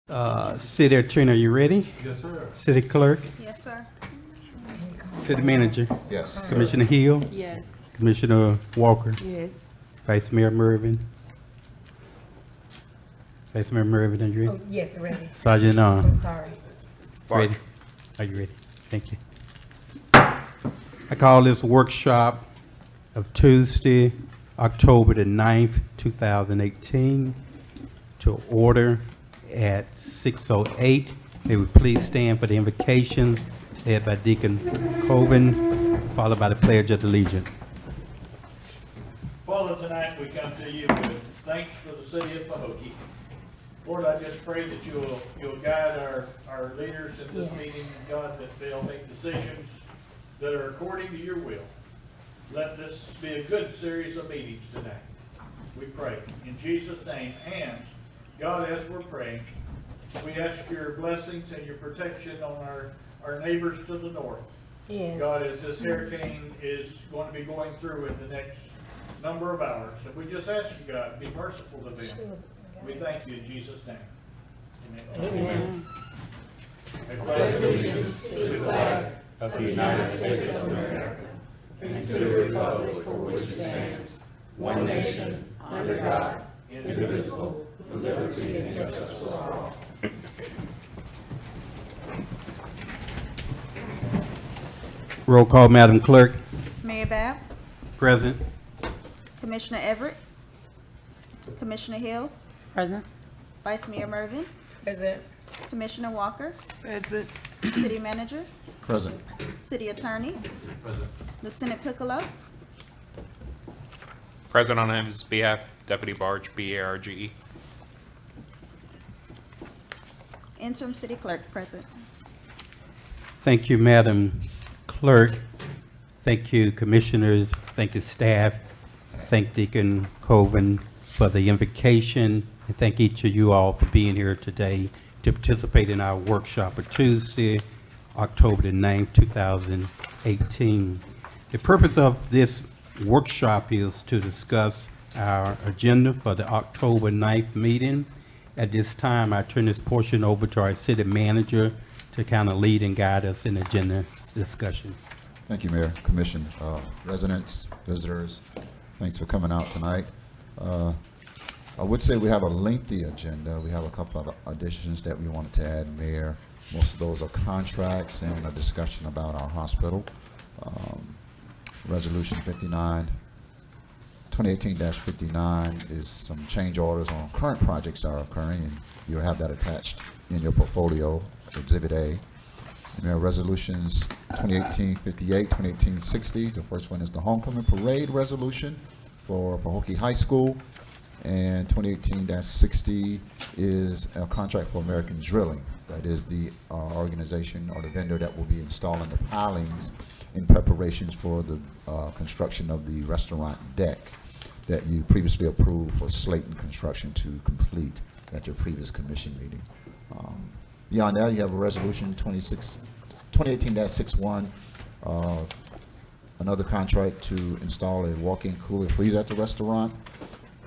City Attorney, are you ready? Yes, sir. City Clerk, Yes, sir. City Manager, Yes. Commissioner Hill, Yes. Commissioner Walker, Yes. Vice Mayor Mervin. Vice Mayor Mervin, are you Oh, ready? yes, ready. Sergeant, I'm sorry. ready? Are you ready? Thank you. I call this workshop of Tuesday, October the 9th, 2018, to order at 6:08. May we please stand for the invocation led by Deacon Coven, followed by the Pledge of Allegiance. Father, tonight we come to you with thanks for the city of Pahokee. Lord, I just pray that you'll guide our leaders in this Yes. meeting, God, that they'll make decisions that are according to your will. Let this be a good series of meetings tonight. We pray in Jesus' name. And God, as we're praying, we ask your blessings and your protection on our neighbors to the north. Yes. God, as this hurricane is going to be going through in the next number of hours, and we just ask you, God, be merciful to them. Sure. We thank you in Jesus' name. Amen. I pledge allegiance to the flag of the United States of America and to the republic for which it stands, one nation, under God, indivisible, with liberty and justice for all. Roll call, Madam Clerk. Mayor Bab, Present. Commissioner Everett, Commissioner Hill, Present. Vice Mayor Mervin, Present. Commissioner Walker, Present. City Manager, Present. City Attorney, Lieutenant Piccolo, Present on his behalf, Deputy Barge, B-A-R-G-E. Interim City Clerk present. Thank you, Madam Clerk. Thank you, Commissioners. Thank you, staff. Thank Deacon Coven for the invocation. And thank each of you all for being here today to participate in our workshop for Tuesday, October the 9th, 2018. The purpose of this workshop is to discuss our agenda for the October 9th meeting. At this time, I turn this portion over to our city manager to kind of lead and guide us in agenda discussion. Thank you, Mayor, Commission, residents, visitors. Thanks for coming out tonight. I would say we have a lengthy agenda. We have a couple of additions that we wanted to add, Mayor. Most of those are contracts and a discussion about our hospital. Resolution 2018-59 is some change orders on current projects that are occurring, and you'll have that attached in your portfolio, Exhibit A. And there are resolutions 2018-58, 2018-60. The first one is the homecoming parade resolution for Pahokee High School, and 2018-60 is a contract for American Drilling. That is the organization or the vendor that will be installing the pilings in preparations for the construction of the restaurant deck that you previously approved for Slayton Construction to complete at your previous commission meeting. Beyond that, you have a resolution 2018-61, another contract to install a walk-in cooler freezer at the restaurant.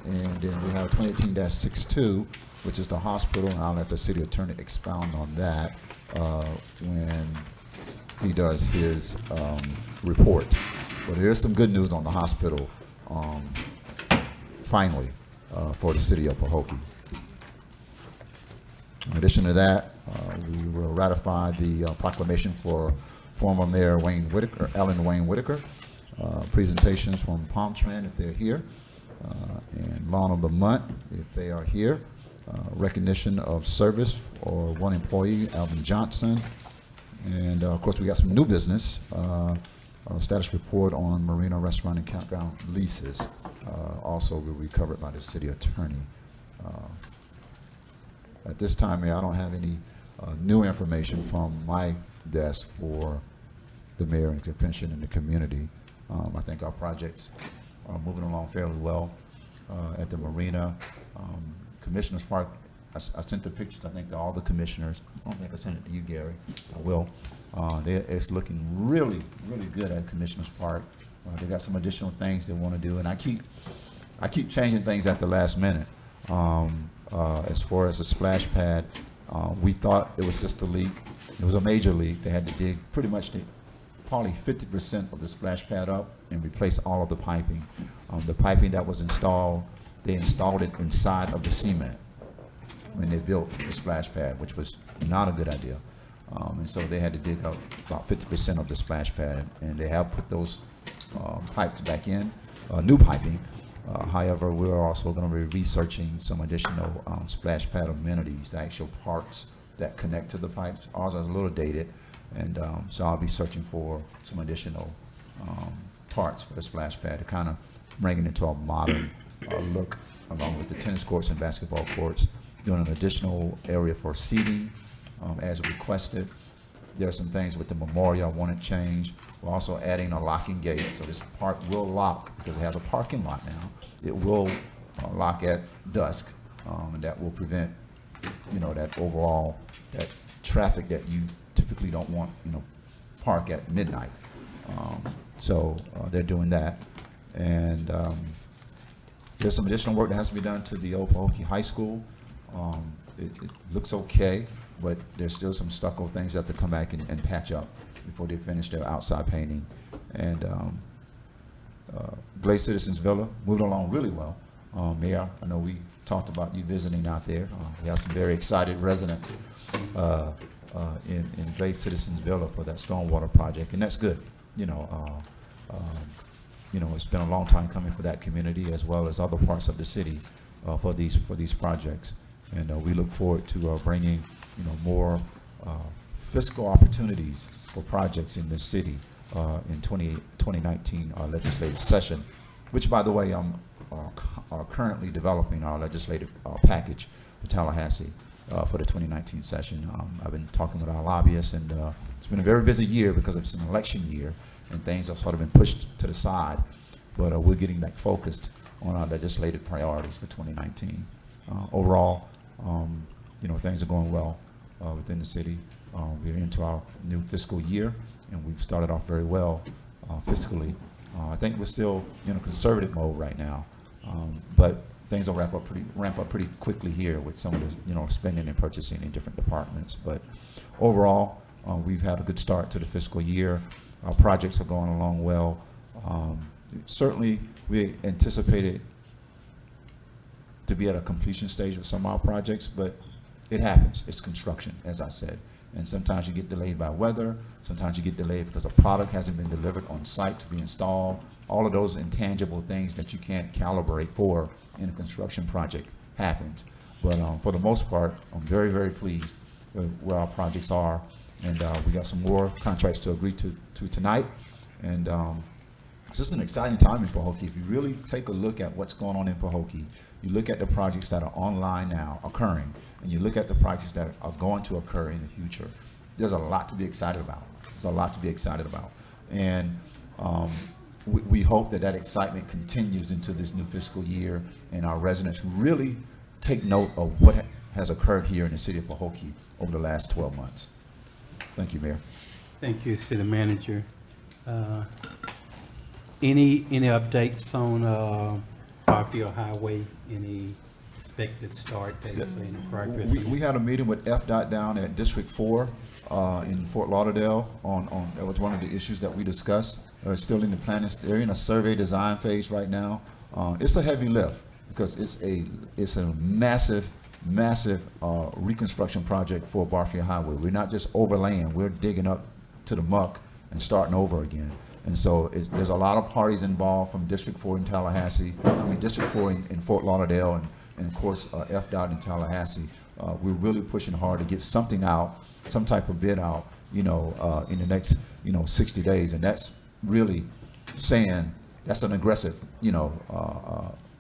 And then we have 2018-62, which is the hospital, and I'll let the city attorney expound on that when he does his report. But there is some good news on the hospital, finally, for the city of Pahokee. In addition to that, we will ratify the proclamation for former Mayor Ellen Wayne Whitaker. Presentations from Palm Trend if they're here, and Lawn of the Month if they are here. Recognition of service for one employee, Alvin Johnson. And of course, we got some new business. A status report on marina, restaurant, and campground leases. Also will be covered by the city attorney. At this time, Mayor, I don't have any new information from my desk for the mayor and convention in the community. I think our projects are moving along fairly well at the marina. Commissioners Park, I sent the pictures, I think, to all the commissioners. I don't think I sent it to you, Gary. I will. It's looking really, really good at Commissioners Park. They got some additional things they want to do, and I keep changing things at the last minute. As far as the splash pad, We thought it was just a leak. It was a major leak. They had to dig pretty much probably 50% of the splash pad up and replace all of the piping. The piping that was installed, they installed it inside of the cement when they built the splash pad, which was not a good idea. And so they had to dig up about 50% of the splash pad, and they have put those pipes back in, new piping. However, we're also going to be researching some additional splash pad amenities, the actual parts that connect to the pipes. Ours is a little dated, and so I'll be searching for some additional parts for the splash pad to kind of bring it into a modern look, along with the tennis courts and basketball courts, doing an additional area for seating as requested. There are some things with the memorial I want to change. We're also adding a locking gate, so this park will lock because it has a parking lot now. It will lock at dusk, and that will prevent, that overall, that traffic that you typically don't want, park at midnight. So they're doing that. And there's some additional work that has to be done to the old Pahokee High School. It looks okay, but there's still some stucco things that have to come back and patch up before they finish their outside painting. And Glade Citizens Villa moved along really well. Mayor, I know we talked about you visiting out there. We have some very excited residents in Glade Citizens Villa for that stormwater project, and that's good. It's been a long time coming for that community as well as other parts of the city for these projects, and we look forward to bringing more fiscal opportunities for projects in the city in 2019 legislative session, which, by the way, are currently developing our legislative package for Tallahassee for the 2019 session. I've been talking with our lobbyists, and it's been a very busy year because it's an election year, and things have sort of been pushed to the side, but we're getting back focused on our legislative priorities for 2019. Overall, things are going well within the city. We're into our new fiscal year, and we've started off very well fiscally. I think we're still in a conservative mode right now, but things will ramp up pretty quickly here with some of the spending and purchasing in different departments. But overall, we've had a good start to the fiscal year. Our projects are going along well. Certainly, we anticipated to be at a completion stage with some of our projects, but it happens. It's construction, as I said. And sometimes you get delayed by weather. Sometimes you get delayed because a product hasn't been delivered on site to be installed. All of those intangible things that you can't calibrate for in a construction project happens. But for the most part, I'm very, very pleased with where our projects are. And we got some more contracts to agree to tonight. And it's just an exciting time in Pahokee. If you really take a look at what's going on in Pahokee, you look at the projects that are online now, occurring, and you look at the projects that are going to occur in the future, there's a lot to be excited about. There's a lot to be excited about. And we hope that excitement continues into this new fiscal year, and our residents really take note of what has occurred here in the city of Pahokee over the last 12 months. Thank you, Mayor. Thank you, City Manager. Any updates on Garfield Highway? Any expected start dates or any progress? We had a meeting with FDOT down at District 4 in Fort Lauderdale on that was one of the issues that we discussed. It's still in the planning. They're in a survey design phase right now. It's a heavy lift because it's a massive reconstruction project for Garfield Highway. We're not just overlaying, we're digging up to the muck and starting over again. And so there's a lot of parties involved from District 4 in Tallahassee, District 4 in Fort Lauderdale, and of course FDOT in Tallahassee. We're really pushing hard to get something out, some type of bid out, in the next, 60 days. And that's really saying that's an aggressive,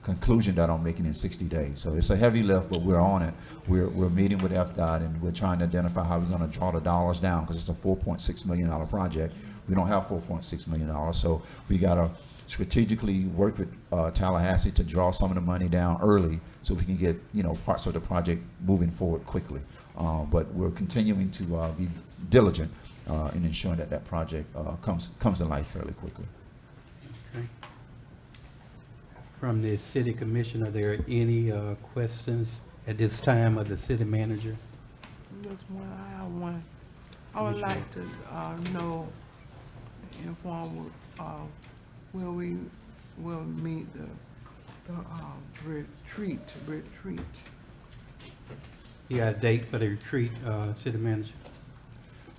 conclusion that I'm making in 60 days. So it's a heavy lift, but we're on it. We're meeting with FDOT, and we're trying to identify how we're going to draw the dollars down because it's a $4.6 million project. We don't have $4.6 million, so we got to strategically work with Tallahassee to draw some of the money down early so we can get parts of the project moving forward quickly. But we're continuing to be diligent in ensuring that project comes to life fairly quickly. Okay. From the City Commission, are there any questions at this time of the City Manager? Just one, I have one. I would like to, know, inform, where we will meet the retreat. You got a date for the retreat, city manager?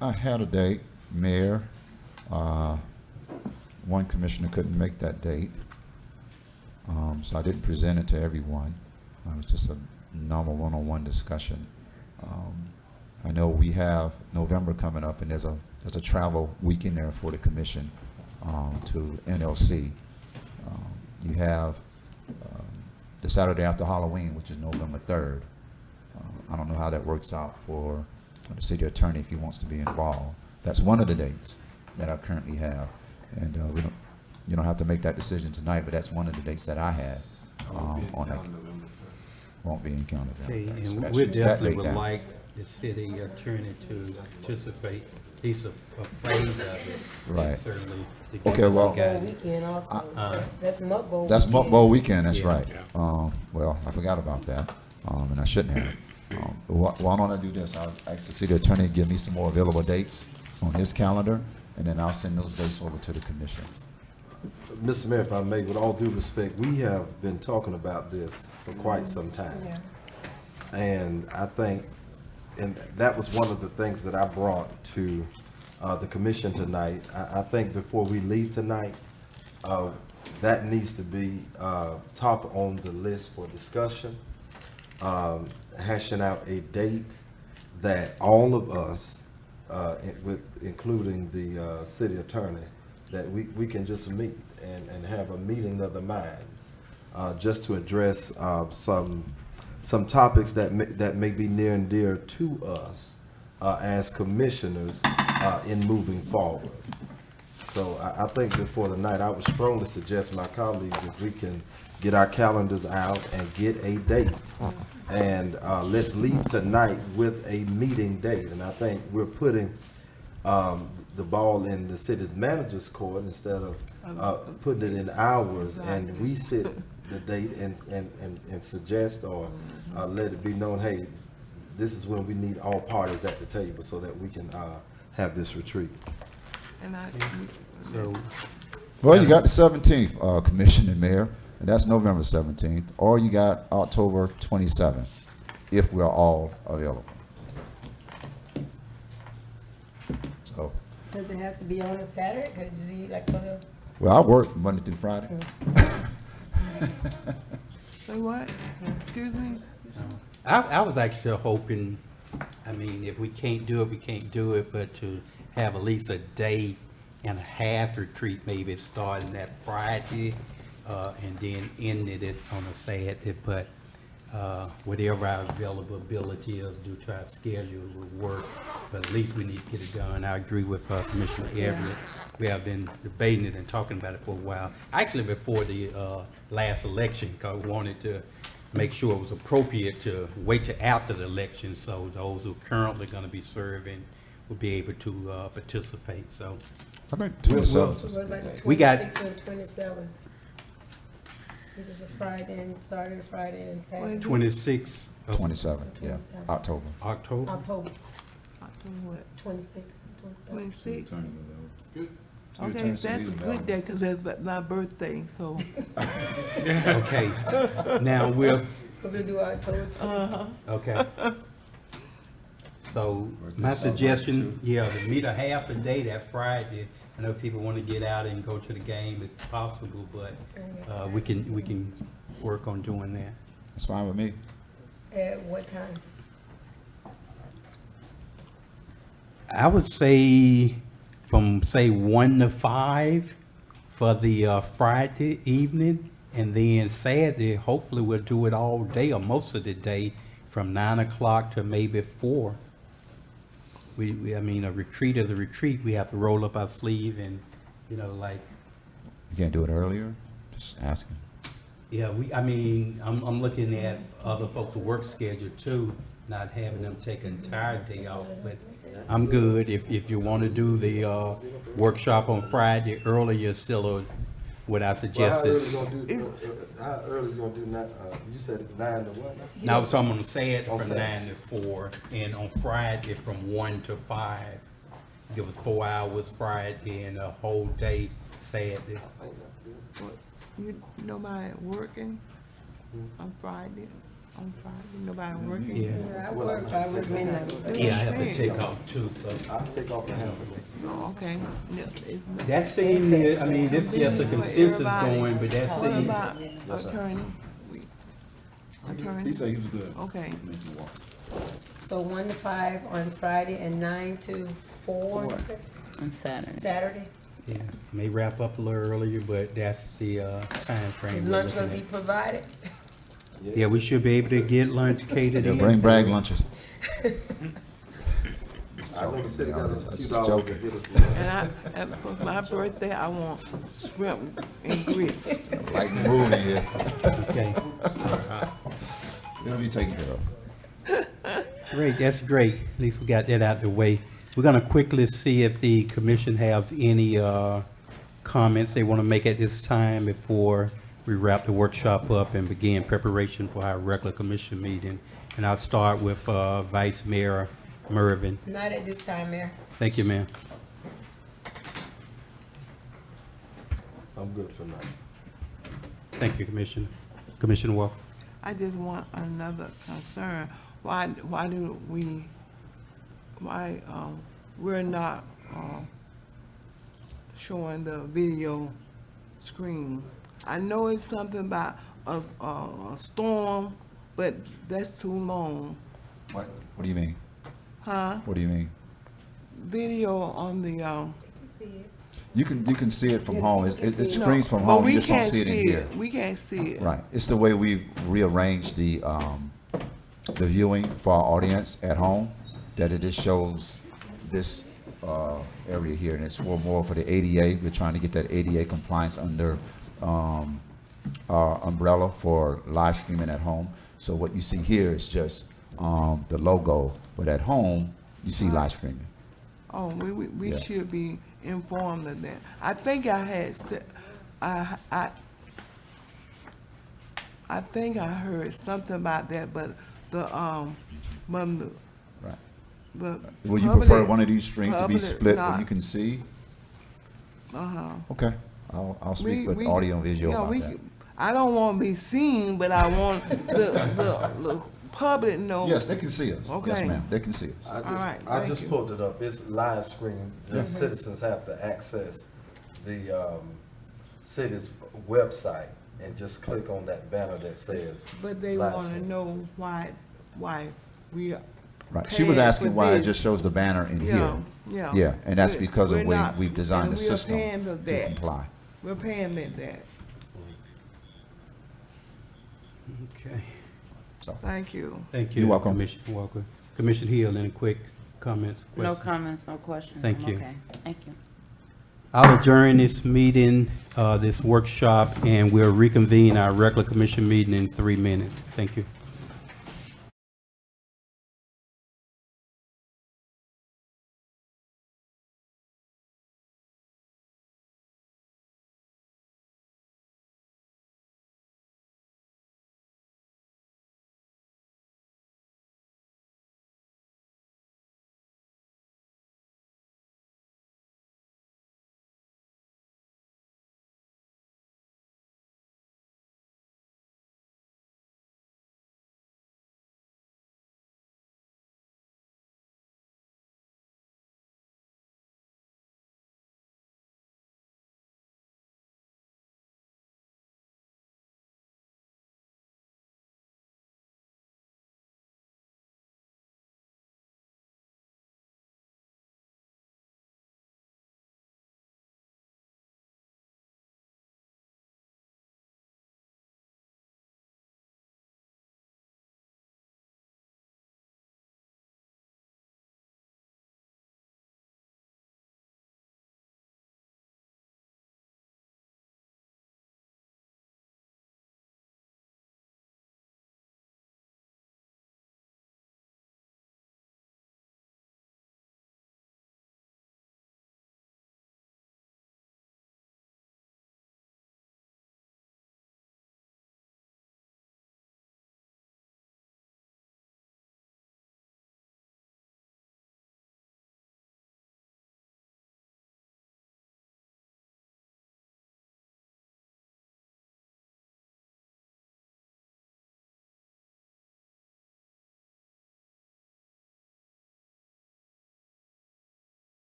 I had a date, Mayor. One commissioner couldn't make that date, so I didn't present it to everyone. It was just a normal one-on-one discussion. I know we have November coming up, and there's a travel week in there for the commission to NLC. You have the Saturday after Halloween, which is November 3rd. I don't know how that works out for the city attorney if he wants to be involved. That's one of the dates that I currently have, and you don't have to make that decision tonight, but that's one of the dates that I had on that. Won't be in calendar. Okay, So and that's we that definitely date would down. like the city attorney to participate. He's afraid of it. Right. Certainly. to give Okay, us a well- guide. Weekend also. That's Muck Bowl. That's Muck Bowl weekend, that's Yeah. right. Well, I forgot about that, and I shouldn't have. Why don't I do this? I'll ask the city attorney to give me some more available dates on his calendar, and then I'll send those dates over to the commission. Mr. Mayor, if I may, with all due respect, we have been talking about this for quite some time. Yeah. And I think, and that was one of the things that I brought to the commission tonight. I think before we leave tonight, that needs to be top on the list for discussion. Hashing out a date that all of us, including the city attorney, that we can just meet and have a meeting of the minds, just to address some topics that may be near and dear to us as commissioners in moving forward. So I think before the night, I would strongly suggest my colleagues if we can get our calendars out and get a date. And let's leave tonight with a meeting date. And I think we're putting the ball in the city manager's court instead of putting it in ours. And we set the date and suggest or let it be known, hey, this is when we need all parties at the table so that we can have this retreat. And So, Well, you got the 17th, Commissioner Mayor, and that's November 17th, or you got October 27th, if we're all available. So, Does it have to be on a Saturday? Could it be like on a? well, I work Monday through Friday. say what? Excuse me? I was actually hoping, I mean, if we can't do it, we can't do it, but to have at least a day and a half retreat, maybe starting that Friday, and then ended it on a Saturday, but, whatever our availability is, do try to schedule would work, but at least we need to get it done. I agree with, Commissioner Everett. We have been debating it and talking about it for a while, actually before the, last election, because we wanted to make sure it was appropriate to wait till after the election, so those who currently gonna be serving would be able to, participate, so. I think We'll- 27th. What about the We got- 26th and 27th? Which is a Friday and Saturday, Friday and Saturday. 26th of 27th, yeah, 27th. October. October. October October what? 26th and 27th. 26? Okay, that's a good day, cause that's my birthday, so. Okay, now we'll, So we'll do October 26th. okay. So my suggestion, yeah, to meet a half a day that Friday. I know people want to get out and go to the game if possible, but, we can work on doing that. That's fine with me. At what time? I would say from, say, 1 to 5 for the Friday evening, and then Saturday, hopefully we'll do it all day or most of the day from 9 o'clock to maybe 4. I mean, a retreat is a retreat. We have to roll up our sleeve and, like, You can't do it earlier? Just asking. yeah, I mean, I'm looking at other folks' work schedule too, not having them take an entire day off, but I'm good. If you want to do the workshop on Friday earlier, still what I Well, how suggested. early you gonna do, It's- how early you gonna do you said 9 to what now? Now, so I'm gonna say it On from Saturday. 9 to 4, and on Friday from 1 to 5. Give us 4 hours Friday and a whole day Saturday. Nobody working on Friday? On Friday, nobody working? Yeah, Yeah, I work by midnight. yeah, I have to take off too, so. I'll take off a half a day. Oh, okay. Yeah, it's- That seemed, I mean, this just a consensus going, but that What seemed, about attorney? Attorney? He said he was good. Okay. So 1 to 5 on Friday and 9 to 4 On Saturday. Saturday. yeah, may wrap up a little earlier, but that's the, time frame Is we're lunch gonna looking be at. provided? Yeah, we should be able to get lunch catered Yeah, in. bring bag lunches. I know the city got a I'm few just dollars to joking. get us. And for my birthday, I want shrimp and grits. Lighten the mood in here. Okay, It'll be taken care of. great, that's great. At least we got that out the way. We're gonna quickly see if the commission have any, comments they wanna make at this time before we wrap the workshop up and begin preparation for our regular commission meeting. And I'll start with, Vice Mayor Mervin. Not at this time, Mayor. Thank you, ma'am. I'm good for now. Thank you, Commissioner. Commissioner Walker. I just want another concern. Why we're not, showing the video screen? I know it's something about a storm, but that's too long, What do you mean? huh? What do you mean? Video on the, You can see it from home. It No, screens from but home. we You just don't can't see it in here. We can't see it. Right. It's the way we've rearranged the viewing for our audience at home, that it just shows this area here, and it's more for the ADA. We're trying to get that ADA compliance under our umbrella for live streaming at home. So what you see here is just the logo, but at home, you see live streaming. Oh, we Yeah. should be informed of that. I think I had said, I think I heard something about that, but when Right. the Will you prefer public- one of these screens to be public split where not- you can see? Uh-huh. Okay. I'll speak with We- audio and visual yeah, about that. I don't want to be seen, but I want the public know. Yes, they can see us. Yes, Okay. ma'am. They can see us. I just, right, I thank just you. pulled it up. It's live stream. The citizens have to access the city's website and just click on that banner that says. But they live want to stream. know why we are. Right. She was paying asking for why it this. just shows the banner in Yeah, here. yeah. Yeah, and that's We're- because of the we're way not- we've designed and the we are system paying for to that. comply. We're paying that. Okay. So, Thank you. Thank you. You're welcome. Commissioner Walker. Commissioner Hill, any quick comments? No questions? comments, no questions. Thank I'm you. okay. Thank you. I'll adjourn this meeting, this workshop, and we'll reconvene our regular commission meeting in 3 minutes. Thank you.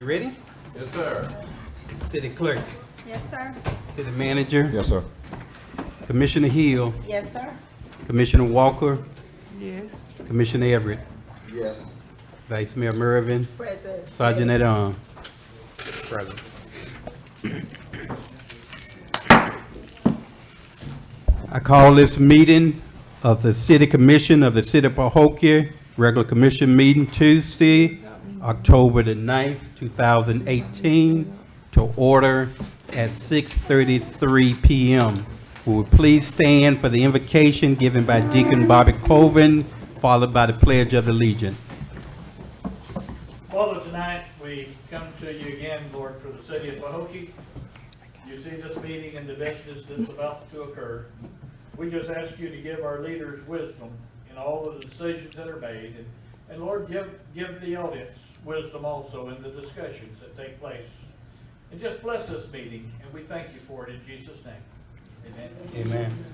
You ready? Yes, sir. City Clerk, Yes, sir. City Manager, Yes, sir. Commissioner Hill, Yes, sir. Commissioner Walker, Yes. Commissioner Everett, Yes. Vice Mayor Mervin, Present. Sergeant at Arms. Present. I call this meeting of the City Commission of the City of Pahokee, regular commission meeting Tuesday, October the 9th, 2018, to order at 6:33 p.m. Will you please stand for the invocation given by Deacon Bobby Colvin, followed by the Pledge of Allegiance. Father, tonight we come to you again, Lord, for the city of Pahokee. You see this meeting and the business that's about to occur. We just ask you to give our leaders wisdom in all of the decisions that are made. And Lord, give the audience wisdom also in the discussions that take place. And just bless this meeting, and we thank you for it in Jesus' name. Amen. Amen.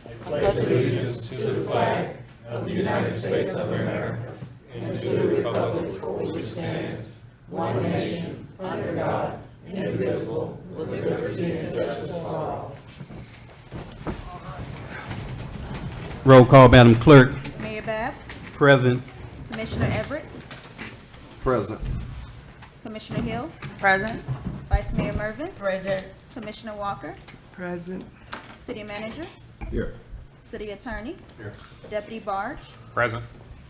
I pledge Allegiance to the flag of the United States of America and to the republic for which it stands, one nation, under God, indivisible, with liberty and justice for all. Roll call, Madam Clerk. Mayor Bab, Present. Commissioner Everett, Present. Commissioner Hill, Present. Vice Mayor Mervin, Present. Commissioner Walker, Present. City Manager, Here. City Attorney, Here. Deputy Barge, Present.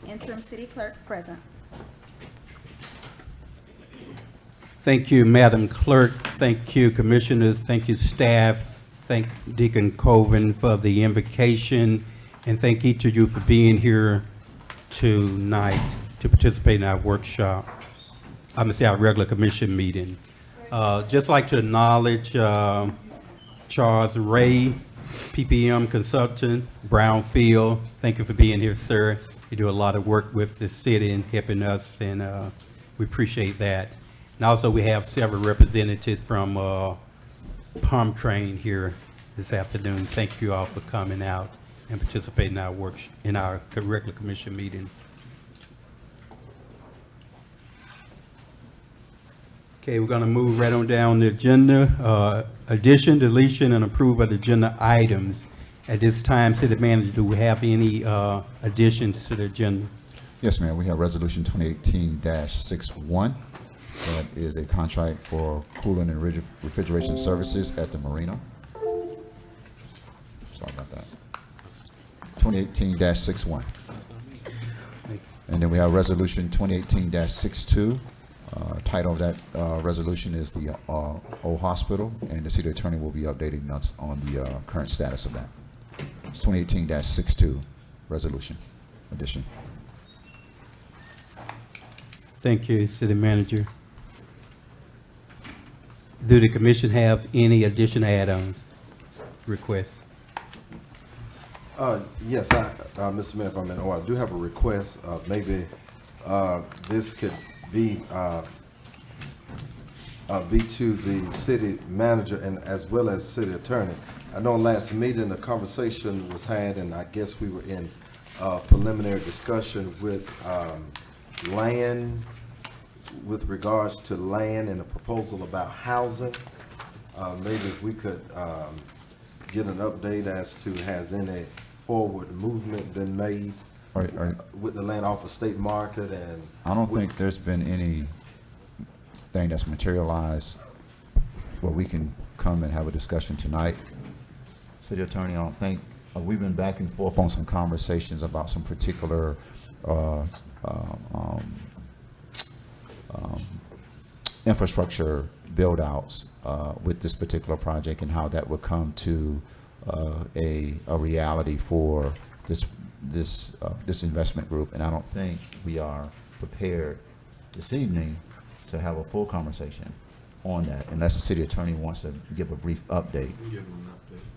Interim City Clerk, present. Thank you, Madam Clerk. Thank you, Commissioners. Thank you, staff. Thank Deacon Colvin for the invocation. And thank each of you for being here tonight to participate in our workshop. I'm gonna say our regular commission meeting. Just like to acknowledge Charles Ray, PPM consultant, Brownfield. Thank you for being here, sir. You do a lot of work with the city and helping us, and we appreciate that. And also, we have several representatives from Palm Train here this afternoon. Thank you all for coming out and participating in our in our regular commission meeting. Okay, we're gonna move right on down the agenda. Addition, deletion, and approval of the agenda items. At this time, City Manager, do we have any additions to the agenda? Yes, ma'am. We have Resolution 2018-61. That is a contract for cooling and refrigeration services at the marina. Sorry about that. 2018-61. And then we have Resolution 2018-62. Title of that resolution is the old hospital, and the city attorney will be updating us on the current status of that. It's 2018-62 resolution addition. Thank you, City Manager. Do the commission have any additional add-ons requests? Yes, Mr. Mayor, if I'm in order, I do have a request. Maybe this could be to the city manager and as well as city attorney. I know last meeting, a conversation was had, and I guess we were in preliminary discussion with land, with regards to land and a proposal about housing. Maybe if we could get an update as to has any forward movement been made with the land off of State Market. And I don't think there's been anything that's materialized where we can come and have a discussion tonight. City Attorney, I don't think, we've been back and forth on some conversations about some particular infrastructure build-outs with this particular project and how that would come to a reality for this investment group. And I don't think we are prepared this evening to have a full conversation on that unless the city attorney wants to give a brief update.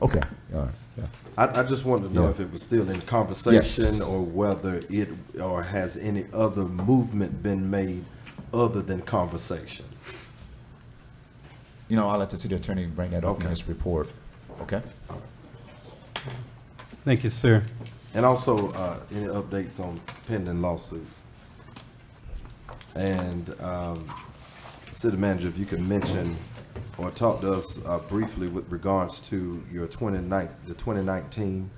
Okay, all right, yeah. I just wanted to know Yeah. if it was still in conversation Yes. or whether it, or has any other movement been made other than conversation. You know, I'll let the city attorney bring that up in Okay. his report, okay? Thank you, sir. And also, any updates on pending lawsuits? And City Manager, if you could mention or talk to us briefly with regards to your the 2019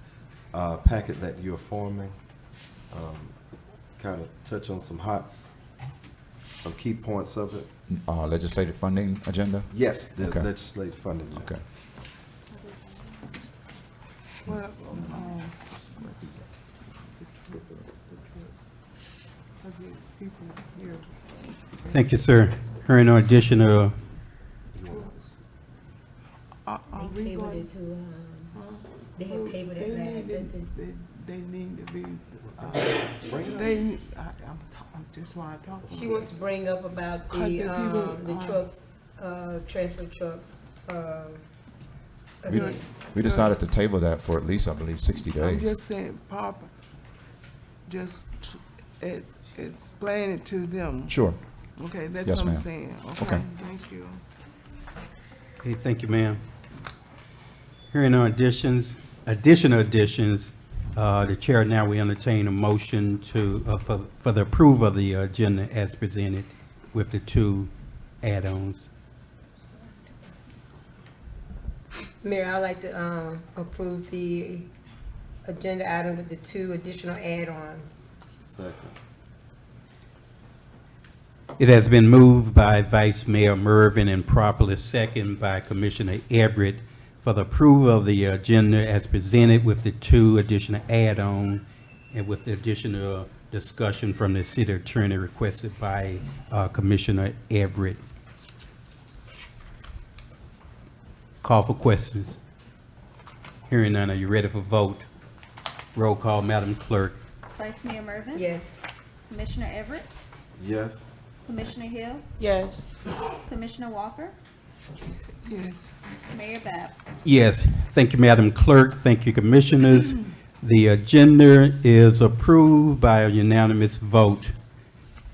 packet that you're forming. Kind of touch on some key points of it. Legislative funding agenda? Yes, the Okay. legislative funding. Okay. Well, people here. Thank you, sir. Hearing no additional, Are They we tabled going? it to, they had tabled it last, They need to be, I'm just why I talk. she wants to bring up about Cut the people, the trucks, transfer trucks, We, again. we decided to table that for at least, I believe, 60 I'm days. just saying, Papa, just explain it to them. Sure. Okay, that's Yes, what I'm ma'am. saying. Okay. Thank you. okay, thank you, ma'am. Hearing no additional additions, the chair now will entertain a motion for the approval of the agenda as presented with the 2 add-ons. Mayor, I'd like to, approve the agenda item with the 2 additional add-ons. Second. It has been moved by Vice Mayor Mervin and properly second by Commissioner Everett for the approval of the agenda as presented with the 2 additional add-on and with the additional discussion from the city attorney requested by Commissioner Everett. Call for questions. Hearing none, are you ready for vote? Roll call, Madam Clerk. Vice Mayor Mervin. Yes. Commissioner Everett. Yes. Commissioner Hill. Yes. Commissioner Walker. Yes. Mayor Bab. Yes, thank you, Madam Clerk. Thank you, Commissioners. The agenda is approved by a unanimous vote.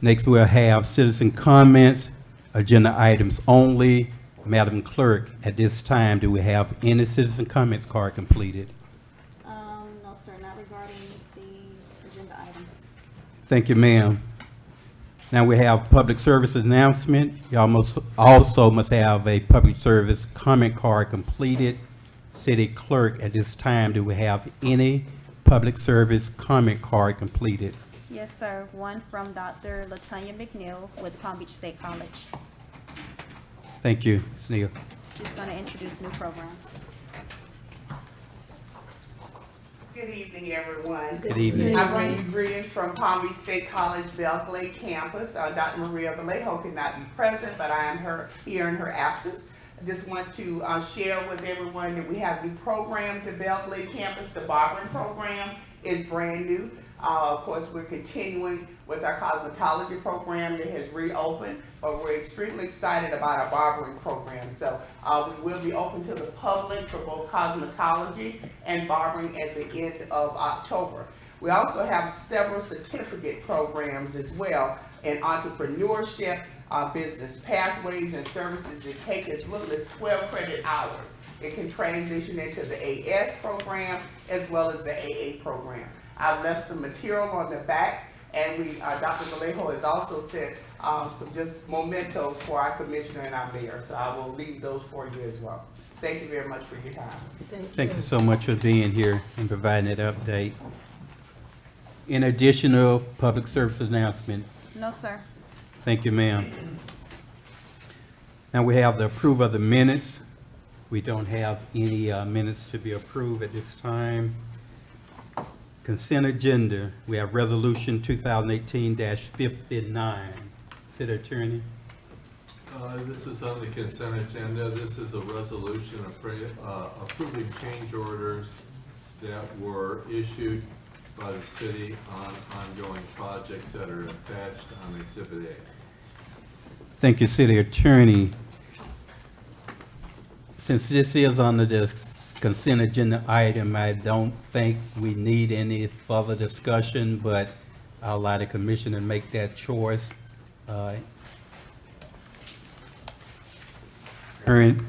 Next, we'll have citizen comments, agenda items only. Madam Clerk, at this time, do we have any citizen comments card completed? No, sir, not regarding the agenda items. Thank you, ma'am. Now we have public service announcement. You also must have a public service comment card completed. City Clerk, at this time, do we have any public service comment card completed? Yes, sir. One from Dr. Latanya McNeil with Palm Beach State College. Thank you, Ms. Neal. She's going to introduce new programs. Good evening, everyone. Good evening. I bring you greetings from Palm Beach State College Belle Glade campus. Dr. Maria Vallejo could not be present, but I am here in her absence. I just want to share with everyone that we have new programs at Belle Glade campus. The barbering program is brand new. Of course, we're continuing with our cosmetology program that has reopened, but we're extremely excited about our barbering program. So we will be open to the public for both cosmetology and barbering at the end of October. We also have several certificate programs as well in entrepreneurship, business pathways, and services that take as little as 12 credit hours. It can transition into the AS program as well as the AA program. I've left some material on the back, and Dr. Vallejo has also sent some just mementos for our commissioner and our mayor, so I will leave those for you as well. Thank you very much for your time. Thank you so much for being here and providing that update. In additional public service announcement, No, sir. thank you, ma'am. Now we have the approval of the minutes. We don't have any minutes to be approved at this time. Consent agenda, we have resolution 2018-59. City Attorney. This is on the consent agenda. This is a resolution approving change orders that were issued by the city on ongoing projects that are attached on Exhibit A. Thank you, City Attorney. Since this is under the consent agenda item, I don't think we need any further discussion, but I'll allow the commissioner to make that choice. Hearing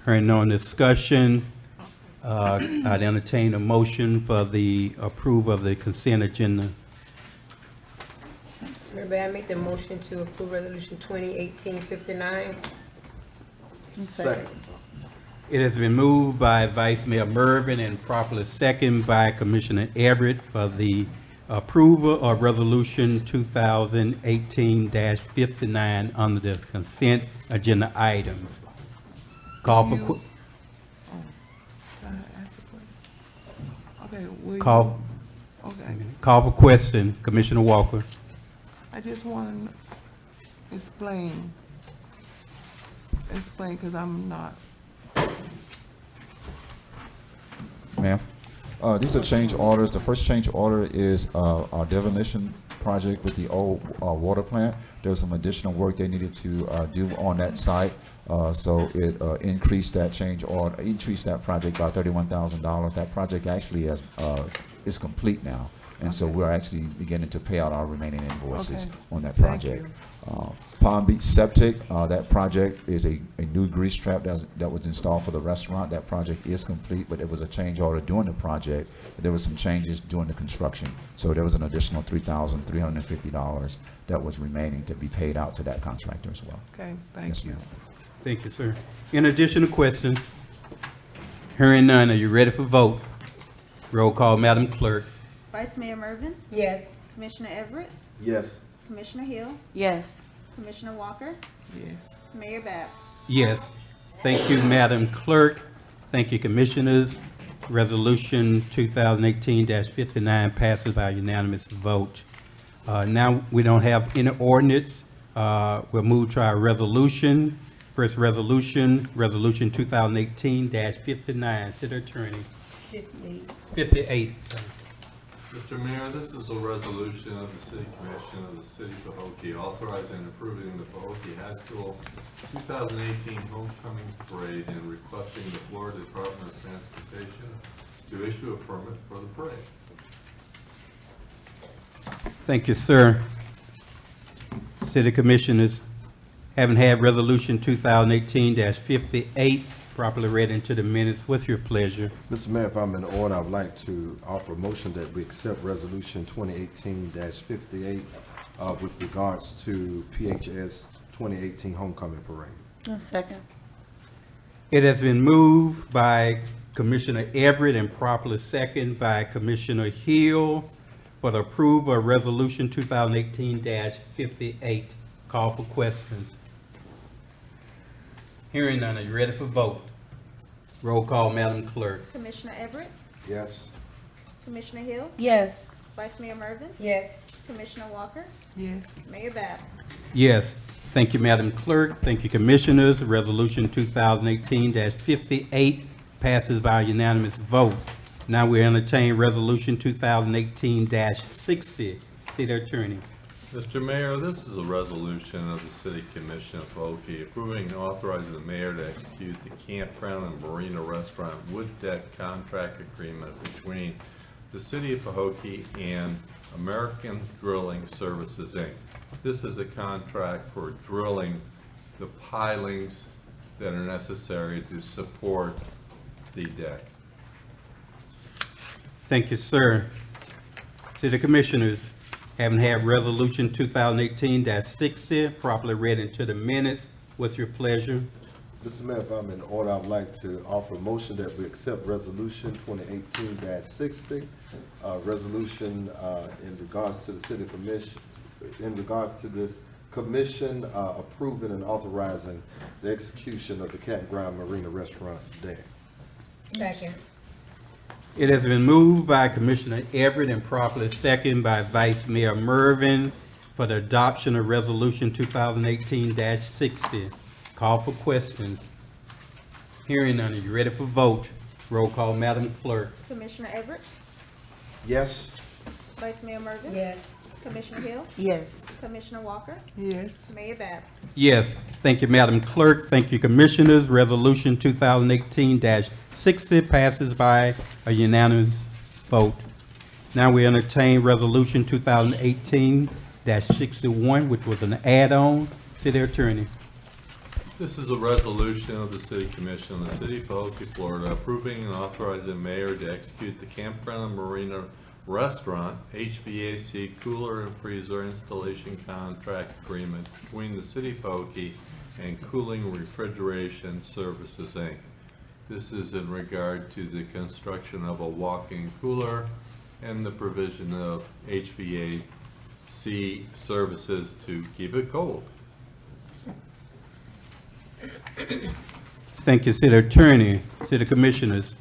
no discussion, I'd entertain a motion for the approval of the consent agenda. Mayor, may I make the motion to approve resolution 2018-59? Second. It has been moved by Vice Mayor Mervin and properly second by Commissioner Everett for the approval of Resolution 2018-59 under the consent agenda items. Call for, Can I ask a question? Okay, will you? Okay, call for question, Commissioner Walker. I just want to explain, because I'm not. Ma'am, these are change orders. The first change order is our demolition project with the old water plant. There was some additional work they needed to do on that site, so it increased that change order, increased that project by $31,000. That project actually is complete now, and so we're actually beginning to pay out our remaining invoices Okay. on that Thank project. you. Palm Beach Septic, that project is a new grease trap that was installed for the restaurant. That project is complete, but there was a change order during the project. There was some changes during the construction. So there was an additional $3,350 that was remaining to be paid out to that contractor as well. Okay, thank Yes, you. ma'am. Thank you, sir. In addition to questions, hearing none, are you ready for vote? Roll call, Madam Clerk. Vice Mayor Mervin, Yes. Commissioner Everett, Yes. Commissioner Hill, Yes. Commissioner Walker, Yes. Mayor Bab. Yes. Thank you, Madam Clerk. Thank you, Commissioners. Resolution 2018-59 passes by unanimous vote. Now, we don't have any ordinance. We'll move to our resolution. First resolution, Resolution 2018-59. City Attorney. 58. Sorry. Mr. Mayor, this is a resolution of the City Commission of the City of Pahokee authorizing and approving the Pahokee High School 2018 Homecoming Parade and requesting the Florida Department of Transportation to issue a permit for the parade. Thank you, sir. City Commissioners, having had Resolution 2018-58 properly read into the minutes, what's your pleasure? Mr. Mayor, if I'm in order, I would like to offer a motion that we accept Resolution 2018-58 with regards to PHS 2018 Homecoming Parade. Second. It has been moved by Commissioner Everett and properly second by Commissioner Hill for the approval of Resolution 2018-58. Call for questions. Hearing none, are you ready for vote? Roll call, Madam Clerk. Commissioner Everett, Yes. Commissioner Hill, Yes. Vice Mayor Mervin, Yes. Commissioner Walker, Yes. Mayor Bab. Yes. Thank you, Madam Clerk. Thank you, Commissioners. Resolution 2018-58 passes by unanimous vote. Now we entertain Resolution 2018-60. City Attorney. Mr. Mayor, this is a resolution of the City Commission of Pahokee approving and authorizing the mayor to execute the Campground and Marina Restaurant Wood Deck Contract Agreement between the City of Pahokee and American Drilling Services, Inc. This is a contract for drilling the pilings that are necessary to support the deck. Thank you, sir. City Commissioners, having had Resolution 2018-60 properly read into the minutes, what's your pleasure? Mr. Mayor, if I'm in order, I'd like to offer a motion that we accept Resolution 2018-60, resolution in regards to the City Commission, in regards to this commission approving and authorizing the execution of the Campground Marina Restaurant Deck. Second. It has been moved by Commissioner Everett and properly second by Vice Mayor Mervin for the adoption of Resolution 2018-60. Call for questions. Hearing none, are you ready for vote? Roll call, Madam Clerk. Commissioner Everett, Yes. Vice Mayor Mervin, Yes. Commissioner Hill, Yes. Commissioner Walker, Yes. Mayor Bab. Yes. Thank you, Madam Clerk. Thank you, Commissioners. Resolution 2018-60 passes by a unanimous vote. Now we entertain Resolution 2018-61, which was an add-on. City Attorney. This is a resolution of the City Commission of the City of Pahokee, Florida, approving and authorizing the mayor to execute the Campground and Marina restaurant HVAC cooler and freezer installation contract agreement between the City of Pahokee and Cooling Refrigeration Services, Inc. This is in regard to the construction of a walk-in cooler and the provision of HVAC services to keep it cold. Thank you, City Attorney. City Commissioners,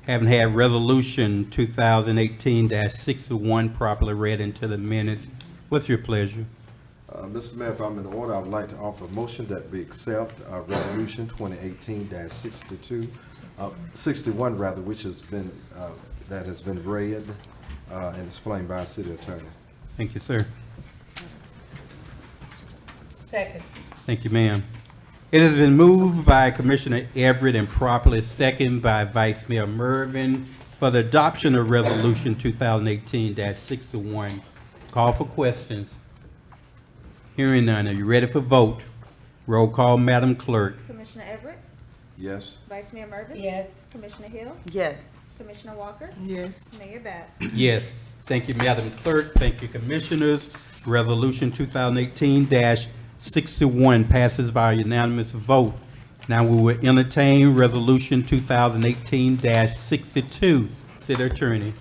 having had Resolution 2018-61 properly read into the minutes, what's your pleasure? Mr. Mayor, if I'm in order, I would like to offer a motion that we accept Resolution 61 rather, which has been, that has been read and explained by our City Attorney. Thank you, sir. Second. Thank you, ma'am. It has been moved by Commissioner Everett and properly seconded by Vice Mayor Mervin for the adoption of Resolution 2018-61. Call for questions. Hearing none, are you ready for vote? Roll call, Madam Clerk. Commissioner Everett, Yes? Vice Mayor Mervin. Yes. Commissioner Hill, Yes. Commissioner Walker, Yes. Mayor Bat. Yes. Thank you, Madam Clerk. Thank you, Commissioners. Resolution 2018-61 passes by a unanimous vote. Now we will entertain Resolution 2018-62. City Attorney.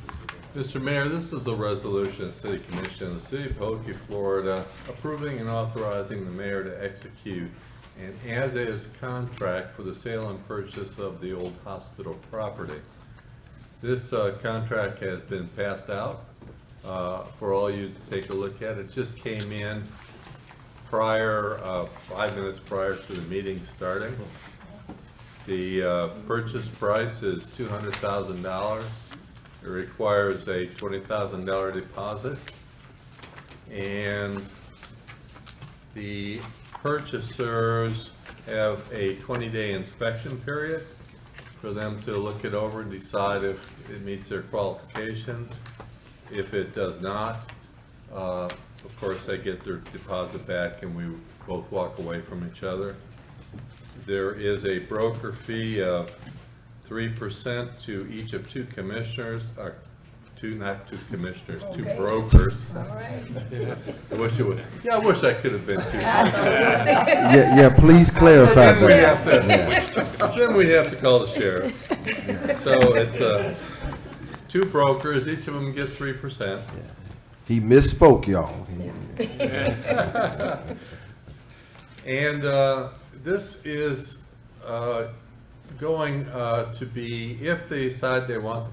Mr. Mayor, this is a resolution of the City Commission of the City of Pahokee, Florida, approving and authorizing the mayor to execute an as-is contract for the sale and purchase of the old hospital property. This contract has been passed out for all you to take a look at. It just came in prior, 5 minutes prior to the meeting starting. The purchase price is $200,000. It requires a $20,000 deposit, and the purchasers have a 20-day inspection period for them to look it over and decide if it meets their qualifications. If it does not, of course, they get their deposit back and we both walk away from each other. There is a broker fee of 3% to each of two commissioners, or not two commissioners, two brokers. All right. I wish it would, yeah, I wish I could have been two. Yeah, please clarify Then we that. have to, then we have to call the sheriff. So it's two brokers, each of them get 3%. He misspoke, y'all. And this is going to be, if they decide they want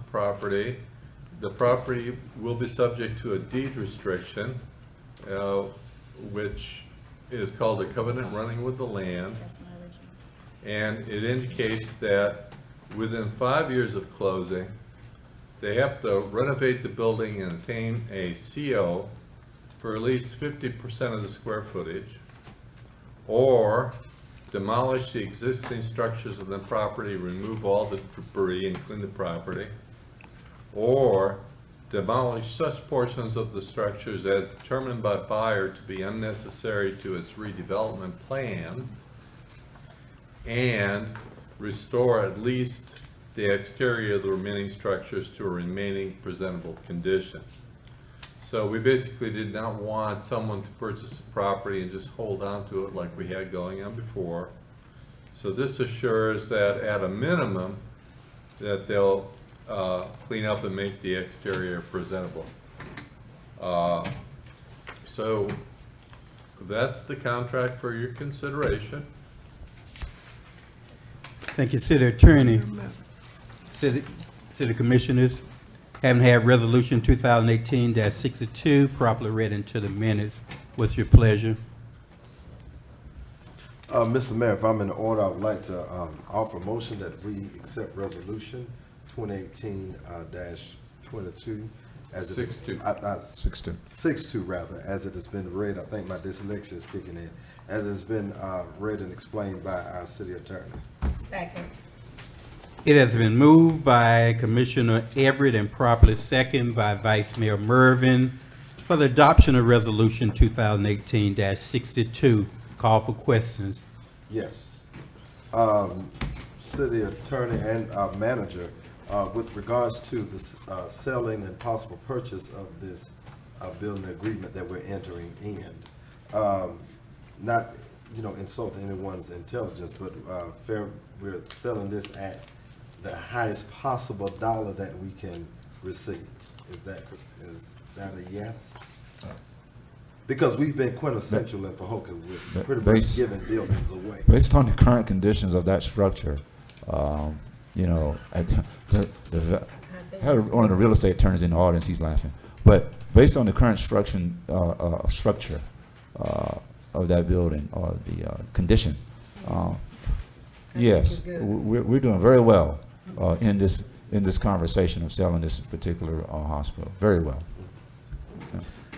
the property will be subject to a deed restriction, which is called a covenant running with the land. That's my original. And it indicates that within 5 years of closing, they have to renovate the building and obtain a CO for at least 50% of the square footage, or demolish the existing structures of the property, remove all the debris and clean the property, or demolish such portions of the structures as determined by buyer to be unnecessary to its redevelopment plan, and restore at least the exterior of the remaining structures to a remaining presentable condition. So we basically did not want someone to purchase a property and just hold on to it like we had going on before. So this assures that at a minimum that they'll clean up and make the exterior presentable. So that's the contract for your consideration. Thank you, City Attorney. City Commissioners, having had Resolution 2018-62 properly read into the minutes, what's your pleasure? Mr. Mayor, if I'm in order, I would like to offer a motion that we accept Resolution 2018-22 as it is. 62. 62 rather, as it has been read. I think my dyslexia is kicking in. As it's been read and explained by our city attorney. Second. It has been moved by Commissioner Everett and properly seconded by Vice Mayor Mervin for the adoption of Resolution 2018-62. Call for questions. Yes. City attorney and manager, with regards to the selling and possible purchase of this building agreement that we're entering in. Not, insulting anyone's intelligence, but we're selling this at the highest possible dollar that we can receive. Is that a yes? Because we've been quintessential in Pahokee with pretty much giving buildings away. Based on the current conditions of that structure, one of the real estate attorneys in the audience, he's laughing. But based on the current structure of that building or the condition, yes, we're doing very well in this conversation of selling this particular hospital. Very well.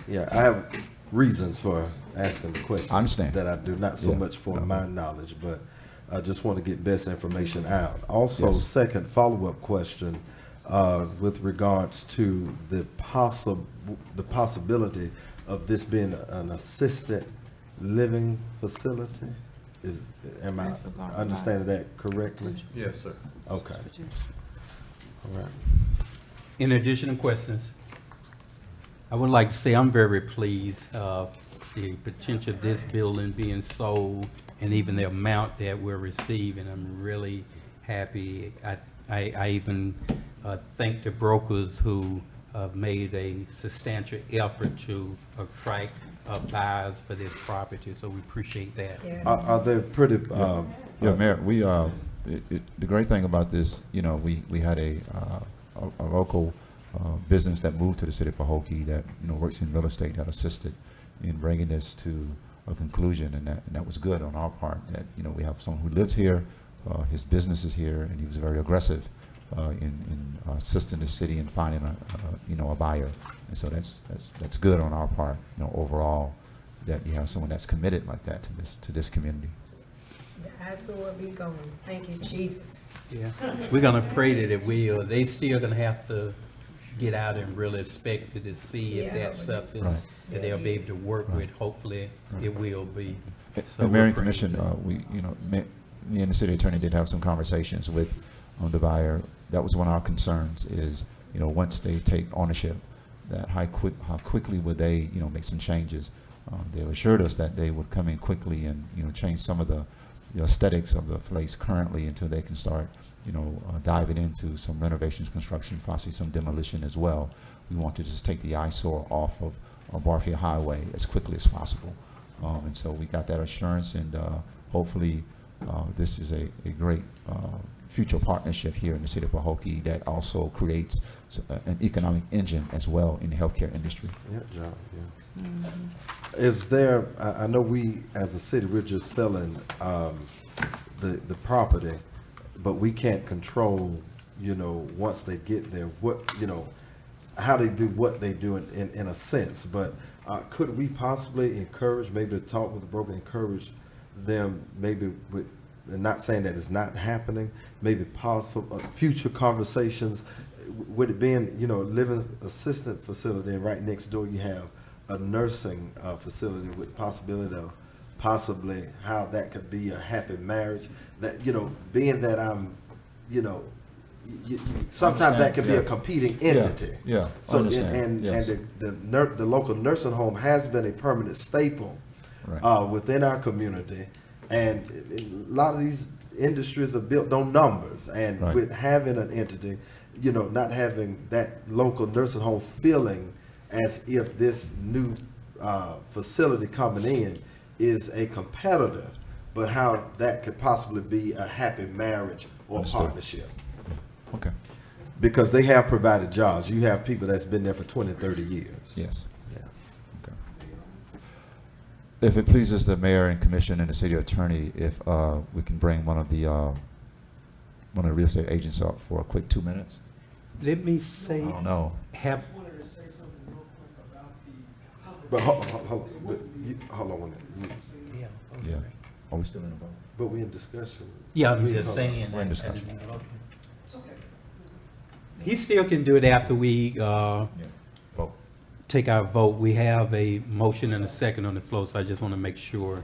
Yeah, I have reasons for asking the question. I understand. That I do, not so much for my knowledge, but I just want to get best information out. Also, Yes. second follow-up question with regards to the possibility of this being an assisted living facility. Am I understanding that correctly? Yes, sir. Okay. All right. In addition to questions, I would like to say I'm very pleased of the potential of this building being sold and even the amount that we're receiving. I'm really happy. I even thank the brokers who have made a substantial effort to attract buyers for this property, so we appreciate that. Yeah. Are they pretty, Yeah, Mayor, the great thing about this, we had a local business that moved to the city of Pahokee that, works in real estate, that assisted in bringing this to a conclusion, and that was good on our part, that, we have someone who lives here, his business is here, and he was very aggressive in assisting the city in finding a buyer. And so that's good on our part, overall, that you have someone that's committed like that to this community. The ISO will be gone. Thank you, Jesus. Yeah, we're gonna pray that it will. They still gonna have to get out and really inspect it to see if Yeah. that's something Right. that they'll be able to work with. Hopefully, it will be. So And Mayor and we're praying. Commission, me and the city attorney did have some conversations with the buyer. That was one of our concerns is, once they take ownership, that how quickly would they, make some changes. They assured us that they would come in quickly and, change some of the aesthetics of the place currently until they can start, diving into some renovations, construction, possibly some demolition as well. We want to just take the eyesore off of Barfield Highway as quickly as possible. And so we got that assurance, and hopefully this is a great future partnership here in the city of Pahokee that also creates an economic engine as well in the healthcare industry. Yeah, John, yeah. Is there, I know we, as a city, we're just selling the property, but we can't control, once they get there, how they do what they do in a sense. But could we possibly encourage, maybe talk with the broker, encourage them maybe with, and not saying that it's not happening, maybe possible future conversations with it being, living assistant facility, and right next door you have a nursing facility with possibility of possibly how that could be a happy marriage. That, being that I'm, sometimes that could be a competing entity. Yeah, So understand. Yes. and the local nursing home has been a permanent staple Right. within our community, and a lot of these industries are built on numbers, and Right. with having an entity, not having that local nursing home feeling as if this new facility coming in is a competitor, but how that could possibly be a happy marriage or Understood. partnership. Okay. Because they have provided jobs. You have people that's been there for 20, 30 years. Yes. Yeah. Okay. If it pleases the mayor and commission and the city attorney, if we can bring one of the real estate agents up for a quick 2 minutes. Let me say, I don't know. have, But hold on, hold on one minute. yeah, Yeah. okay. Are we still in the vote? But we in discussion. Yeah, I'm We- just hold on. saying. We're in that- discussion. Okay. He still can do it after we Vote. take our vote. We have a motion and a second on the floor, so I just want to make sure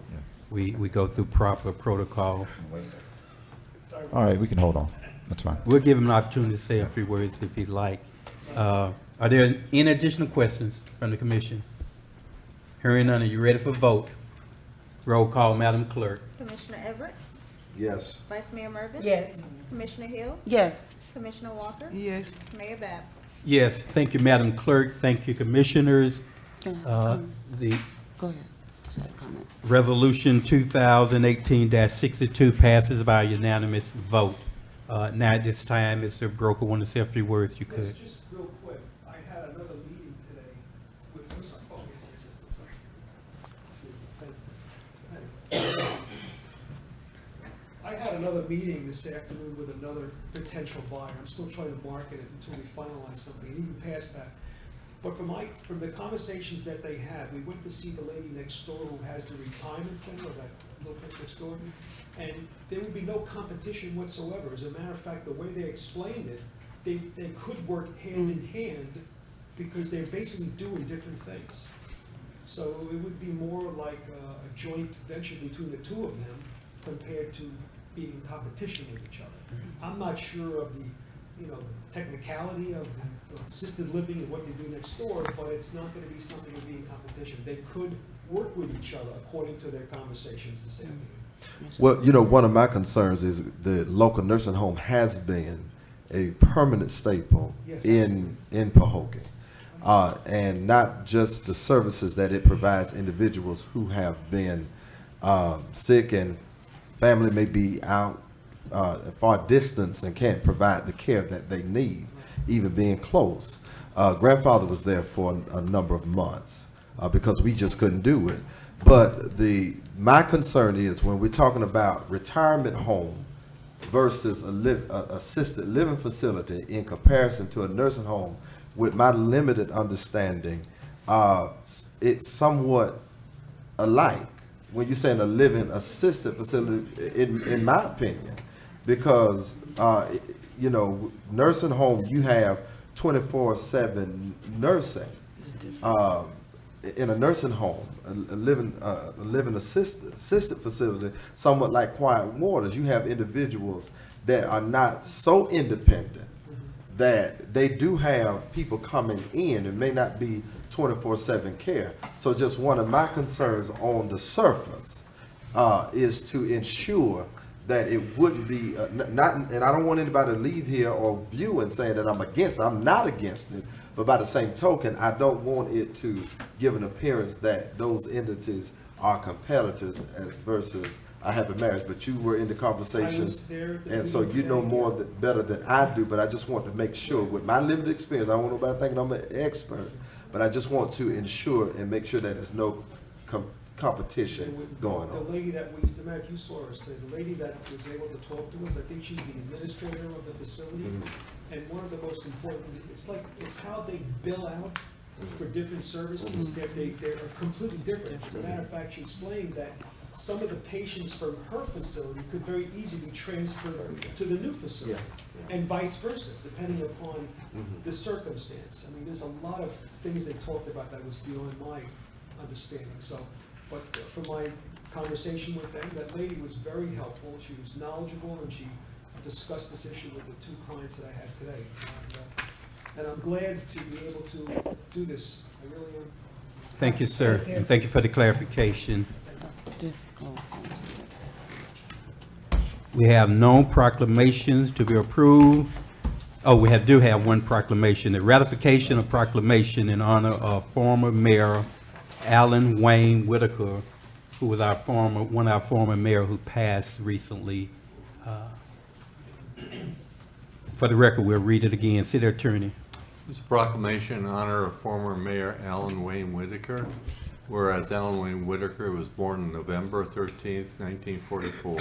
we go through proper protocol. All right, we can hold on. That's fine. We'll give him an opportunity to say a few words if he'd like. Are there any additional questions from the commission? Hearing none, are you ready for vote? Roll call, Madam Clerk. Commissioner Everett, Yes. Vice Mayor Mervin. Yes. Commissioner Hill, Yes. Commissioner Walker, Yes. Mayor Bab. Yes, thank you, Madam Clerk. Thank you, Commissioners. The Go ahead. Just have a comment. Resolution 2018-62 passes by unanimous vote. Now at this time, Mr. Broker, want to say a few words, you could. Yes, just real quick, I had another meeting today with, I'm sorry, oh, yes, I'm sorry. I had another meeting this afternoon with another potential buyer. I'm still trying to market it until we finalize something, and even past that. But from the conversations that they had, we went to see the lady next door who has the retirement center, that little place next door, and there would be no competition whatsoever. As a matter of fact, the way they explained it, they could work hand in hand because they're basically doing different things. So it would be more like a joint venture between the two of them compared to being in competition with each other. I'm not sure of the technicality of the assisted living and what they do next door, but it's not gonna be something to be in competition. They could work with each other according to their conversations this afternoon. Well, one of my concerns is the local nursing home has been a permanent staple Yes, in Pahokee. And not just the services that it provides individuals who have been sick and family may be out far distance and can't provide the care that they need, even being close. Grandfather was there for a number of months because we just couldn't do it. But my concern is when we're talking about retirement home versus assisted living facility in comparison to a nursing home, with my limited understanding, it's somewhat alike when you're saying a living assisted facility, in my opinion, because nursing homes, you have 24/7 nursing. In a nursing home, a living assisted facility, somewhat like Quiet Waters, you have individuals that are not so independent that they do have people coming in. It may not be 24/7 care. So just one of my concerns on the surface is to ensure that it wouldn't be not, and I don't want anybody to leave here or view and saying that I'm against it. I'm not against it, but by the same token, I don't want it to give an appearance that those entities are competitors as versus I have a marriage. But you were in the conversations, and so you know more better than I do. But I just want to make sure, with my limited experience, I don't want nobody thinking I'm an expert, but I just want to ensure and make sure that there's no competition going on. The lady that the map you saw her today, the lady that was able to talk to us, I think she's the administrator of the facility. Mm-hmm. And one of the most important, it's how they bill out for different services, that they're completely different. As a matter of fact, she explained that some of the patients from her facility could very easily be transferred to the new facility. And vice versa, depending upon the circumstance. I mean, there's a lot of things they talked about that was beyond my understanding. So, but from my conversation with them, that lady was very helpful. She was knowledgeable, and she discussed this issue with the two clients that I had today. And I'm glad to be able to do this. I really am. Thank you, sir, and thank you for the clarification. We have no proclamations to be approved. Oh, we do have one proclamation, the ratification of proclamation in honor of former Mayor Alan Wayne Whitaker, who was one of our former mayor who passed recently. For the record, we'll read it again. City Attorney. This proclamation in honor of former Mayor Alan Wayne Whitaker. Whereas Alan Wayne Whitaker was born on November 13th, 1944.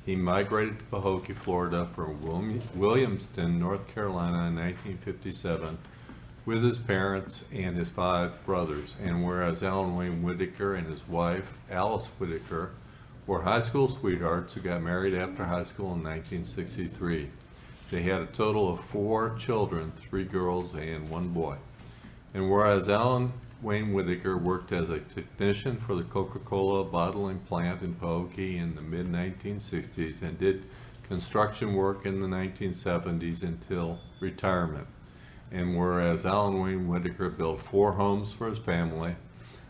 He migrated to Pahokee, Florida from Williamston, North Carolina in 1957 with his parents and his 5 brothers. And whereas Alan Wayne Whitaker and his wife, Alice Whitaker, were high school sweethearts who got married after high school in 1963. They had a total of 4 children, 3 girls and 1 boy. And whereas Alan Wayne Whitaker worked as a technician for the Coca-Cola bottling plant in Pahokee in the mid-1960s and did construction work in the 1970s until retirement. And whereas Alan Wayne Whitaker built 4 homes for his family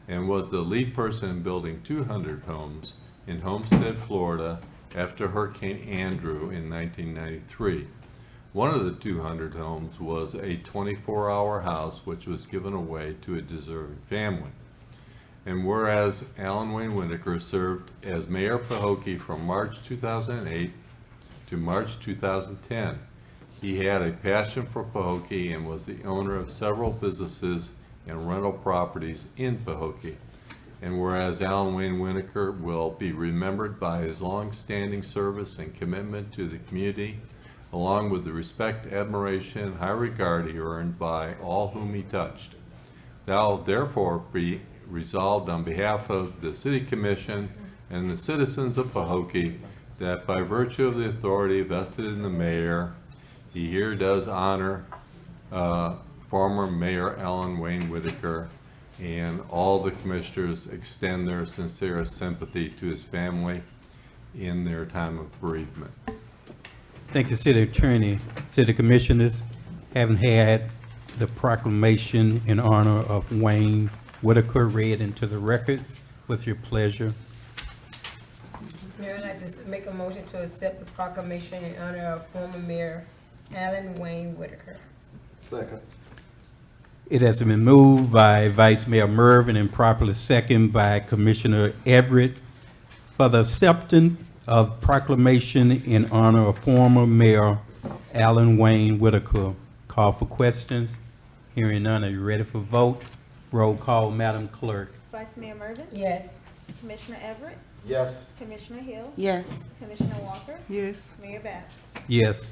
and was the lead person in building 200 homes in Homestead, Florida after Hurricane Andrew in 1993. One of the 200 homes was a 24-hour house which was given away to a deserving family. And whereas Alan Wayne Whitaker served as Mayor of Pahokee from March 2008 to March 2010, he had a passion for Pahokee and was the owner of several businesses and rental properties in Pahokee. And whereas Alan Wayne Whitaker will be remembered by his long-standing service and commitment to the community, along with the respect, admiration, and high regard he earned by all whom he touched. Now therefore be resolved on behalf of the City Commission and the citizens of Pahokee that by virtue of the authority vested in the mayor, he here does honor former Mayor Alan Wayne Whitaker, and all the commissioners extend their sincerest sympathy to his family in their time of bereavement. Thank you, City Attorney. City Commissioners, having had the proclamation in honor of Wayne Whitaker read into the record, what's your pleasure? Mayor, I'd like to make a motion to accept the proclamation in honor of former Mayor Alan Wayne Whitaker. Second. It has been moved by Vice Mayor Mervin and properly seconded by Commissioner Everett for the acceptance of proclamation in honor of former Mayor Alan Wayne Whitaker. Call for questions. Hearing none, are you ready for vote? Roll call, Madam Clerk. Vice Mayor Mervin? Yes. Commissioner Everett? Yes. Commissioner Hill? Yes. Commissioner Walker? Yes. Mayor Bass? Yes.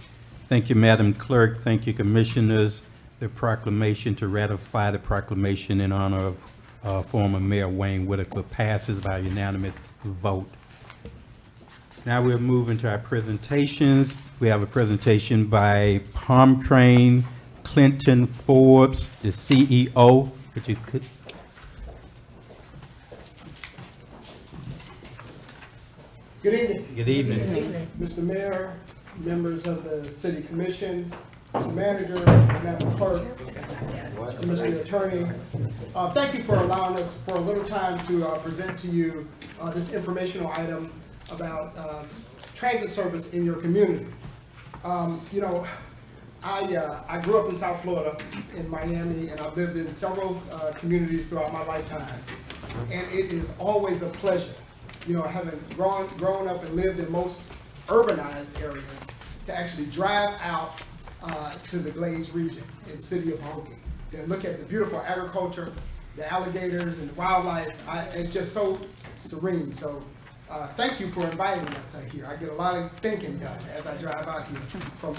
Thank you, Madam Clerk. Thank you, Commissioners. The proclamation to ratify the proclamation in honor of former Mayor Wayne Whitaker passes by unanimous vote. Now we're moving to our presentations. We have a presentation by Palm Train Clinton Forbes, the CEO. Could you Good evening. Good evening. Mr. Mayor, members of the City Commission, Mr. Manager, Madam Clerk, Mr. Attorney. Thank you for allowing us for a little time to present to you this informational item about transit service in your community. You know, I grew up in South Florida, in Miami, and I've lived in several communities throughout my lifetime. And it is always a pleasure, you know, having grown up and lived in most urbanized areas, to actually drive out to the Glades region in the city of Pahokee. And look at the beautiful agriculture, the alligators and the wildlife. It's just so serene. So thank you for inviting us out here. I get a lot of thinking done as I drive out here from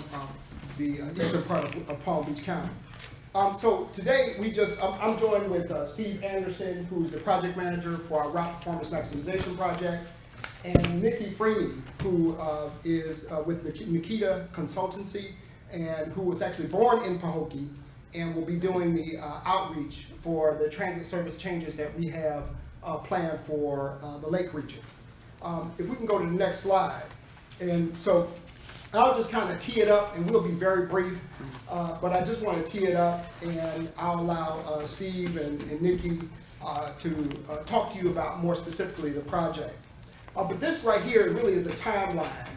the eastern part of Palm Beach County. So today I'm joined with Steve Anderson, who's the project manager for our route performance maximization project, and Nikki Freeney, who is with Nikita Consultancy, and who was actually born in Pahokee and will be doing the outreach for the transit service changes that we have planned for the Lake region. If we can go to the next slide. And so I'll just kind of tee it up, and we'll be very brief, but I just want to tee it up, and I'll allow Steve and Nikki to talk to you about more specifically the project. But this right here really is a timeline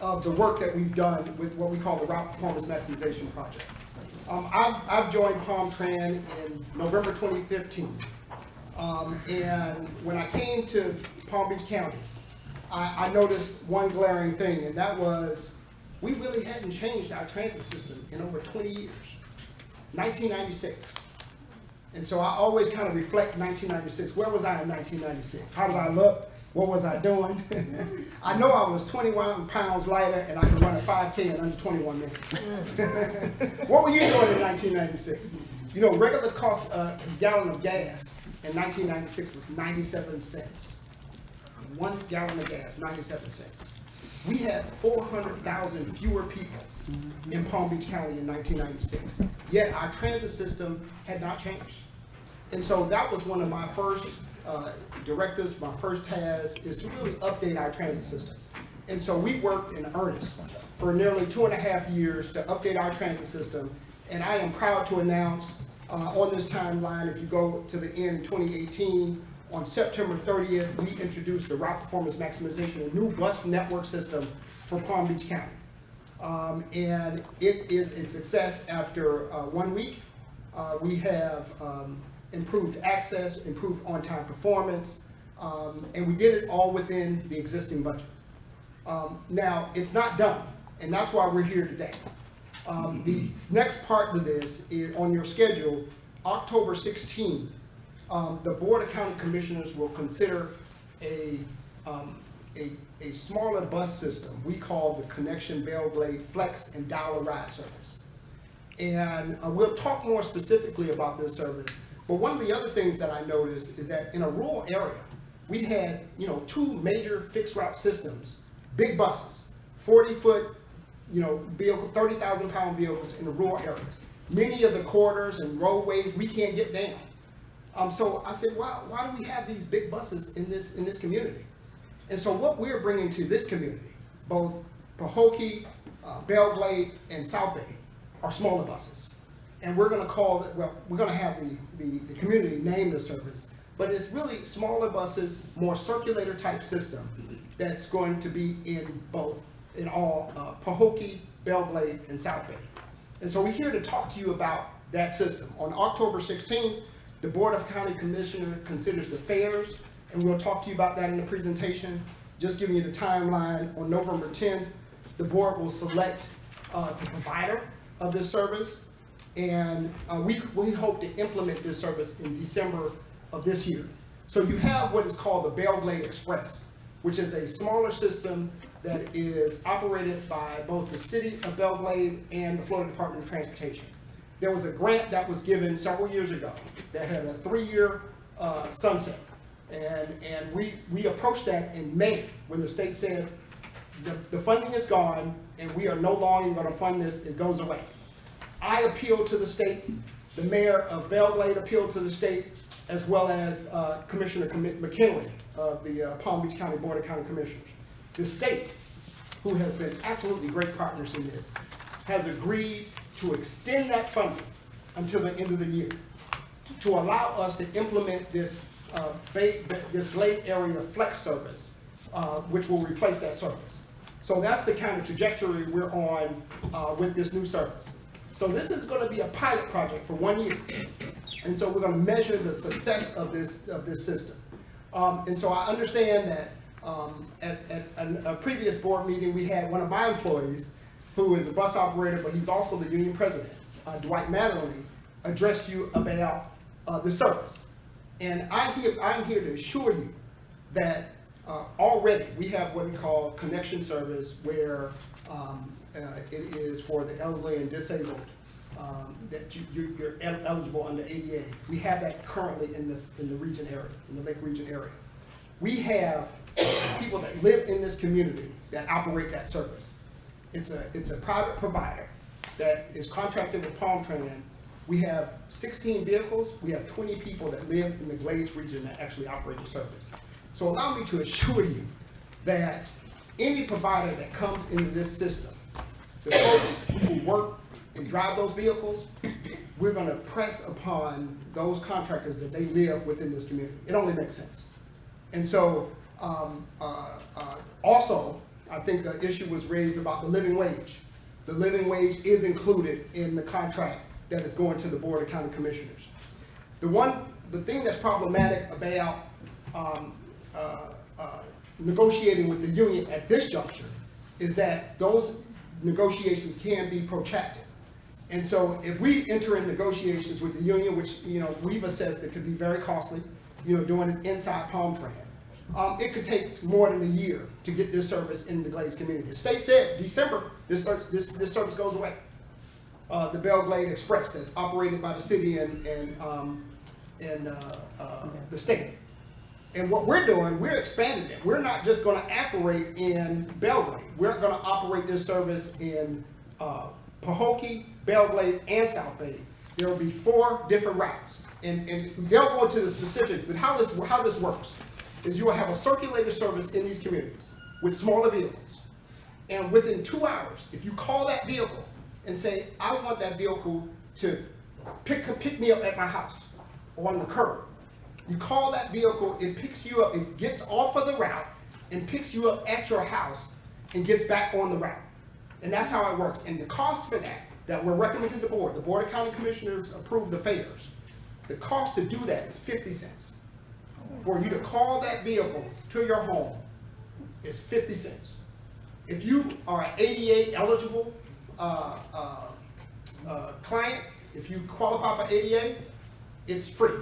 of the work that we've done with what we call the Route Performance Maximization Project. I've joined Palm Tran in November 2015. And when I came to Palm Beach County, I noticed one glaring thing, and that was we really hadn't changed our transit system in over 20 years, 1996. And so I always kind of reflect 1996. Where was I in 1996? How did I look? What was I doing? I know I was 21 pounds lighter, and I could run a 5K in under 21 minutes. What were you doing in 1996? You know, regular cost a gallon of gas in 1996 was 97 cents. 1 gallon of gas, 97 cents. We had 400,000 fewer people in Palm Beach County in 1996, yet our transit system had not changed. And so that was one of my first directives, my first task, is to really update our transit system. And so we worked in earnest for nearly 2.5 years to update our transit system. And I am proud to announce on this timeline, if you go to the end 2018, on September 30th, we introduced the route performance maximization, a new bus network system for Palm Beach County. And it is a success after 1 week. We have improved access, improved on-time performance, and we did it all within the existing budget. Now, it's not done, and that's why we're here today. The next part of this is on your schedule, October 16th, the Board of County Commissioners will consider a smaller bus system we call the Connection Bellglade Flex and Dial-A-Ride service. And we'll talk more specifically about this service, but one of the other things that I noticed is that in a rural area, we had, 2 major fixed route systems, big buses, 40-foot, vehicle, 30,000-pound vehicles in the rural areas. Many of the corridors and roadways we can't get down. So I said, wow, why do we have these big buses in this community? And so what we're bringing to this community, both Pahokee, Bellglade, and South Bay, are smaller buses. And we're going to call it, well, we're going to have the community name the service, but it's really smaller buses, more circulator type system that's going to be in all Pahokee, Bellglade, and South Bay. And so we're here to talk to you about that system. On October 16th, the Board of County Commissioners considers the fares, and we'll talk to you about that in the presentation. Just giving you the timeline, on November 10th, the board will select the provider of this service, and we hope to implement this service in December of this year. So you have what is called the Bellglade Express, which is a smaller system that is operated by both the City of Bellglade and the Florida Department of Transportation. There was a grant that was given several years ago that had a 3-year sunset. And we approached that in May when the state said the funding is gone and we are no longer going to fund this, it goes away. I appealed to the state, the mayor of Bellglade appealed to the state, as well as Commissioner McKinley of the Palm Beach County Board of County Commissioners. The state, who has been absolutely great partners in this, has agreed to extend that funding until the end of the year to allow us to implement this Glade Area Flex service, which will replace that service. So that's the kind of trajectory we're on with this new service. So this is going to be a pilot project for 1 year. And so we're going to measure the success of this system. And so I understand that at a previous board meeting, we had one of my employees, who is a bus operator, but he's also the union president, Dwight Mattingly, address you about the service. And I'm here to assure you that already we have what we call connection service, where it is for the elderly and disabled, that you're eligible under ADA. We have that currently in the region area, in the Lake Region area. We have people that live in this community that operate that service. It's a private provider that is contracted with Palm Tran. We have 16 vehicles. We have 20 people that live in the Glades region that actually operate the service. So allow me to assure you that any provider that comes into this system, the folks who work and drive those vehicles, we're going to press upon those contractors that they live within this community. It only makes sense. And so also, I think the issue was raised about the living wage. The living wage is included in the contract that is going to the Board of County Commissioners. The thing that's problematic about negotiating with the union at this juncture is that those negotiations can be protracted. And so if we enter in negotiations with the union, which we've assessed it could be very costly, doing it inside Palm Tran, it could take more than a year to get this service in the Glades community. The state said December this service goes away. The Bellglade Express that's operated by the city and the state. And what we're doing, we're expanding it. We're not just going to operate in Bellglade. We're going to operate this service in Pahokee, Bellglade, and South Bay. There will be 4 different routes. And they'll go into the specifics, but how this works is you will have a circulator service in these communities with smaller vehicles. And within 2 hours, if you call that vehicle and say, I want that vehicle to pick me up at my house or on the curb, you call that vehicle, it picks you up, it gets off of the route and picks you up at your house and gets back on the route. And that's how it works. And the cost for that we're recommending to the Board of County Commissioners approved the fares. The cost to do that is 50 cents. For you to call that vehicle to your home is 50 cents. If you are an ADA eligible client, if you qualify for ADA, it's free.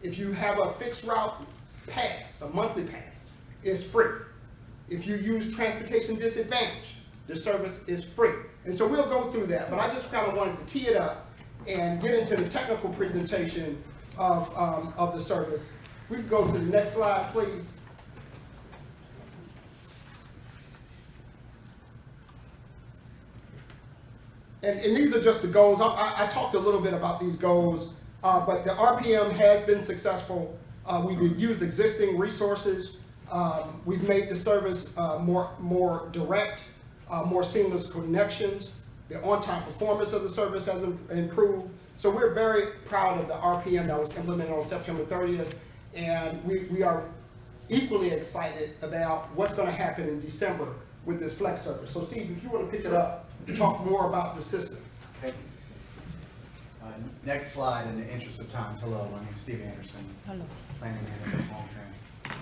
If you have a fixed route pass, a monthly pass, it's free. If you use transportation disadvantage, the service is free. And so we'll go through that, but I just kind of wanted to tee it up and get into the technical presentation of the service. We can go to the next slide, please. And these are just the goals. I talked a little bit about these goals, but the RPM has been successful. We've used existing resources. We've made the service more direct, more seamless connections. The on-time performance of the service has improved. So we're very proud of the RPM that was implemented on September 30th. And we are equally excited about what's going to happen in December with this flex service. So Steve, if you want to pick it up and talk more about the system. Okay. Next slide in the interest of time. Hello, my name is Steve Anderson. Hello. Planning manager at Home Train.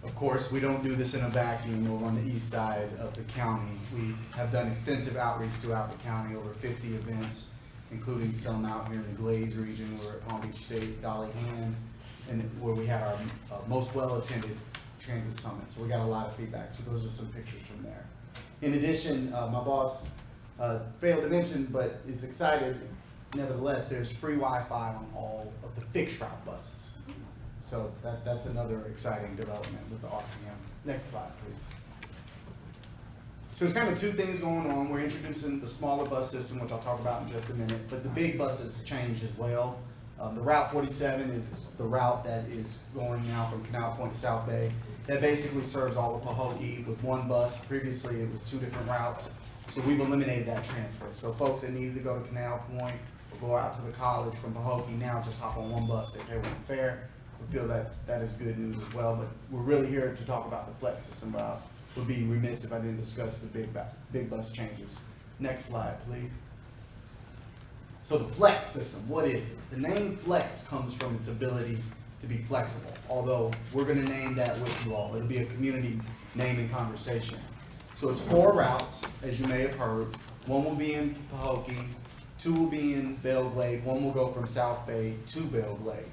Of course, we don't do this in a vacuum. We're on the east side of the county. We have done extensive outreach throughout the county, over 50 events, including some out here in the Glades region. We're at Palm Beach State, Dolly Hand, and where we had our most well-attended transit summit. So we got a lot of feedback. So those are some pictures from there. In addition, my boss failed to mention, but is excited, nevertheless, there's free Wi-Fi on all of the fixed route buses. So that's another exciting development with the RPM. Next slide, please. So there's kind of two things going on. We're introducing the smaller bus system, which I'll talk about in just a minute, but the big buses changed as well. The Route 47 is the route that is going now from Canal Point to South Bay. That basically serves all of Pahokee with one bus. Previously, it was 2 different routes. So we've eliminated that transfer. So folks that needed to go to Canal Point or go out to the college from Pahokee now just hop on one bus. They pay one fare. We feel that that is good news as well. But we're really here to talk about the flex system. But I would be remiss if I didn't discuss the big bus changes. Next slide, please. So the flex system, what is it? The name flex comes from its ability to be flexible, although we're going to name that with you all. It'll be a community naming conversation. So it's 4 routes, as you may have heard. 1 will be in Pahokee, 2 will be in Belle Glade, 1 will go from South Bay to Belle Glade.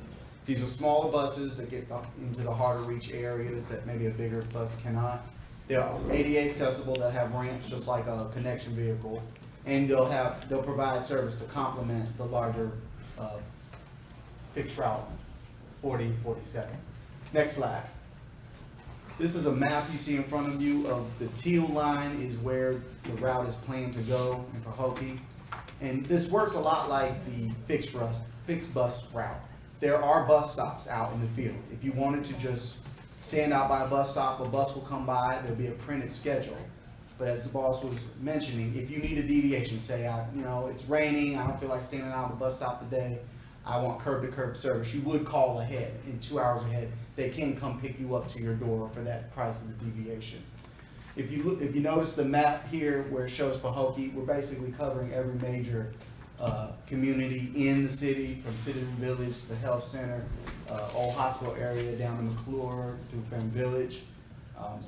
These are smaller buses that get into the harder reach areas that maybe a bigger bus cannot. They're ADA accessible, they'll have ramps just like a connection vehicle, and they'll provide service to complement the larger fixed route 4047. Next slide. This is a map you see in front of you of the teal line is where the route is planned to go in Pahokee. And this works a lot like the fixed bus route. There are bus stops out in the field. If you wanted to just stand out by a bus stop, a bus will come by, there'll be a printed schedule. But as the boss was mentioning, if you need a deviation, say, it's raining, I don't feel like standing out at the bus stop today, I want curb-to-curb service, you would call ahead, in 2 hours ahead. They can come pick you up to your door for that price of the deviation. If you notice the map here where it shows Pahokee, we're basically covering every major community in the city, from City Village to the health center, Old Hospital area down to McClure through Fan Village.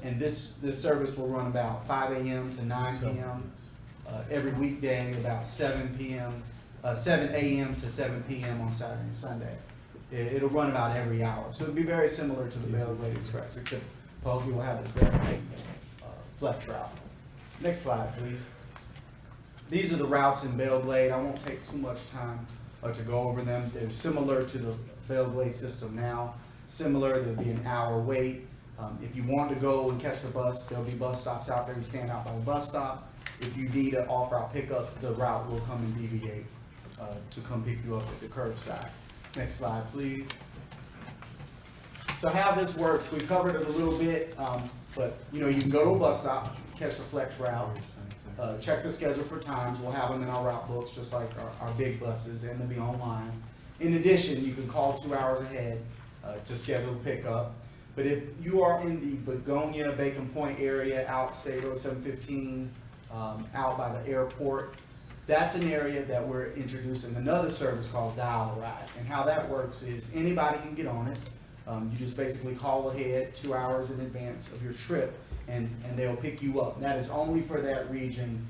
And this service will run about 5 a.m. to 9 p.m. Every weekday, about 7 a.m. to 7 p.m. on Saturday and Sunday. It'll run about every hour. So it'll be very similar to the Belle Glade Express, except Pahokee will have this very flex route. Next slide, please. These are the routes in Belle Glade. I won't take too much time to go over them. They're similar to the Belle Glade system now. Similar, there'll be an hour wait. If you want to go and catch the bus, there'll be bus stops out there. You stand out by the bus stop. If you need an off-route pickup, the route will come and deviate to come pick you up at the curbside. Next slide, please. So how this works, we've covered it a little bit. But, you know, you can go to a bus stop, catch the flex route, check the schedule for times. We'll have them in our route books, just like our big buses, and they'll be online. In addition, you can call 2 hours ahead to schedule the pickup. But if you are in the Begonia, Bacon Point area, out State Road 715, out by the airport, that's an area that we're introducing another service called Dial a Ride. And how that works is anybody can get on it. You just basically call ahead 2 hours in advance of your trip, and they'll pick you up. And that is only for that region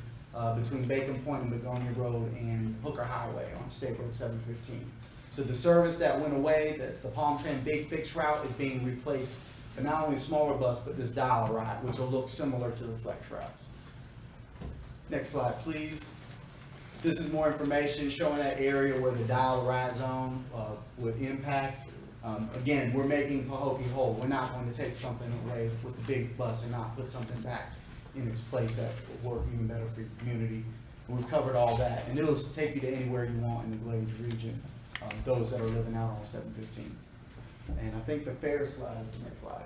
between Bacon Point and Begonia Road and Hooker Highway on State Road 715. So the service that went away, the Palm Tran Big Fix route, is being replaced by not only a smaller bus, but this Dial a Ride, which will look similar to the flex routes. Next slide, please. This is more information showing that area where the Dial a Ride zone would impact. Again, we're making Pahokee whole. We're not going to take something away with the big bus and not put something back in its place that will work even better for your community. And we've covered all that, and it'll take you to anywhere you want in the Glades region, those that are living out on 715. And I think the fare slide is the next slide.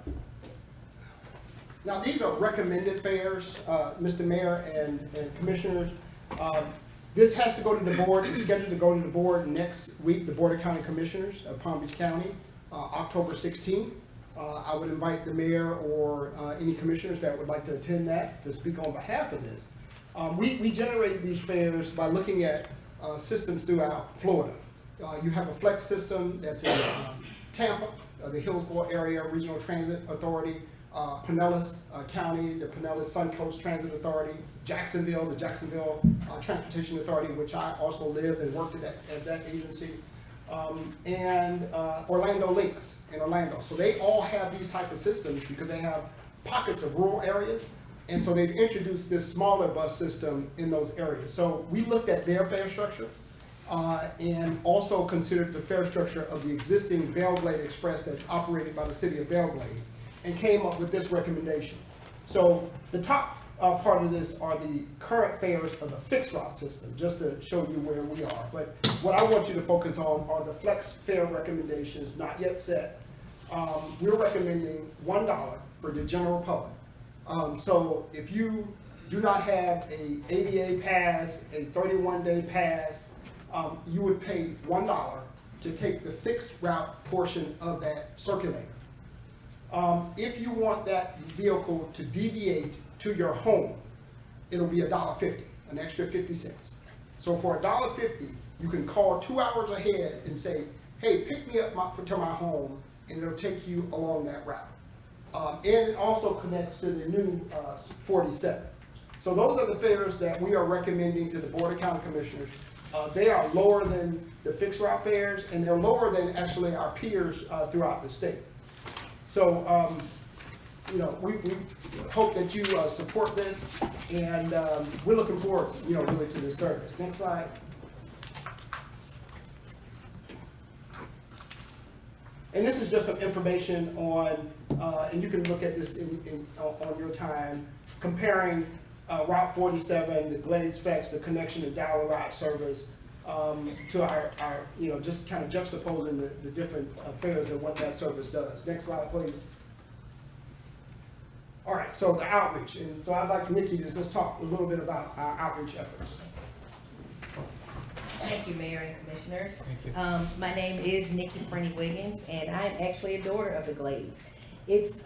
Now, these are recommended fares, Mr. Mayor and Commissioners. This has to go to the board. It's scheduled to go to the board next week, the Board of County Commissioners of Palm Beach County, October 16th. I would invite the mayor or any commissioners that would like to attend that to speak on behalf of this. We generated these fares by looking at systems throughout Florida. You have a flex system that's in Tampa, the Hillsborough Area Regional Transit Authority, Pinellas County, the Pinellas Suncoast Transit Authority, Jacksonville, the Jacksonville Transportation Authority, which I also lived and worked at that agency, and Orlando Links in Orlando. So they all have these type of systems because they have pockets of rural areas, and so they've introduced this smaller bus system in those areas. So we looked at their fare structure and also considered the fare structure of the existing Belglade Express that's operated by the city of Belglade, and came up with this recommendation. So the top part of this are the current fares of the fixed route system, just to show you where we are. But what I want you to focus on are the flex fare recommendations, not yet set. We're recommending $1 for the general public. So if you do not have a ADA pass, a 31-day pass, you would pay $1 to take the fixed route portion of that circulator. If you want that vehicle to deviate to your home, it'll be $1.50, an extra 50 cents. So for $1.50, you can call 2 hours ahead and say, hey, pick me up to my home, and it'll take you along that route. And it also connects to the new 47. So those are the fares that we are recommending to the Board of County Commissioners. They are lower than the fixed route fares, and they're lower than actually our peers throughout the state. So, you know, we hope that you support this, and we're looking forward, you know, really to this service. Next slide. And this is just some information on, and you can look at this on your time, comparing Route 47, the Glades Flex, the connection to Dial a Ride service, to our, you know, just kind of juxtaposing the different fares and what that service does. Next slide, please. All right, so the outreach. And so I'd like Nikki to just talk a little bit about our outreach efforts. Thank you, Mayor and Commissioners. My name is Nikki Frenney Wiggins, and I am actually a daughter of the Glades. It's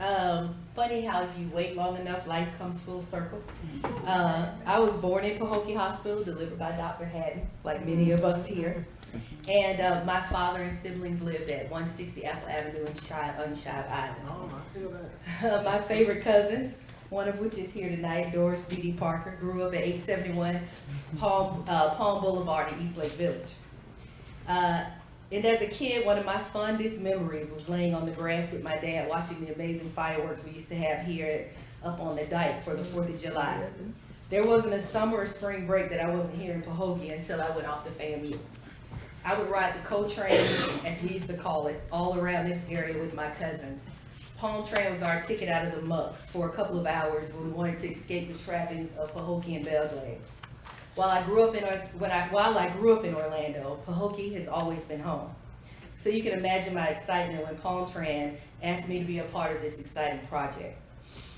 funny how if you wait long enough, life comes full circle. I was born in Pahokee Hospital, delivered by Dr. Hatton, like many of us here. And my father and siblings lived at 160 Apple Avenue in Unshive Island. Oh, I feel that. My favorite cousins, one of which is here tonight, Doris D.D. Parker, grew up at 871 Palm Boulevard in East Lake Village. And as a kid, one of my fondest memories was laying on the grass with my dad watching the amazing fireworks we used to have here up on the dike for the 4th of July. There wasn't a summer or spring break that I wasn't here in Pahokee until I went off to FAMU. I would ride the co-train, as we used to call it, all around this area with my cousins. Palm Tran was our ticket out of the muck for a couple of hours when we wanted to escape the trappings of Pahokee and Belglade. While I grew up in Orlando, Pahokee has always been home. So you can imagine my excitement when Palm Tran asked me to be a part of this exciting project.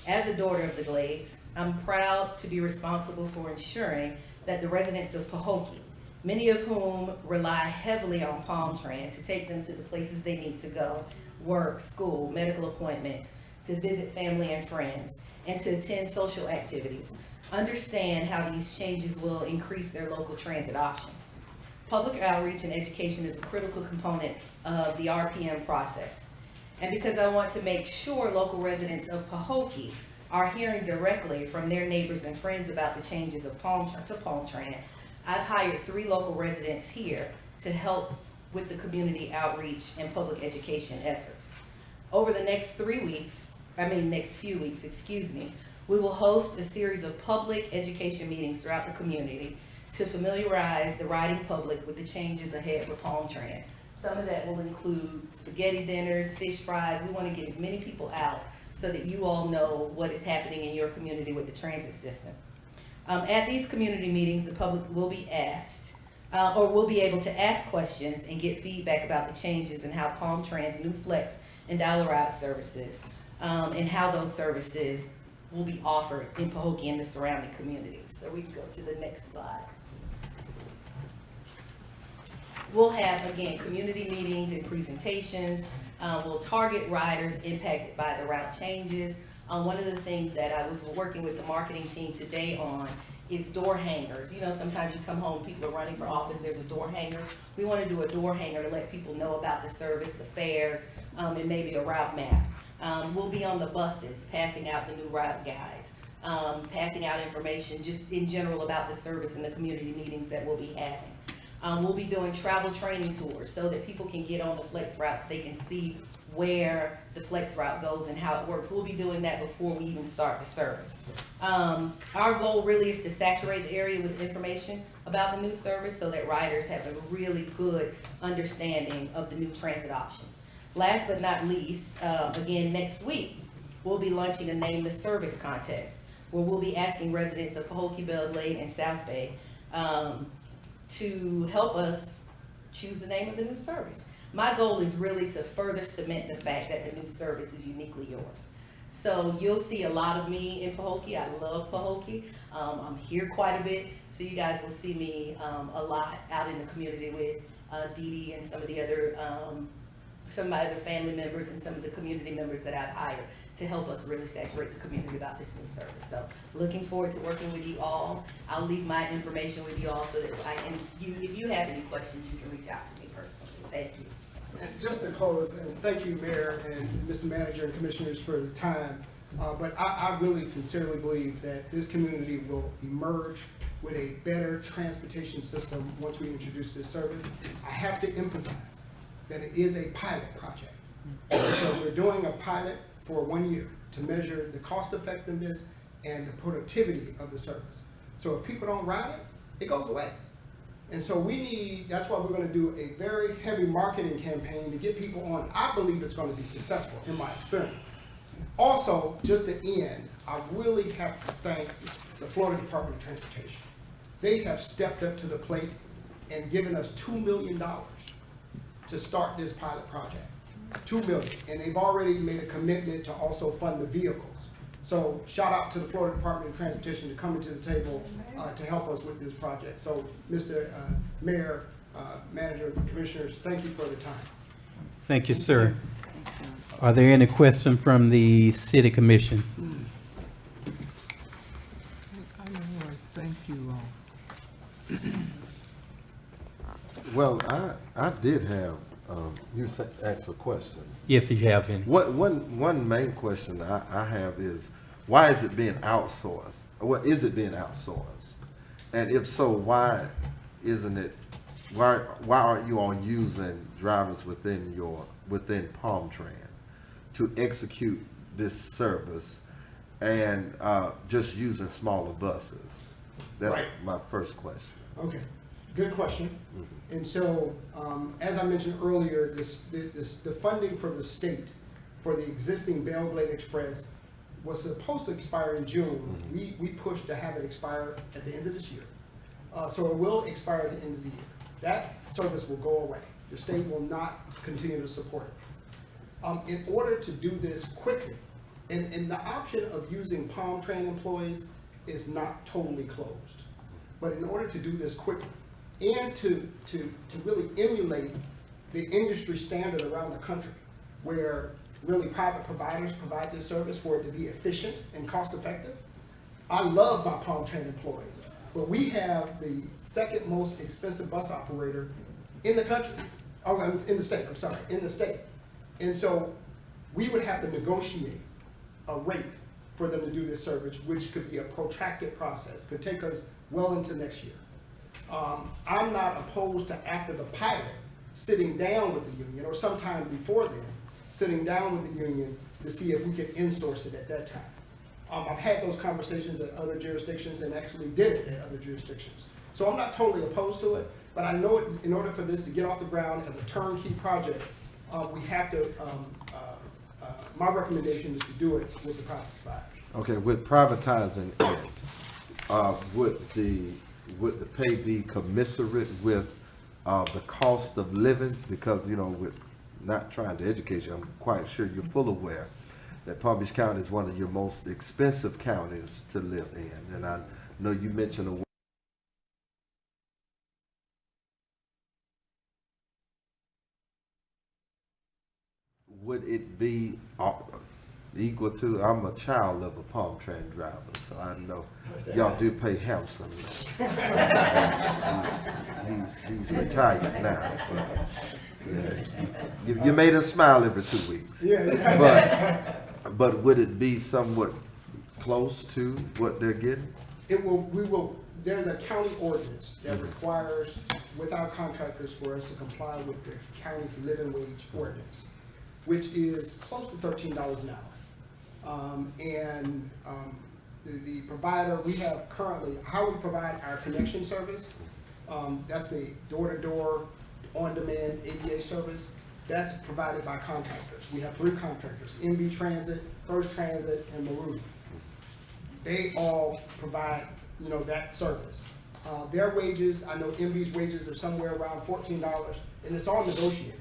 As a daughter of the Glades, I'm proud to be responsible for ensuring that the residents of Pahokee, many of whom rely heavily on PalmTran to take them to the places they need to go, work, school, medical appointments, to visit family and friends, and to attend social activities, understand how these changes will increase their local transit options. Public outreach and education is a critical component of the RPM process. And because I want to make sure local residents of Pahokee are hearing directly from their neighbors and friends about the changes of PalmTran, I've hired 3 local residents here to help with the community outreach and public education efforts. Over the next few weeks, we will host a series of public education meetings throughout the community to familiarize the riding public with the changes ahead for PalmTran. Some of that will include spaghetti dinners, fish fries. We want to get as many people out so that you all know what is happening in your community with the transit system. At these community meetings, the public will be asked, or will be able to ask questions and get feedback about the changes and how PalmTran's new Flex and Dollar Route services, and how those services will be offered in Pahokee and the surrounding communities. So we can go to the next slide. We'll have, again, community meetings and presentations. We'll target riders impacted by the route changes. One of the things that I was working with the marketing team today on is door hangers. You know, sometimes you come home, people are running for office, there's a door hanger. We want to do a door hanger to let people know about the service, the fares, and maybe a route map. We'll be on the buses, passing out the new route guides, passing out information just in general about the service and the community meetings that we'll be having. We'll be doing travel training tours so that people can get on the flex routes, so they can see where the flex route goes and how it works. We'll be doing that before we even start the service. Our goal really is to saturate the area with information about the new service so that riders have a really good understanding of the new transit options. Last but not least, again, next week, we'll be launching a Name the Service contest where we'll be asking residents of Pahokee, Belle Glade, and South Bay to help us choose the name of the new service. My goal is really to further cement the fact that the new service is uniquely yours. So you'll see a lot of me in Pahokee. I love Pahokee. I'm here quite a bit, so you guys will see me a lot out in the community with Dee Dee and some of my other family members and some of the community members that I've hired to help us really saturate the community about this new service. So looking forward to working with you all. I'll leave my information with you all so that if you have any questions, you can reach out to me personally. Thank you. And just to close, and thank you, Mayor and Mr. Manager and Commissioners for the time, but I really sincerely believe that this community will emerge with a better transportation system once we introduce this service. I have to emphasize that it is a pilot project. So we're doing a pilot for 1 year to measure the cost effectiveness and the productivity of the service. So if people don't ride it, it goes away. And so that's why we're gonna do a very heavy marketing campaign to get people on. I believe it's gonna be successful in my experience. Also, just to end, I really have to thank the Florida Department of Transportation. They have stepped up to the plate and given us $2 million to start this pilot project. $2 million, and they've already made a commitment to also fund the vehicles. So shout out to the Florida Department of Transportation to coming to the table to help us with this project. So Mr. Mayor, Manager, Commissioners, thank you for the time. Thank you, sir. Are there any questions from the City Commission? I know what, thank you all. Well, I did have, you asked for questions. Yes, if you have any. One main question I have is, why is it being outsourced? Or is it being outsourced? And if so, why aren't you all using drivers within PalmTran to execute this service and just using smaller buses? That's Right. my first question. Okay, good question. And so, as I mentioned earlier, the funding from the state for the existing Belle Glade Express was supposed to expire in June. We pushed to have it expire at the end of this year. So it will expire at the end of the year. That service will go away. The state will not continue to support it. In order to do this quickly, And the option of using palm train employees is not totally closed. But in order to do this quickly and to really emulate the industry standard around the country, where really private providers provide this service for it to be efficient and cost effective, I love my palm train employees, but we have the second most expensive bus operator in the country, oh, in the state, I'm sorry, in the state. And so we would have to negotiate a rate for them to do this service, which could be a protracted process, could take us well into next year. I'm not opposed to, after the pilot, sitting down with the union, or sometime before then, sitting down with the union to see if we can insource it at that time. I've had those conversations at other jurisdictions and actually did it at other jurisdictions. So I'm not totally opposed to it, but I know in order for this to get off the ground as a turnkey project, we have to, my recommendation is to do it with the private providers. Okay, with privatizing it, would the pay be commensurate with the cost of living? Because, you know, with not trying to educate you, I'm quite sure you're full aware that Palm Beach County is one of your most expensive counties to live in. And I know you mentioned a would it be equal to, I'm a child of a palm train driver, so I know y'all do pay handsome. He's retired now. But, yeah. You made him smile every 2 weeks. Yeah. But would it be somewhat close to what they're getting? There's a county ordinance that requires, with our contractors, for us to comply with the county's living wage ordinance, which is close to $13 an hour. The provider, we have currently, how we provide our connection service, that's the door-to-door, on-demand ADA service, that's provided by contractors. We have 3 contractors, MB Transit, First Transit, and Maroon. They all provide, you know, that service. Their wages, I know MB's wages are somewhere around $14, and it's all negotiated.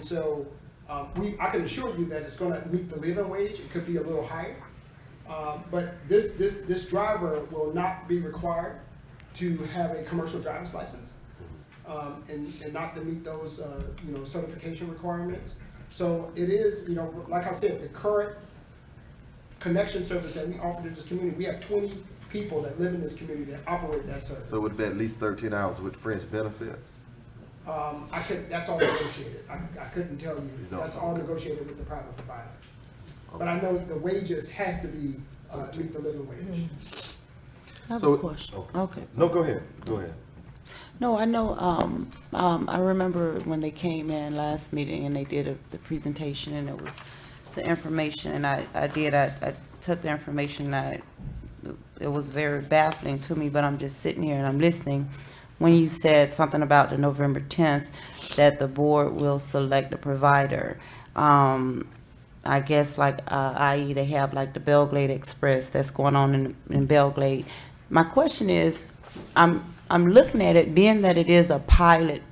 So I can assure you that it's going to meet the living wage. It could be a little higher, but this driver will not be required to have a commercial driver's license, and not to meet those certification requirements. So it is, like I said, the current connection service that we offer to this community. We have 20 people that live in this community that operate that service. So it would be at least 13 hours with fringe benefits? That's all negotiated. I couldn't tell you. That's all negotiated with the private provider. Okay. But I know the wages has to be meet the living wage. I have a question. Okay. No, go ahead. Go ahead. No, I know, I remember when they came in last meeting and they did the presentation, and it was the information, and I took the information, it was very baffling to me, but I'm just sitting here and I'm listening. When you said something about the November 10th, that the board will select a provider, I guess like, i.e. they have like the Belgrade Express that's going on in Belgrade. My question is, I'm looking at it, being that it is a pilot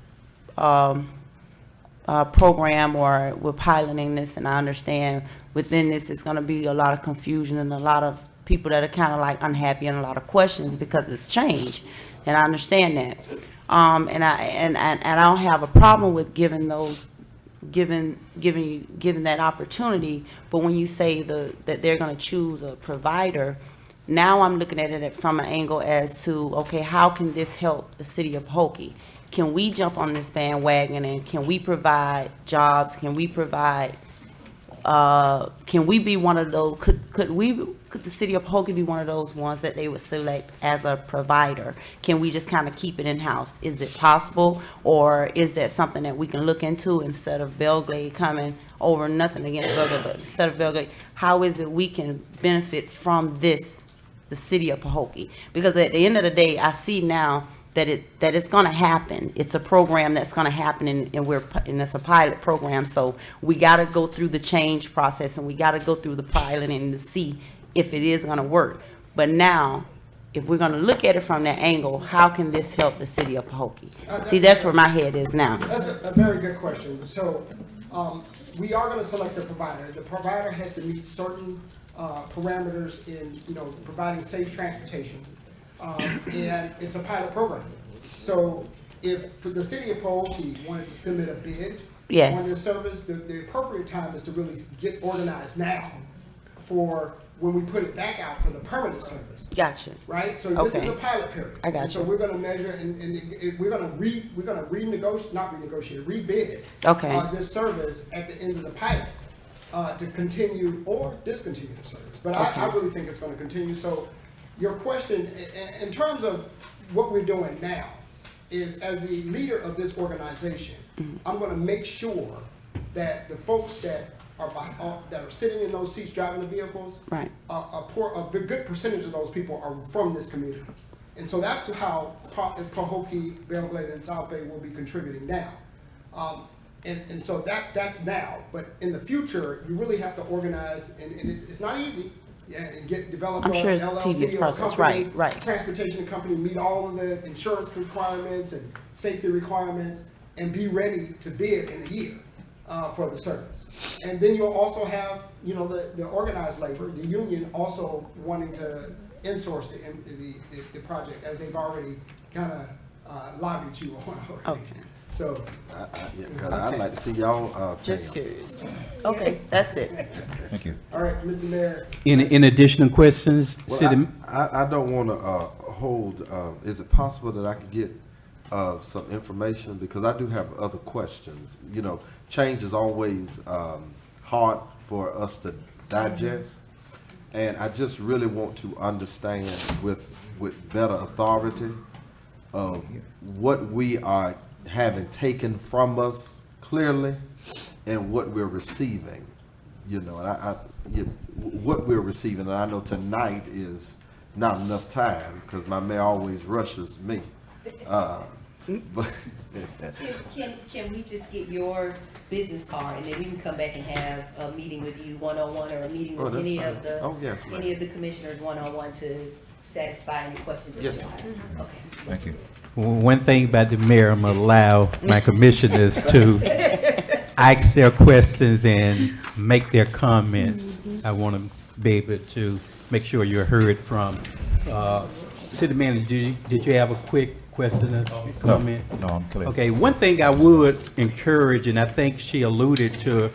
program, or we're piloting this, and I understand within this it's going to be a lot of confusion and a lot of people that are kind of like unhappy and a lot of questions because it's change, and I understand that. And I don't have a problem with giving that opportunity, but when you say that they're going to choose a provider, now I'm looking at it from an angle as to, okay, how can this help the city of Pahokee? Can we jump on this bandwagon, and can we provide jobs? Can we provide, can we be one of those, could the city of Pahokee be one of those ones that they would select as a provider? Can we just kind of keep it in-house? Is it possible, or is that something that we can look into instead of Belgrade coming over? Nothing against Belgrade, but instead of Belgrade, how is it we can benefit from this, the city of Pahokee? Because at the end of the day, I see now that it's going to happen. It's a program that's going to happen, and it's a pilot program. So we got to go through the change process, and we got to go through the pilot and to see if it is going to work. But now, if we're going to look at it from that angle, how can this help the city of Pahokee? See, that's where my head is now. That's a very good question. So we are gonna select a provider. The provider has to meet certain parameters in, providing safe transportation. And it's a pilot program. So if the city of Pahokee wanted to submit a bid Yes. on this service, the appropriate time is to really get organized now for when we put it back out for the permanent service. Gotcha. Right? So this is Okay. a pilot period. I got And so you. we're gonna measure and we're gonna rebid Okay. this service at the end of the pilot to continue or discontinue the service. But I really think it's gonna continue. So your question, in terms of what we're doing now, is as the leader of this organization, I'm gonna make sure that the folks that are sitting in those seats driving the vehicles, Right. a good percentage of those people are from this community. And so that's how Pahokee, Belgrade, and South Bay will be contributing now. And so that's now, but in the future, you really have to organize, and it's not easy. Yeah, and develop I'm a sure it's a LLC tedious or a process. company, Right. transportation company, meet all of the insurance requirements and safety requirements, and be ready to bid in a year for the service. And then you'll also have, the organized labor, the union also wanting to insource the project, as they've already kind of lobbied you on already. Okay. So, Cause I'd like to see y'all, Just pay 'em. curious. Okay, that's it. Thank you. all right, Mr. Mayor. In additional questions, Well, City, I don't wanna, hold, is it possible that I could get, some information? Because I do have other questions. Change is always, hard for us to digest. And I just really want to understand with better authority of what we are having taken from us clearly and what we're receiving, and what we're receiving. And I know tonight is not enough time because my mayor always rushes me. But Can we just get your business card and then we can come back and have a meeting with you one-on-one or a meeting with that's any fine. of the, Oh, yes, ma'am. any of the commissioners one-on-one to satisfy any questions that you Yes, have? Okay. Thank you. one thing about the mayor, I'm gonna allow my commissioners to ask their questions and make their comments. I want to be able to make sure you're heard from. City Manager, did you have a quick question or comment? No, I'm clear. Okay, one thing I would encourage, and I think she alluded to,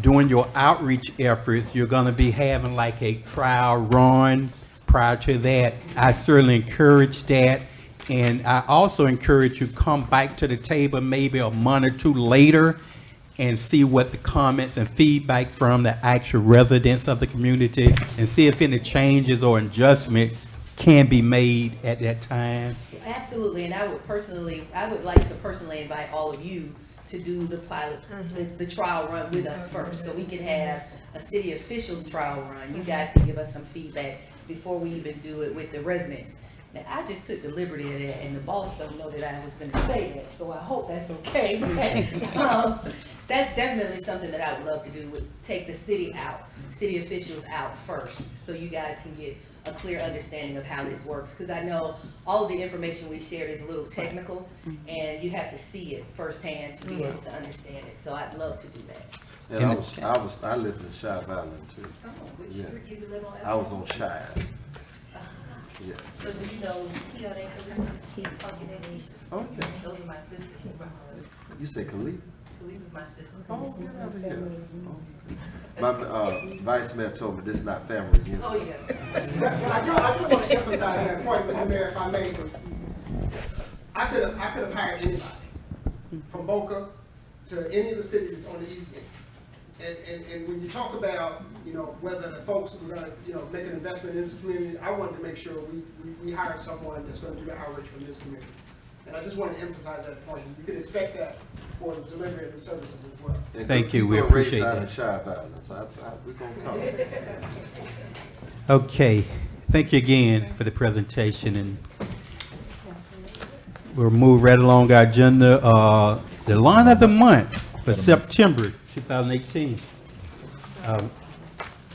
during your outreach efforts, you're gonna be having like a trial run prior to that. I certainly encourage that. And I also encourage you come back to the table maybe a month or two later and see what the comments and feedback from the actual residents of the community and see if any changes or adjustment can be made at that time. Absolutely, and I would like to personally invite all of you to do the pilot, the trial run with us first, so we can have a city officials trial run. You guys can give us some feedback before we even do it with the residents. Now, I just took the liberty of that, and the boss don't know that I was gonna say that, so I hope that's okay. That's definitely something that I would love to do, would take the city officials out first, so you guys can get a clear understanding of how this works, because I know all of the information we shared is a little technical, and you have to see it firsthand to be able to understand it, so I'd love to do that. And I lived in Shive Island too. Oh, which Yeah. street you live on? I was on Shive. Yeah. So do you know that Pahokee Nation? Oh, yeah. Those are my sisters. You say Khalid? Khalid is my sister. Oh, get out of here. My vice mayor told me this is not family reunion. Oh, yeah. I do want to emphasize that point, Mr. Mayor, if I may. I could have hired anybody, from Boca to any of the cities on the east end. And when you talk about, whether the folks were gonna, make an investment in this community, I wanted to make sure we hired someone that's gonna do the outreach from this community. And I just wanted to emphasize that point. You can expect that for the delivery of the services as well. Thank you, we People are raised appreciate out that. in Shive Island, so we're gonna talk. Okay, thank you again for the presentation, and we'll move right along our agenda. The line of the month for September 2018.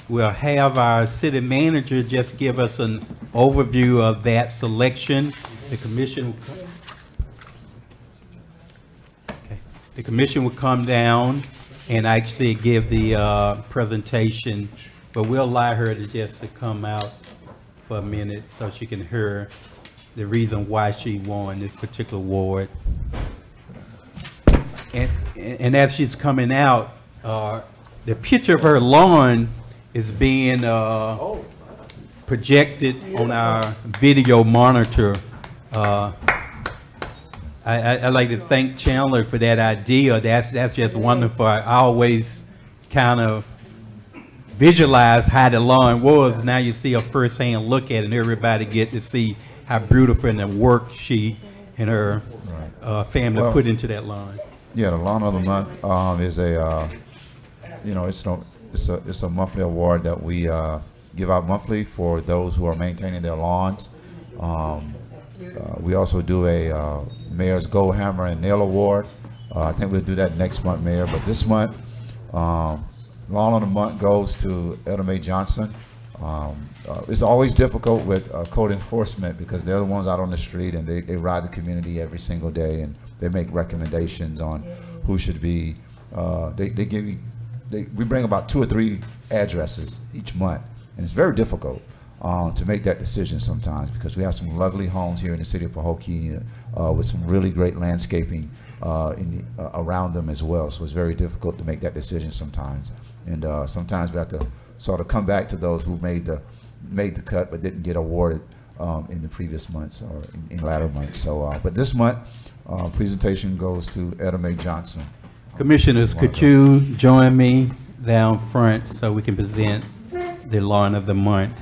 We'll have our city manager just give us an overview of that selection. The commission will come down and actually give the presentation, but we'll allow her to just to come out for a minute so she can hear the reason why she won this particular award. And as she's coming out, the picture of her lawn is being projected on our video monitor. I'd like to thank Chandler for that idea. That's just wonderful. I always kind of visualize how the lawn was. Now you see a first-hand look at it, and everybody get to see how beautiful and the work she and her family put into that lawn. Yeah, the Lawn of the Month is a, you know, it's a monthly award that we give out monthly for those who are maintaining their lawns. We also do a Mayor's Gold Hammer and Nail Award. I think we'll do that next month, Mayor. But this month, Lawn of the Month goes to Etta Mae Johnson. It's always difficult with code enforcement because they're the ones out on the street and they ride the community every single day and they make recommendations on who should be. We bring about 2 or 3 addresses each month, and it's very difficult to make that decision sometimes because we have some lovely homes here in the city of Pahokee with some really great landscaping around them as well. So it's very difficult to make that decision sometimes, and sometimes we have to sort of come back to those who made the cut but didn't get awarded in the previous months or in latter months. So, but this month, presentation goes to Etta Mae Johnson. Commissioners, could you join me down front so we can present the Lawn of the Month?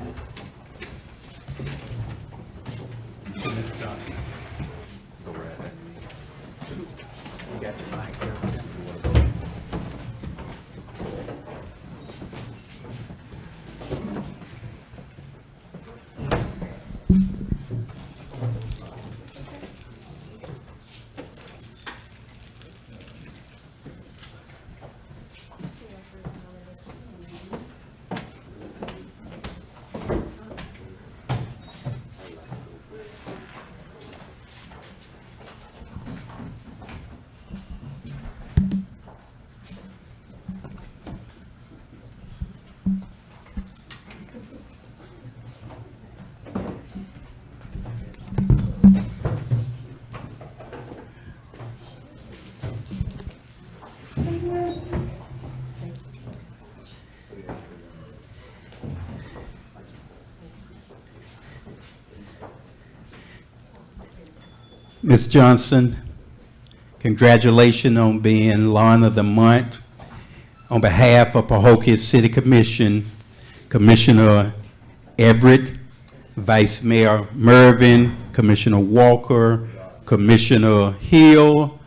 Ms. Johnson, congratulations on being Lawn of the Month. On behalf of Pahokee City Commission, Commissioner Everett, Vice Mayor Mervin, Commissioner Walker, Commissioner Hill,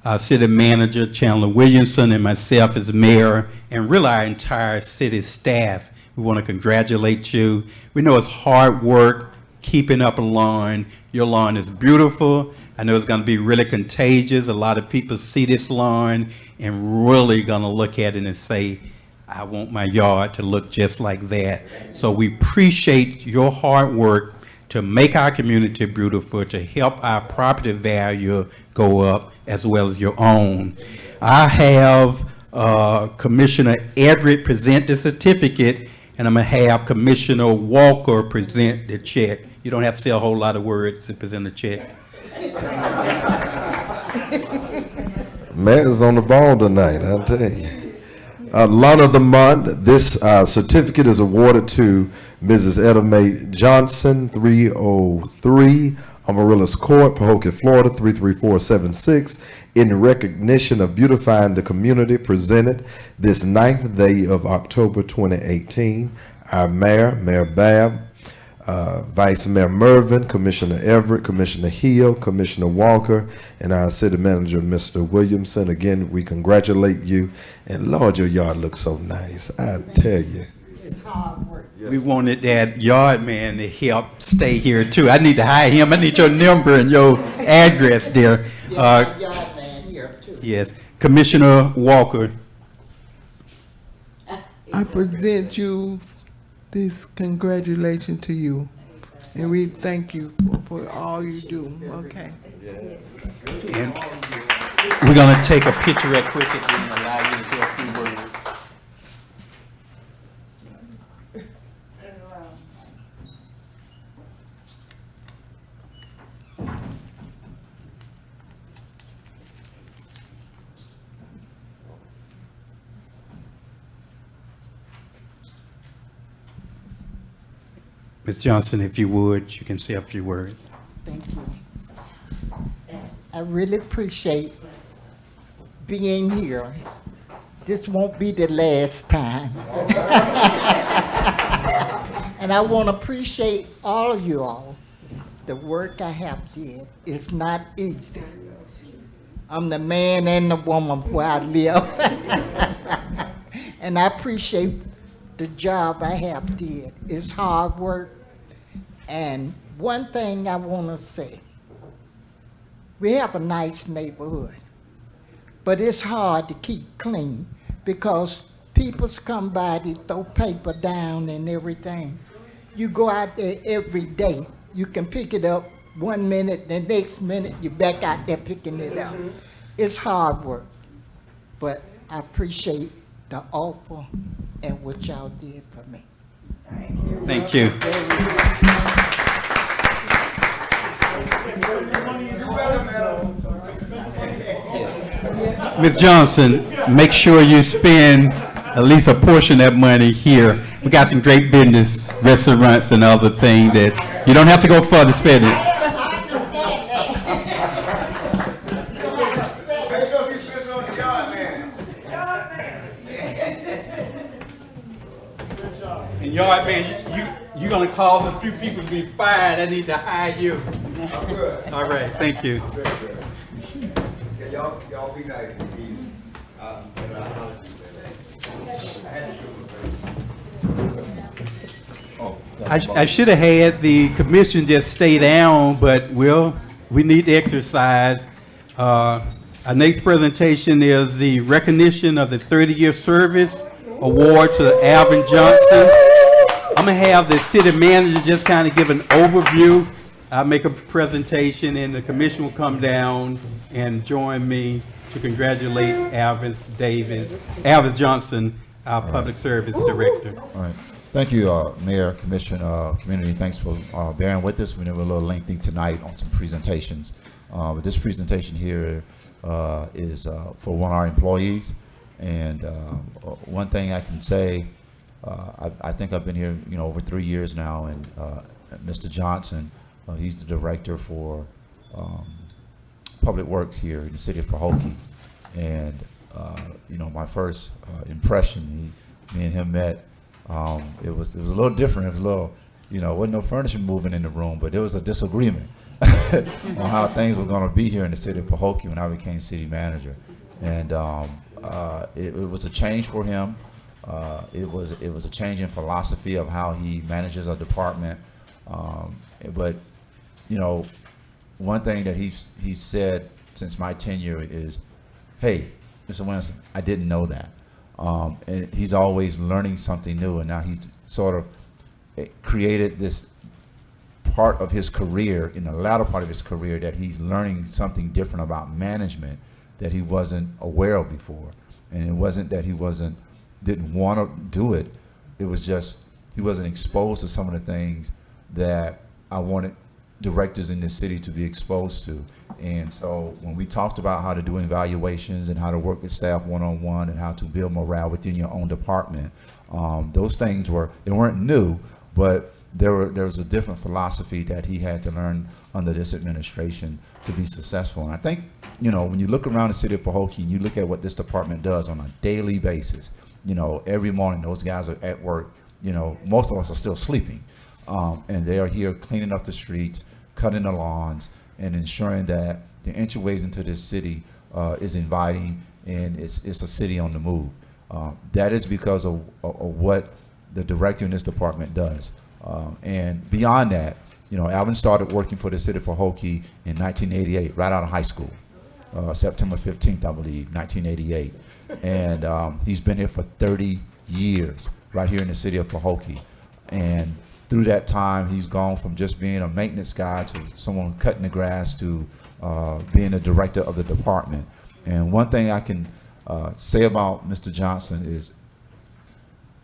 our City Manager Chandler Williamson, and myself as Mayor, and really our entire city staff, we want to congratulate you. We know it's hard work keeping up a lawn. Your lawn is beautiful. I know it's going to be really contagious. A lot of people see this lawn and really going to look at it and say, I want my yard to look just like that. So we appreciate your hard work to make our community beautiful, to help our property value go up as well as your own. I have Commissioner Everett present the certificate, and I'm going to have Commissioner Walker present the check. You don't have to say a whole lot of words to present the check. Mayor's on the ball tonight, I'll tell you. Lawn of the Month, this certificate is awarded to Mrs. Etta Mae Johnson, 303 Amaryllis Court, Pahokee, Florida, 33476, in recognition of beautifying the community, presented this 9th day of October 2018. Our Mayor, Mayor Babb, Vice Mayor Mervin, Commissioner Everett, Commissioner Hill, Commissioner Walker, and our City Manager, Mr. Williamson. Again, we congratulate you, and Lord, your yard looks so nice, I tell you. It's hard work. We wanted that yard man to help stay here too. I need to hire him. I need your number and your address there. Yard man here too. Yes, Commissioner Walker. I present you this congratulations to you, and we thank you for all you do. Okay. And We're going to take a picture right quick and allow you to say a few words. Ms. Johnson, if you would, you can say a few words. Thank you. I really appreciate being here. This won't be the last time. And I want to appreciate all of you all. The work I have did is not easy. I'm the man and the woman where I live. And I appreciate the job I have did. It's hard work. And one thing I want to say, we have a nice neighborhood, but it's hard to keep clean because people come by, they throw paper down and everything. You go out there every day, you can pick it up 1 minute, the next minute you're back out there picking it up. It's hard work, but I appreciate the offer and what y'all did for me. Thank you. Ms. Johnson, make sure you spend at least a portion of that money here. We got some great business, restaurants and other things that you don't have to go far to spend it. And yard man, you're gonna cause a few people to be fired. I need to hire you. All right, thank you. Y'all be nice. I should have had the commission just stay down, but we need to exercise. Our next presentation is the recognition of the 30-year service award to Alvin Johnson. I'm gonna have the city manager just kind of give an overview. I'll make a presentation and the commission will come down and join me to congratulate Alvin Johnson, our public service director. All right. Thank you, Mayor, Commission, community. Thanks for bearing with us. We were a little lengthy tonight on some presentations. But this presentation here is for one of our employees. And one thing I can say, I think I've been here, over 3 years now, and Mr. Johnson, he's the director for Public Works here in the city of Pahokee. And my first impression, me and him met. It was a little different. It was a little, wasn't no furniture moving in the room, but there was a disagreement on how things were going to be here in the city of Pahokee when I became city manager. And it was a change for him. It was a change in philosophy of how he manages a department. But one thing that he said since my tenure is, "Hey, Mr. Winston, I didn't know that." And he's always learning something new, and now he's sort of created this part of his career, in the latter part of his career, that he's learning something different about management that he wasn't aware of before. And it wasn't that he didn't want to do it. It was just he wasn't exposed to some of the things that I wanted directors in this city to be exposed to. And so when we talked about how to do evaluations and how to work with staff one-on-one and how to build morale within your own department, those things weren't new, but there was a different philosophy that he had to learn under this administration to be successful. And I think, when you look around the city of Pahokee and you look at what this department does on a daily basis, every morning those guys are at work, most of us are still sleeping. And they are here cleaning up the streets, cutting the lawns, and ensuring that the entryways into this city is inviting and it's a city on the move. That is because of what the director in this department does. And beyond that, Alvin started working for the city of Pahokee in 1988, right out of high school, September 15th, I believe, 1988. And he's been here for 30 years, right here in the city of Pahokee. And through that time, he's gone from just being a maintenance guy to someone cutting the grass to being a director of the department. And one thing I can say about Mr. Johnson is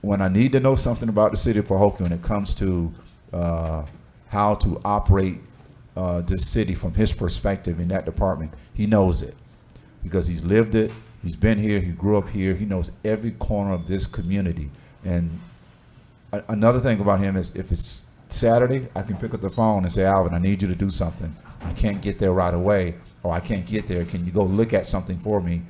when I need to know something about the city of Pahokee when it comes to how to operate this city from his perspective in that department, he knows it because he's lived it, he's been here, he grew up here, he knows every corner of this community. And another thing about him is if it's Saturday, I can pick up the phone and say, Alvin, I need you to do something. I can't get there right away, or I can't get there. Can you go look at something for me?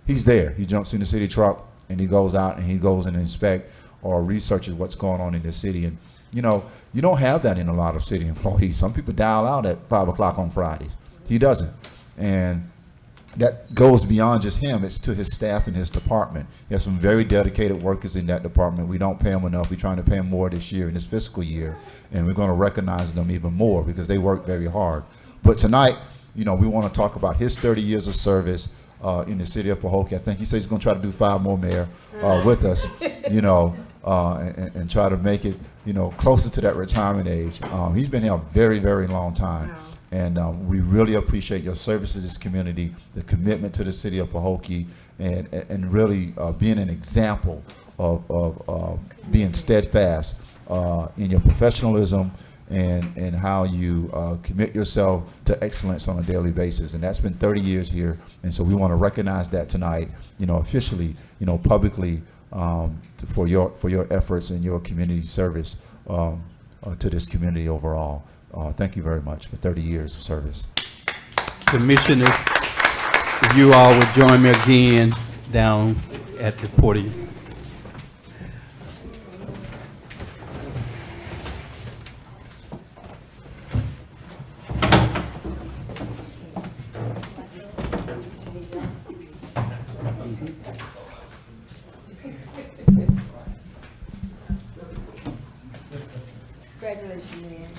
He's there. He jumps in the city truck and he goes out and he goes and inspect or researches what's going on in the city. And you know, you don't have that in a lot of city employees. Some people dial out at 5 o'clock on Fridays. He doesn't. And that goes beyond just him. It's to his staff and his department. He has some very dedicated workers in that department. We don't pay them enough. We're trying to pay them more this year, in this fiscal year, and we're going to recognize them even more because they work very hard. But tonight, you know, we want to talk about his 30 years of service in the city of Pahokee. I think he says he's going to try to do 5 more, Mayor, with us, you know, and try to make it, you know, closer to that retirement age. He's been here a very, very long time. Wow. And we really appreciate your service to this community, the commitment to the city of Pahokee, and really being an example of being steadfast in your professionalism and how you commit yourself to excellence on a daily basis. And that's been 30 years here. And so we want to recognize that tonight, you know, officially, you know, publicly for your efforts and your community service to this community overall. Thank you very much for 30 years of service. Commissioners, if you all would join me again down at the podium. Congratulations, man.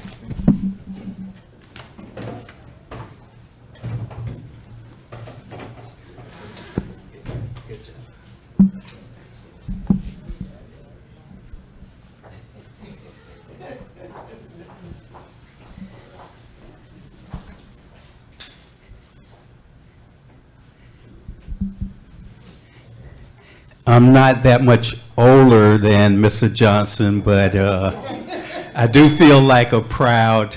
I'm not that much older than Mr. Johnson, but I do feel like a proud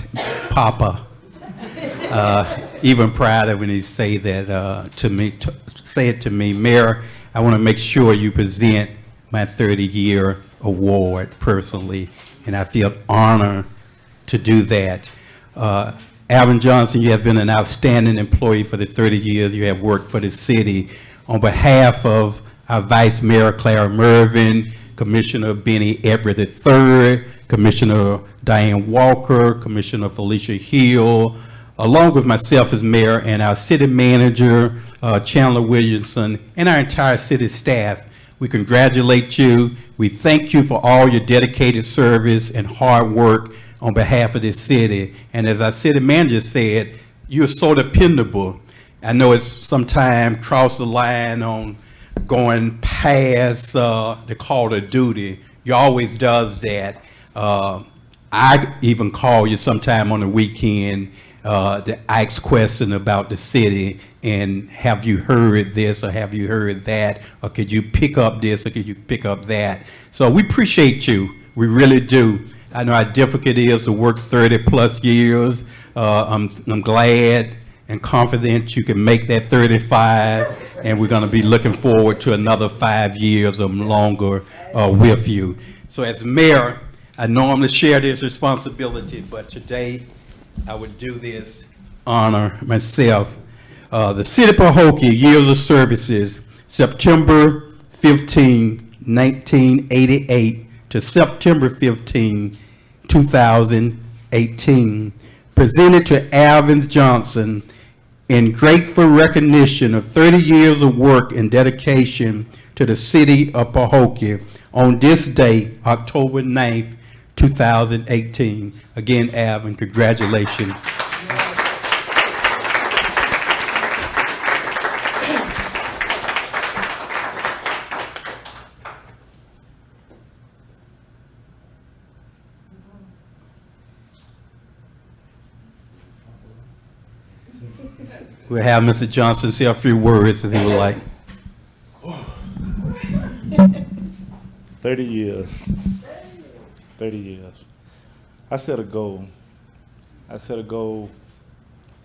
papa. Even prouder when he say that to me. Say it to me, Mayor. I want to make sure you present my 30-year award personally, and I feel honored to do that. Alvin Johnson, you have been an outstanding employee for the 30 years you have worked for the city. On behalf of our Vice Mayor Clara Mervin, Commissioner Benny Everett III, Commissioner Diane Walker, Commissioner Felicia Hill, along with myself as mayor and our city manager, Chandler Williamson, and our entire city staff, we congratulate you. We thank you for all your dedicated service and hard work on behalf of this city. And as our city manager said, you're so dependable. I know it's sometimes cross the line on going past the call to duty. You always does that. I even call you sometime on the weekend to ask questions about the city and have you heard this or have you heard that, or could you pick up this or could you pick up that? So we appreciate you. We really do. I know how difficult it is to work 30 plus years. I'm glad and confident you can make that 35, and we're going to be looking forward to another 5 years or longer with you. So as mayor, I normally share this responsibility, but today I would do this honor myself. The City of Pahokee Years of Services, September 15, 1988 to September 15, 2018. Presented to Alvin Johnson in grateful recognition of 30 years of work and dedication to the City of Pahokee on this day, October 9th, 2018. Again, Alvin, congratulations. We'll have Mr. Johnson say a few words as he would like. 30 years. 30 years. I set a goal.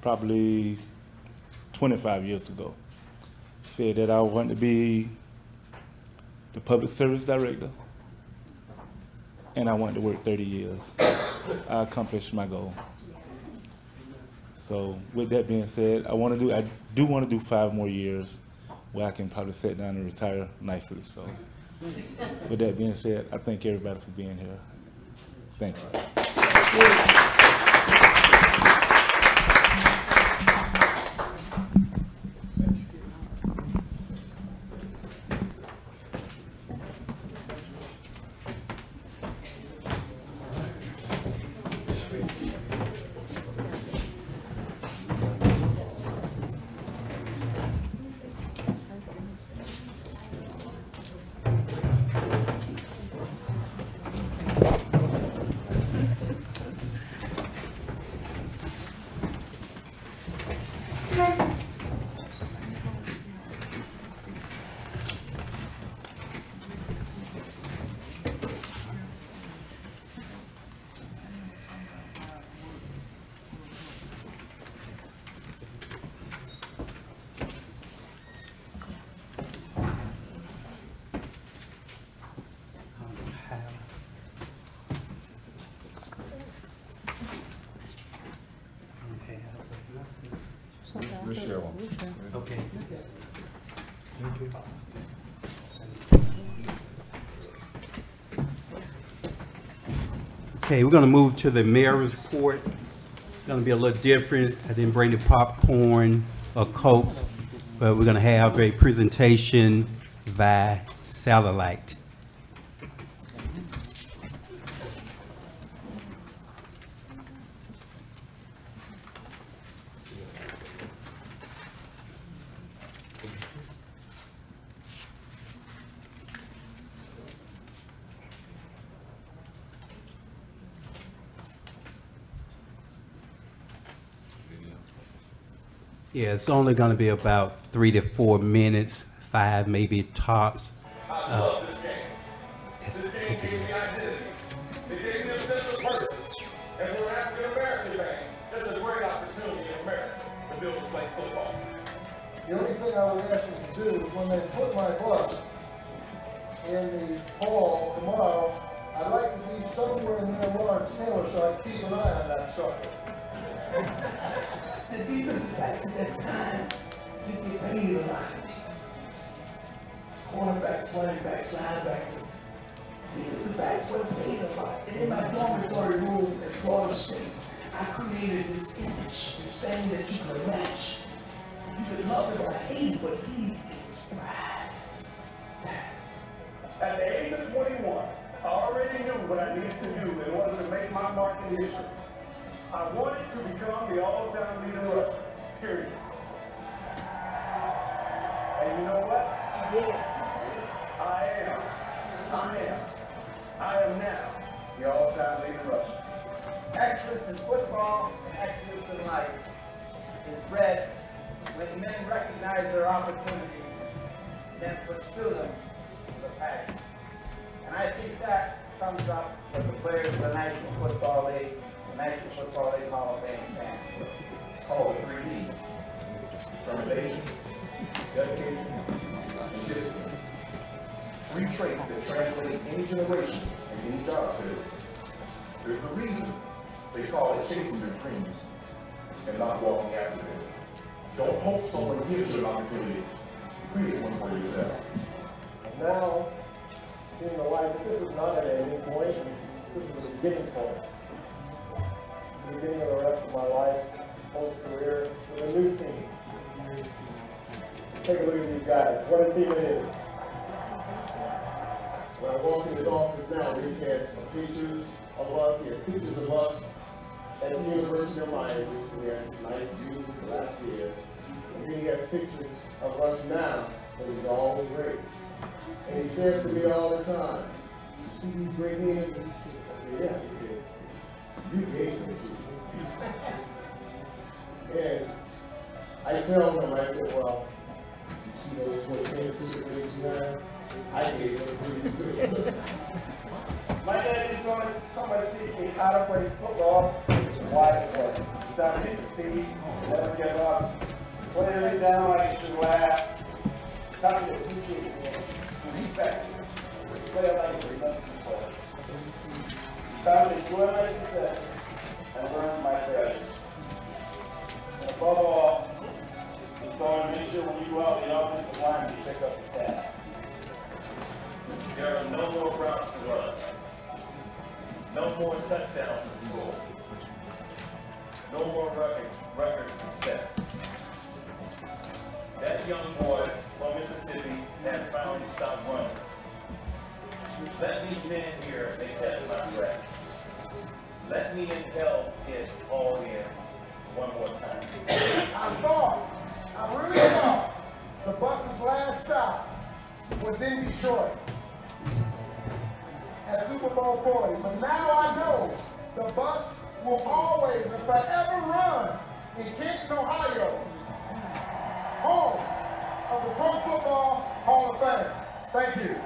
Probably 25 years ago. Said that I wanted to be the public service director, and I wanted to work 30 years. I accomplished my goal. So with that being said, I do want to do 5 more years where I can probably sit down and retire nicely. So with that being said, I thank everybody for being here. Thank you. Michelle. Okay. Okay, we're gonna move to the mayor's report. Gonna be a little different. I didn't bring the popcorn or Cokes, but we're gonna have a presentation via satellite. Yeah, it's only going to be about 3 to 4 minutes, 5 maybe tops. I love this game. This game gave me identity. It gave me a sense of purpose. And for an African American man, that's a great opportunity in America to be able to play football. The only thing I would ask them to do is when they put my bus in the hall tomorrow, I'd like to be somewhere near Lawrence Taylor so I keep an eye on that sucker. The defensive backs at that time didn't get paid a lot. Cornerbacks, running backs, linebackers. Defensive backs weren't paid a lot. And in my dormitory room at Florida State, I created this image, this saying that you could match. You could love it or hate it, but he is pride. At the age of 21, I already knew what I needed to do in order to make my mark in history. I wanted to become the all-time leader rusher, period. And you know what? I did. I am now the all-time leader rusher. Excellence in football and excellence in life is bred when men recognize their opportunities and then pursue them with a passion. And I think that sums up what the players of the National Football League, the National Football League Hall of Fame stand for. It's called 3 Ds. Determination, dedication, and discipline. 3 traits that translate any generation and any job field. There's a reason they call it chasing your dreams and not walking after them. Don't hope someone gives you an opportunity. Create one for yourself. And now, seeing the light, this is not an ending point, this is a beginning point. The beginning of the rest of my life, post-career, with a new team. Take a look at these guys. What a team it is. When I walk in his office now, he has pictures of us, he has pictures of us at the University of Miami, which we had this nice view last year. And then he has pictures of us now, but he's always great. And he says to me all the time, you see these great images? I say, yeah. He says, you gave them to me. And I tell him, I said, well, you see those 20 championships you have? I gave them to you too. My dad is going to somebody teach me how to play football. Why it was. It's time to hit the feet, let him get up, put it down like you should laugh. Tell me to appreciate it, respect it. Play it like you're nothing to play. Tell me to enjoy my success and learn my failures. And above all, just go and make sure when you go out the offensive line, you pick up the pass. There are no more routes to run. No more touchdowns to score. No more records to set. That young boy from Mississippi has finally stopped running. Let me stand here and catch my breath. Let me inhale it all in one more time. I really thought the bus's last stop was in Detroit at Super Bowl 40, but now I know the bus will always and forever run in Canton, Ohio, home of the Pro Football Hall of Fame. Thank you.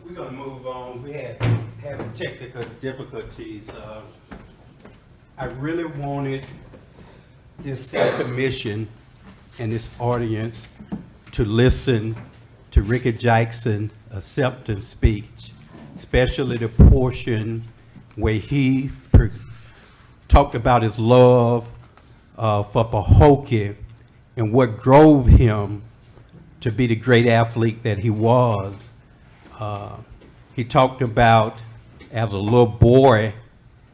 We're gonna move on. We had having technical difficulties. I really wanted this commission and this audience to listen to Ricky Jackson acceptance speech, especially the portion where he talked about his love for Pahokee and what drove him to be the great athlete that he was. He talked about, as a little boy,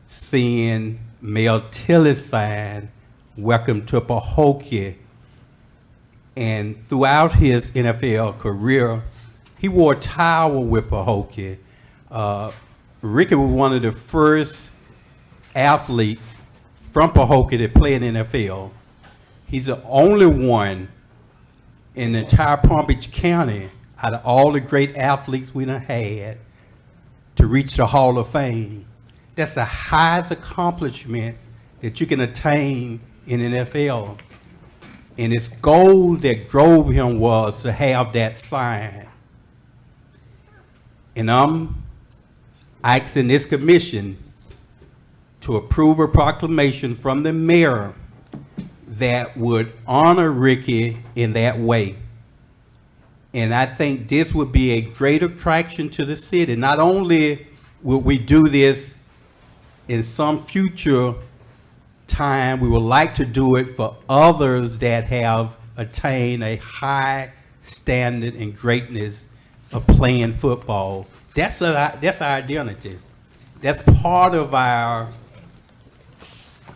seeing Mel Tilly's sign, "Welcome to Pahokee." And throughout his NFL career, he wore a towel with Pahokee. Ricky was one of the first athletes from Pahokee to play in NFL. He's the only one in the entire Palm Beach County, out of all the great athletes we done had, to reach the Hall of Fame. That's the highest accomplishment that you can attain in the NFL. And his goal that drove him was to have that sign. And I'm asking this commission to approve a proclamation from the mayor that would honor Ricky in that way. And I think this would be a great attraction to the city. Not only will we do this in some future time, we would like to do it for others that have attained a high standard and greatness of playing football. That's our identity. That's part of our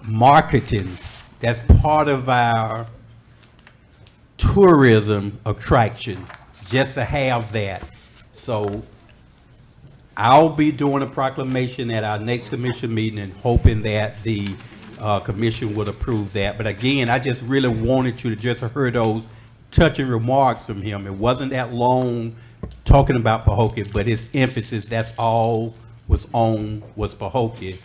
marketing. That's part of our tourism attraction, just to have that. So I'll be doing a proclamation at our next commission meeting and hoping that the commission would approve that. But again, I just really wanted you to just hear those touching remarks from him. It wasn't that long talking about Pahokee, but his emphasis, that's all was Pahokee.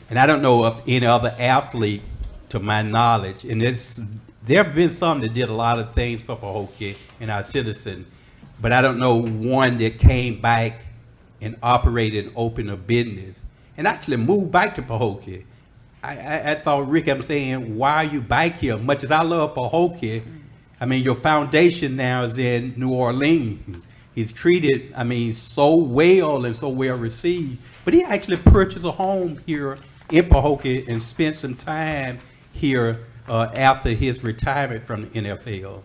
And I don't know of any other athlete, to my knowledge, and there have been some that did a lot of things for Pahokee and our citizens, but I don't know one that came back and operated and opened a business and actually moved back to Pahokee. I thought, Rick, I'm saying, why are you back here? Much as I love Pahokee, I mean, your foundation now is in New Orleans. He's treated, I mean, so well and so well received, but he actually purchased a home here in Pahokee and spent some time here after his retirement from the NFL.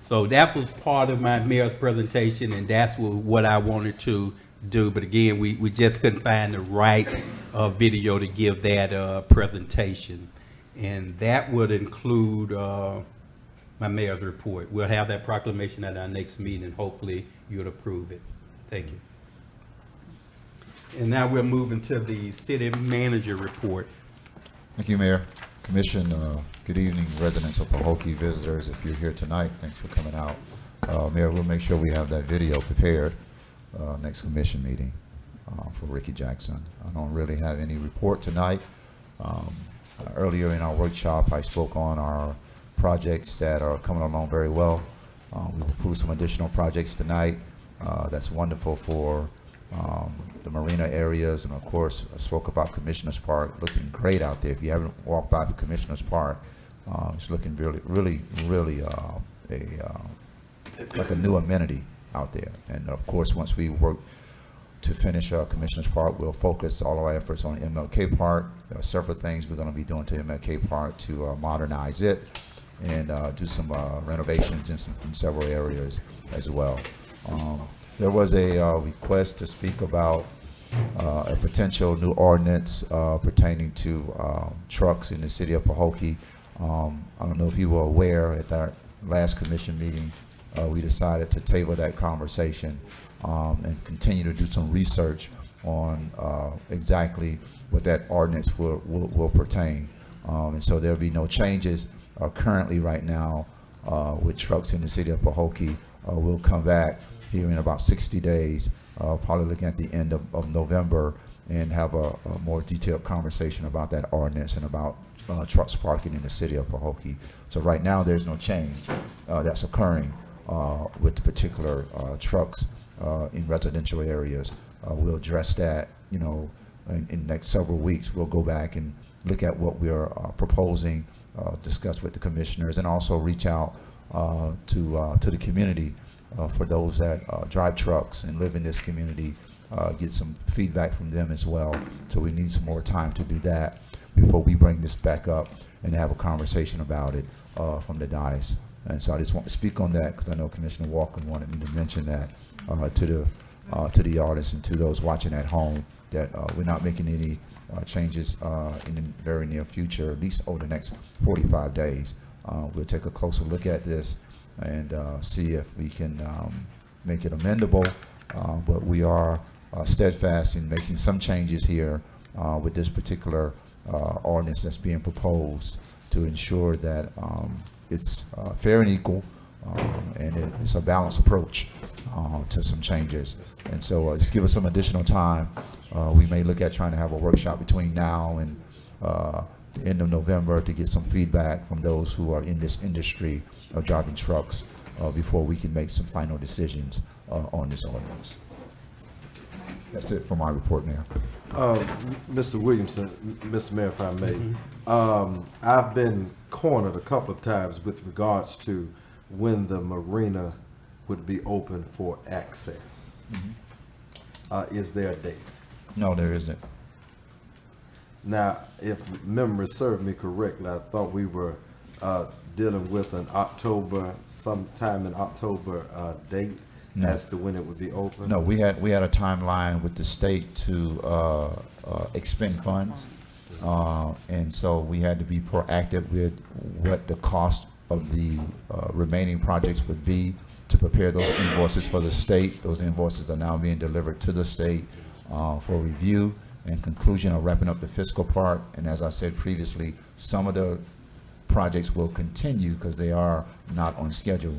So that was part of my mayor's presentation, and that's what I wanted to do. But again, we just couldn't find the right video to give that presentation. And that would include my mayor's report. We'll have that proclamation at our next meeting, and hopefully you'll approve it. Thank you. And now we're moving to the city manager report. Thank you, Mayor. Commission, good evening, residents of Pahokee, visitors. If you're here tonight, thanks for coming out. Mayor, we'll make sure we have that video prepared next commission meeting for Ricky Jackson. I don't really have any report tonight. Earlier in our workshop, I spoke on our projects that are coming along very well. We've approved some additional projects tonight. That's wonderful for the marina areas, and of course, I spoke about Commissioner's Park, looking great out there. If you haven't walked by the Commissioner's Park, it's looking really like a new amenity out there. And of course, once we work to finish Commissioner's Park, we'll focus all our efforts on MLK Park. There are several things we're going to be doing to MLK Park to modernize it and do some renovations in several areas as well. There was a request to speak about a potential new ordinance pertaining to trucks in the city of Pahokee. I don't know if you were aware, at our last commission meeting, we decided to table that conversation and continue to do some research on exactly what that ordinance will pertain. And so there'll be no changes currently right now with trucks in the city of Pahokee. We'll come back here in about 60 days, probably looking at the end of November, and have a more detailed conversation about that ordinance and about trucks parking in the city of Pahokee. So right now, there's no change that's occurring with the particular trucks in residential areas. We'll address that, in the next several weeks. We'll go back and look at what we are proposing, discuss with the commissioners, and also reach out to the community for those that drive trucks and live in this community, get some feedback from them as well. So we need some more time to do that before we bring this back up and have a conversation about it from the dais. And so I just want to speak on that because I know Commissioner Walker wanted me to mention that to the audience and to those watching at home, that we're not making any changes in the very near future, at least over the next 45 days. We'll take a closer look at this and see if we can make it amendable, but we are steadfast in making some changes here with this particular ordinance that's being proposed to ensure that it's fair and equal, and it's a balanced approach to some changes. And so just give us some additional time. We may look at trying to have a workshop between now and the end of November to get some feedback from those who are in this industry of driving trucks before we can make some final decisions on this ordinance. That's it for my report, Mayor. Mr. Williamson, Mr. Mayor, if I may, I've been cornered a couple of times with regards to when the marina would be open for access. Is there a date? No, there isn't. Now, if memory served me correctly, I thought we were dealing with an October, sometime in October date as to when it would be open. No, we had a timeline with the state to expend funds, and so we had to be proactive with what the cost of the remaining projects would be to prepare those invoices for the state. Those invoices are now being delivered to the state for review and conclusion of wrapping up the fiscal part. And as I said previously, some of the projects will continue because they are not on schedule.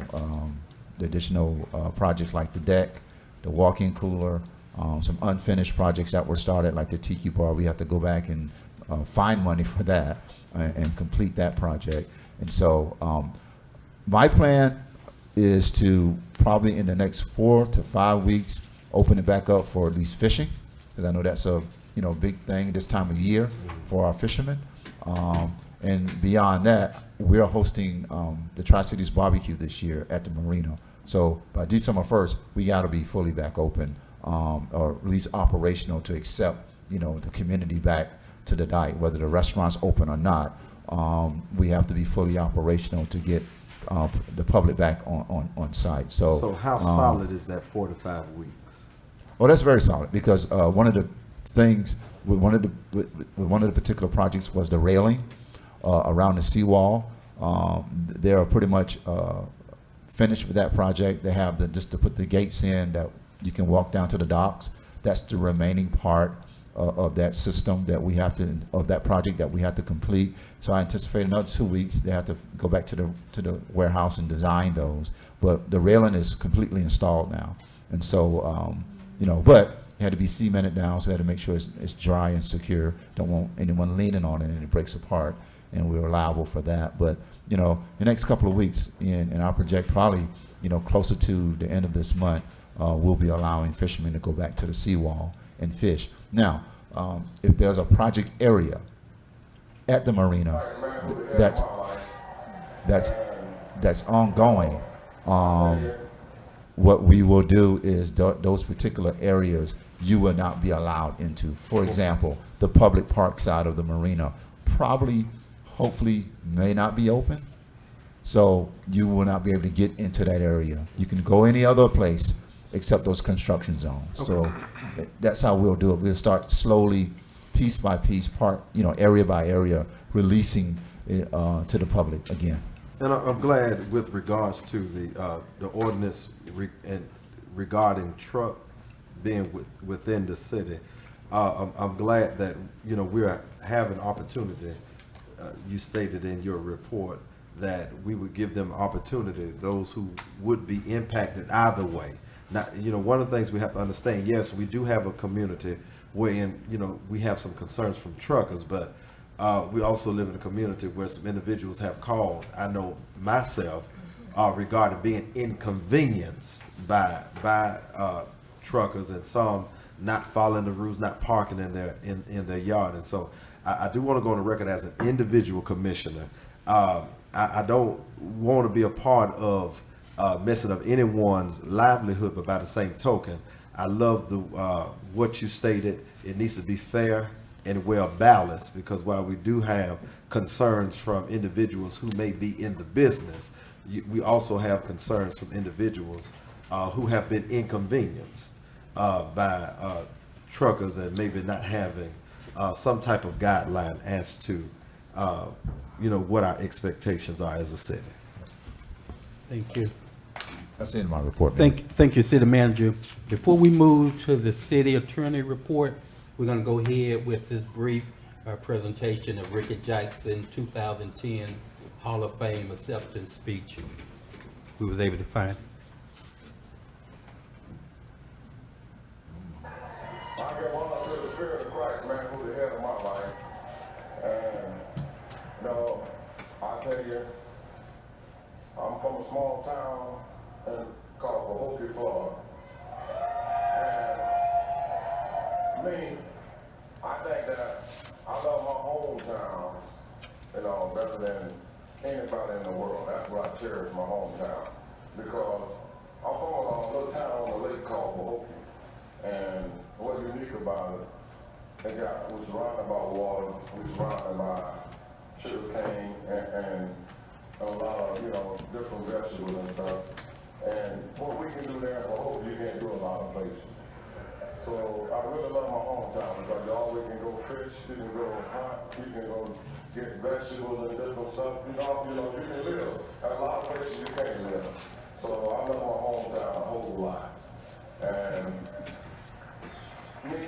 The additional projects like the deck, the walk-in cooler, some unfinished projects that were started like the Tiki Bar, we have to go back and find money for that and complete that project. And so my plan is to probably in the next 4 to 5 weeks open it back up for at least fishing, because I know that's a big thing this time of year for our fishermen. And beyond that, we're hosting the Tri-Cities Barbecue this year at the marina. So by December 1st, we got to be fully back open, or at least operational to accept the community back to the dike, whether the restaurant's open or not. We have to be fully operational to get the public back on site. So how solid is that 4 to 5 weeks? Well, that's very solid because one of the things with one of the particular projects was the railing around the seawall. They are pretty much finished with that project. They have just to put the gates in that you can walk down to the docks. That's the remaining part of that system that we have to, of that project that we have to complete. So I anticipate another 2 weeks, they have to go back to the warehouse and design those. But the railing is completely installed now. And so, you know, but it had to be cemented down, so we had to make sure it's dry and secure. Don't want anyone leaning on it and it breaks apart, and we're liable for that. But, you know, the next couple of weeks, and I'll project probably, you know, closer to the end of this month, we'll be allowing fishermen to go back to the seawall and fish. Now, if there's a project area at the marina that's ongoing, what we will do is those particular areas you will not be allowed into. For example, the public park side of the marina probably, hopefully, may not be open. So you will not be able to get into that area. You can go any other place except those construction zones. Okay. So that's how we'll do it. We'll start slowly, piece by piece, area by area, releasing it to the public again. And I'm glad with regards to the ordinance regarding trucks being within the city. I'm glad that, you know, we're having opportunity. You stated in your report that we would give them opportunity, those who would be impacted either way. Now, you know, one of the things we have to understand, yes, we do have a community wherein, you know, we have some concerns from truckers, but we also live in a community where some individuals have called, I know myself, regarding being inconvenienced by truckers, and some not following the rules, not parking in their yard. And so I do want to go on the record as an individual commissioner. I don't want to be a part of messing up anyone's livelihood, but by the same token, I love what you stated. It needs to be fair and well balanced, because while we do have concerns from individuals who may be in the business, we also have concerns from individuals who have been inconvenienced by truckers and maybe not having some type of guideline as to you know, what our expectations are as a city. Thank you. That's in my report. Thank you, City Manager. Before we move to the City Attorney report, we're going to go ahead with this brief presentation of Ricky Jackson 2010 Hall of Fame acceptance speech. We was able to find. I get one to the Spirit of Christ, man, who's the head of my life. And, you know, I tell you, I'm from a small town called Pahokee, Florida. And me, I think that I love my hometown, you know, better than anybody in the world. That's why I cherish my hometown. Because I'm from a little town on the lake called Pahokee. And what's unique about it, we're surrounded by water, we're surrounded by sugarcane and a lot of, you know, different vegetables and stuff. And what we can do there in Pahokee, you can't do a lot of places. So I really love my hometown because you always can go fish, you can go hunt, you can go get vegetables and different stuff. You know, you can live. At a lot of places you can't live. So I love my hometown a whole lot. And me,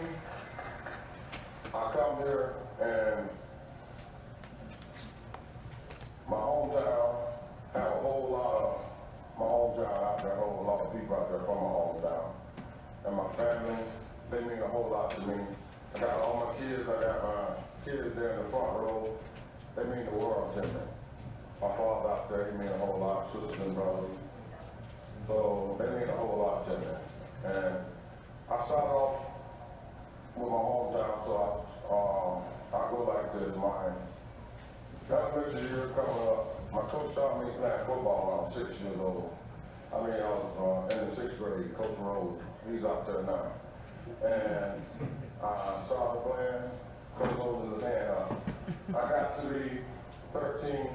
I come here and my hometown have a whole lot of, my hometown out there, a whole lot of people out there from my hometown. And my family, they mean a whole lot to me. I got all my kids, I got my kids there in the front row. They mean the world to me. My father out there, he mean a whole lot, sisters and brothers. So they mean a whole lot to me. And I started off with my hometown, so I go like this. My elementary year coming up, my coach taught me playing football when I was 6 years old. I mean, I was in the 6th grade, Coach Rose, he's out there now. And I started playing, Coach holding his hand up. I got to be 13.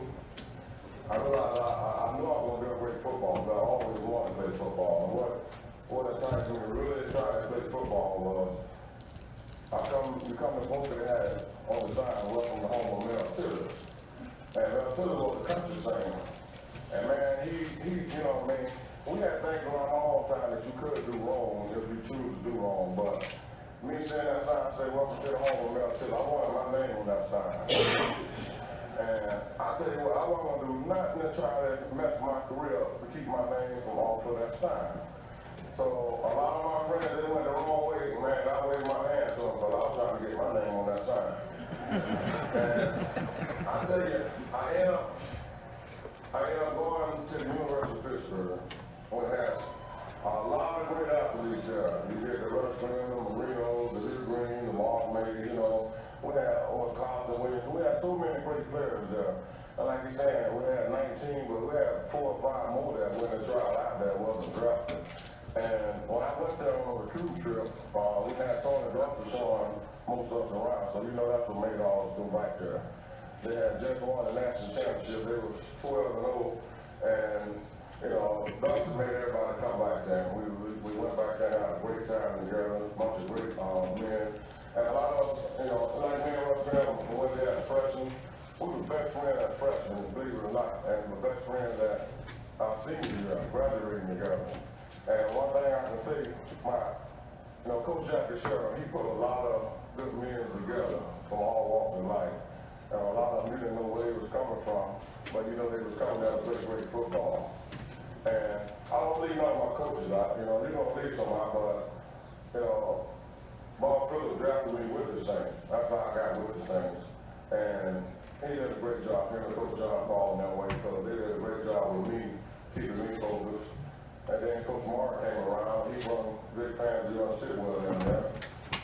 I realized I knew I was going to be a great football, but I always wanted to play football. And what attracted me to really try to play football was, we come to Pahokee, they had on the sign, welcome to home of Mel Tiller. And Mel Tiller was a country singer. And man, he, you know, man, we had things around my hometown that you could do wrong if you choose to do wrong, but Me saying that sign, say, welcome to the home of Mel Till. I wanted my name on that sign. And I tell you what, I wasn't gonna do nothing to try to mess my career up, to keep my name from off of that sign. So a lot of my friends, they went the wrong way, man. I waved my hand to them, but I was trying to get my name on that sign. And I tell you, I end up going to the University of Pittsburgh, which has a lot of great athletes there. You get the Rush Green, the Marinos, the Lee Green, the Mark May, you know. We had Carlton Williams. We had so many great players there. And like you said, we had 19, but we had 4 or 5 more that went and tried out that wasn't drafted. And when I went there on a recruit trip, we had Tony Duffy showing most of us around. So you know that's what made all of us go back there. They had just won the national championship. They was 12-0, and you know, Duffy made everybody come back there. We went back there and had a great time together. A bunch of great men. And a lot of us, you know, like me and Russ Graham, we went there as freshmen. We were best friends as freshmen, believe it or not, and we're best friends at our senior year, graduating together. And one thing I can say, Coach Jackie Sherrill, he put a lot of good men together from all walks of life. And a lot of them, you didn't know where they was coming from, but you know they was coming out of play great football. And I don't leave none of my coaches out, you know, they're gonna leave some out, but, you know, Bob Phillips drafted me with the Saints. That's how I got with the Saints. And he did a great job. Him and Coach John Paul and that way, so they did a great job with me, keeping me focused. And then Coach Mark came around. He brought big fans to go sit with him there.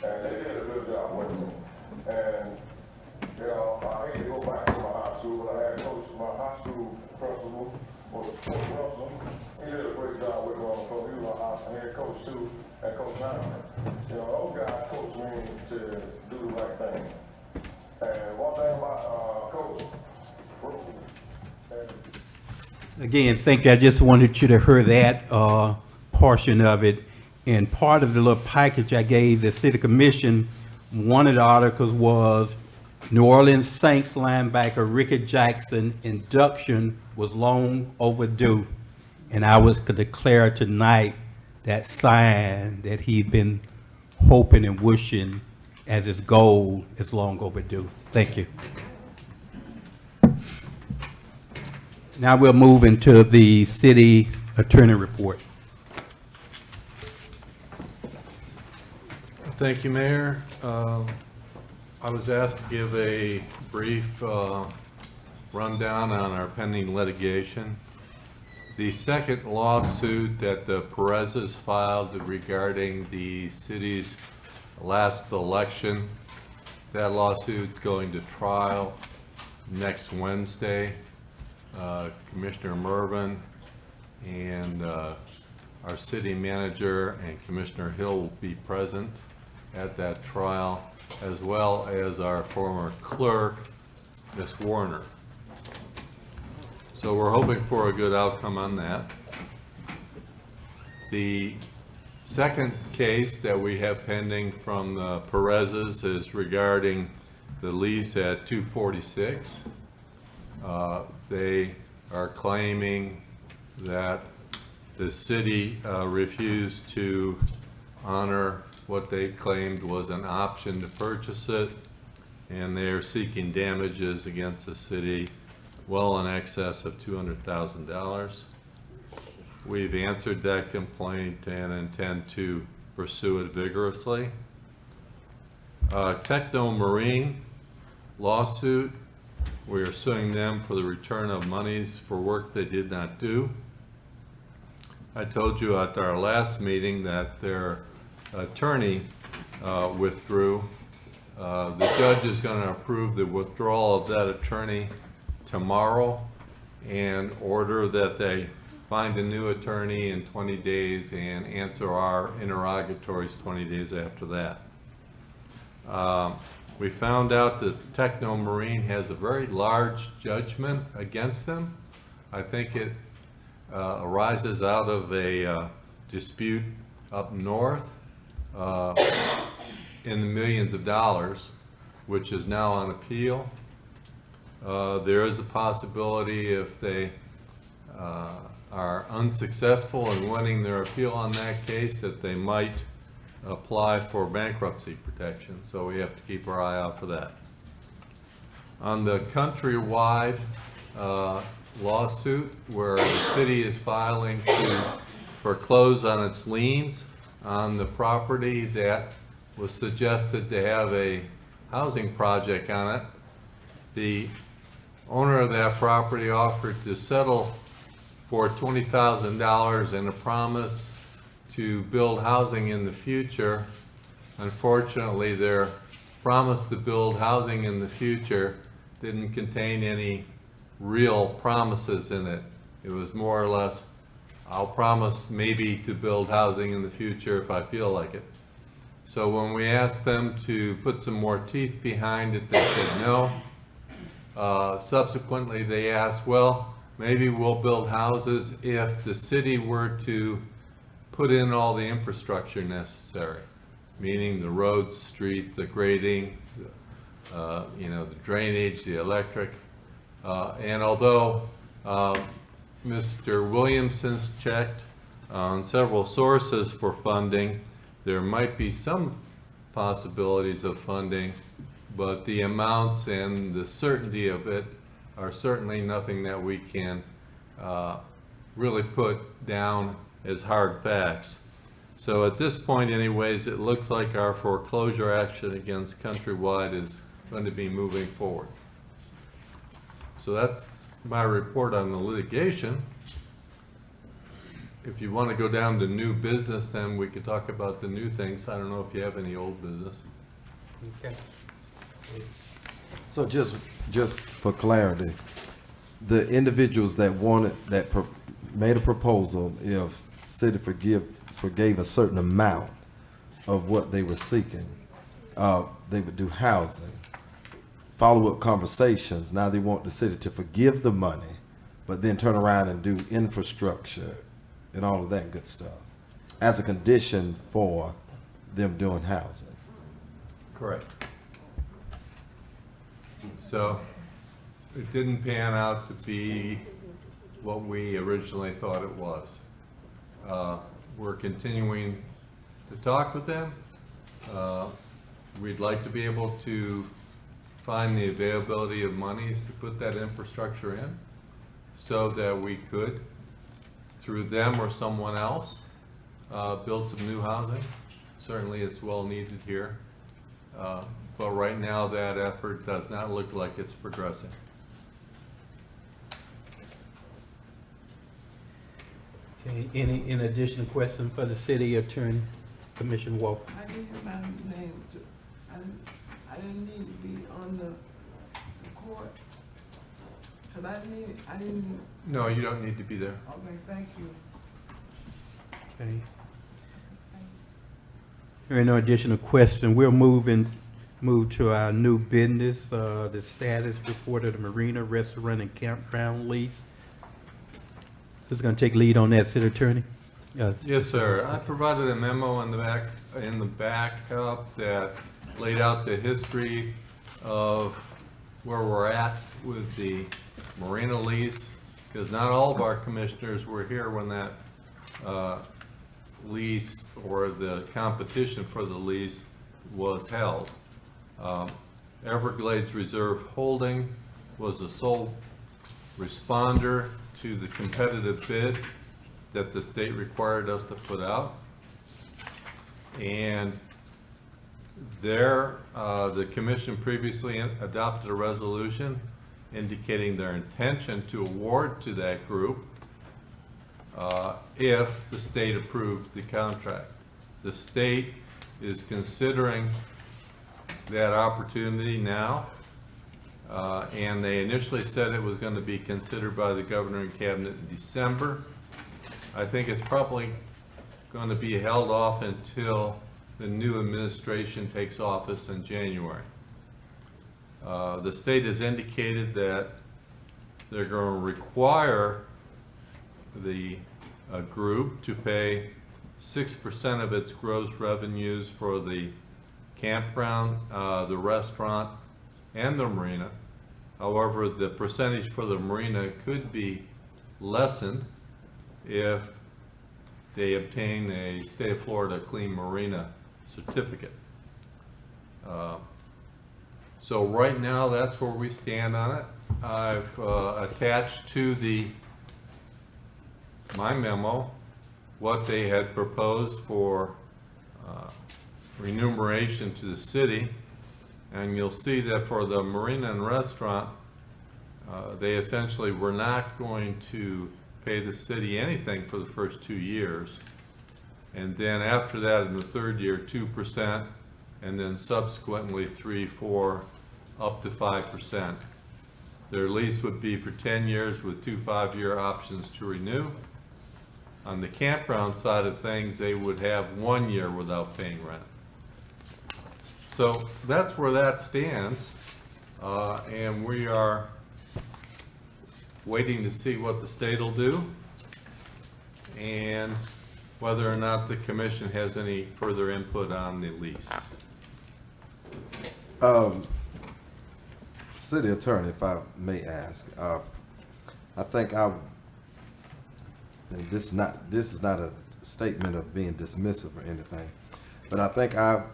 And they did a good job with me. And, you know, I hate to go back to my high school, but I had my high school principal was Coach Russell. He did a great job with me on the court. He was my head coach too, and Coach Hammer. You know, those guys coached me to do the right thing. And one thing about Coach Again, thank you. I just wanted you to hear that portion of it. And part of the little package I gave the city commission, one of the articles was New Orleans Saints linebacker Ricky Jackson induction was long overdue. And I was to declare tonight that sign that he'd been hoping and wishing as his goal is long overdue. Thank you. Now we'll move into the city attorney report. Thank you, Mayor. I was asked to give a brief rundown on our pending litigation. The second lawsuit that the Perez's filed regarding the city's last election, that lawsuit's going to trial next Wednesday. Commissioner Mervin and our city manager and Commissioner Hill will be present at that trial, as well as our former clerk, Ms. Warner. So we're hoping for a good outcome on that. The second case that we have pending from the Perez's is regarding the lease at 246. They are claiming that the city refused to honor what they claimed was an option to purchase it, and they are seeking damages against the city well in excess of $200,000. We've answered that complaint and intend to pursue it vigorously. Techno Marine lawsuit, we are suing them for the return of monies for work they did not do. I told you at our last meeting that their attorney withdrew. The judge is going to approve the withdrawal of that attorney tomorrow and order that they find a new attorney in 20 days and answer our interrogatories 20 days after that. We found out that Techno Marine has a very large judgment against them. I think it arises out of a dispute up north in the millions of dollars, which is now on appeal. There is a possibility if they are unsuccessful in winning their appeal on that case that they might apply for bankruptcy protection, so we have to keep our eye out for that. On the countrywide lawsuit where the city is filing to foreclose on its liens on the property that was suggested to have a housing project on it, the owner of that property offered to settle for $20,000 and a promise to build housing in the future. Unfortunately, their promise to build housing in the future didn't contain any real promises in it. It was more or less, I'll promise maybe to build housing in the future if I feel like it. So when we asked them to put some more teeth behind it, they said no. Subsequently, they asked, well, maybe we'll build houses if the city were to put in all the infrastructure necessary, meaning the roads, streets, the grading, the drainage, the electric. And although Mr. Williamson's checked on several sources for funding, there might be some possibilities of funding, but the amounts and the certainty of it are certainly nothing that we can really put down as hard facts. So at this point anyways, it looks like our foreclosure action against Countrywide is going to be moving forward. So that's my report on the litigation. If you want to go down to new business, then we could talk about the new things. I don't know if you have any old business. Okay. So just for clarity, the individuals that made a proposal, if city forgave a certain amount of what they were seeking, they would do housing, follow-up conversations. Now they want the city to forgive the money, but then turn around and do infrastructure and all of that good stuff as a condition for them doing housing. Correct. So it didn't pan out to be what we originally thought it was. We're continuing to talk with them. We'd like to be able to find the availability of monies to put that infrastructure in so that we could, through them or someone else, build some new housing. Certainly it's well needed here. But right now that effort does not look like it's progressing. Okay, any additional question for the city attorney, Commissioner Walker? I didn't hear my name. I didn't need to be on the court. Cause I didn't. No, you don't need to be there. Okay, thank you. Okay. There are no additional questions. We'll move to our new business, the status report of the marina, restaurant, and campground lease. Who's going to take lead on that, City Attorney? Yes, sir. I provided a memo in the backup that laid out the history of where we're at with the marina lease, because not all of our commissioners were here when that lease or the competition for the lease was held. Everglades Reserve Holding was the sole responder to the competitive bid that the state required us to put out. And the commission previously adopted a resolution indicating their intention to award to that group if the state approved the contract. The state is considering that opportunity now, and they initially said it was going to be considered by the governor and cabinet in December. I think it's probably going to be held off until the new administration takes office in January. The state has indicated that they're going to require the group to pay 6% of its gross revenues for the campground, the restaurant, and the marina. However, the percentage for the marina could be lessened if they obtain a state of Florida clean marina certificate. So right now, that's where we stand on it. I've attached to my memo what they had proposed for remuneration to the city. And you'll see that for the marina and restaurant, they essentially were not going to pay the city anything for the first 2 years. And then after that, in the third year, 2%, and then subsequently 3, 4, up to 5%. Their lease would be for 10 years with 2 5-year options to renew. On the campground side of things, they would have 1 year without paying rent. So that's where that stands, and we are waiting to see what the state will do and whether or not the commission has any further input on the lease. City Attorney, if I may ask, I think and this is not a statement of being dismissive or anything, but I think I'm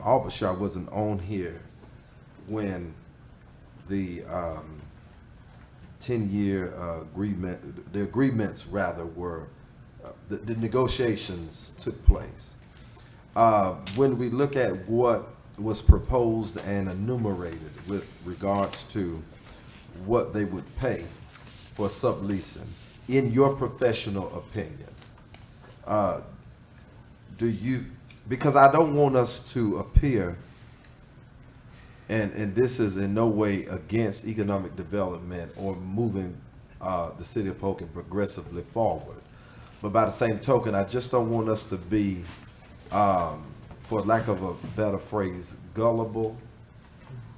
all but sure I wasn't on here when the 10-year agreement, the agreements rather were, the negotiations took place. When we look at what was proposed and enumerated with regards to what they would pay for subleasing, in your professional opinion, because I don't want us to appear, and this is in no way against economic development or moving the city of Pahokee progressively forward, but by the same token, I just don't want us to be, for lack of a better phrase, gullible,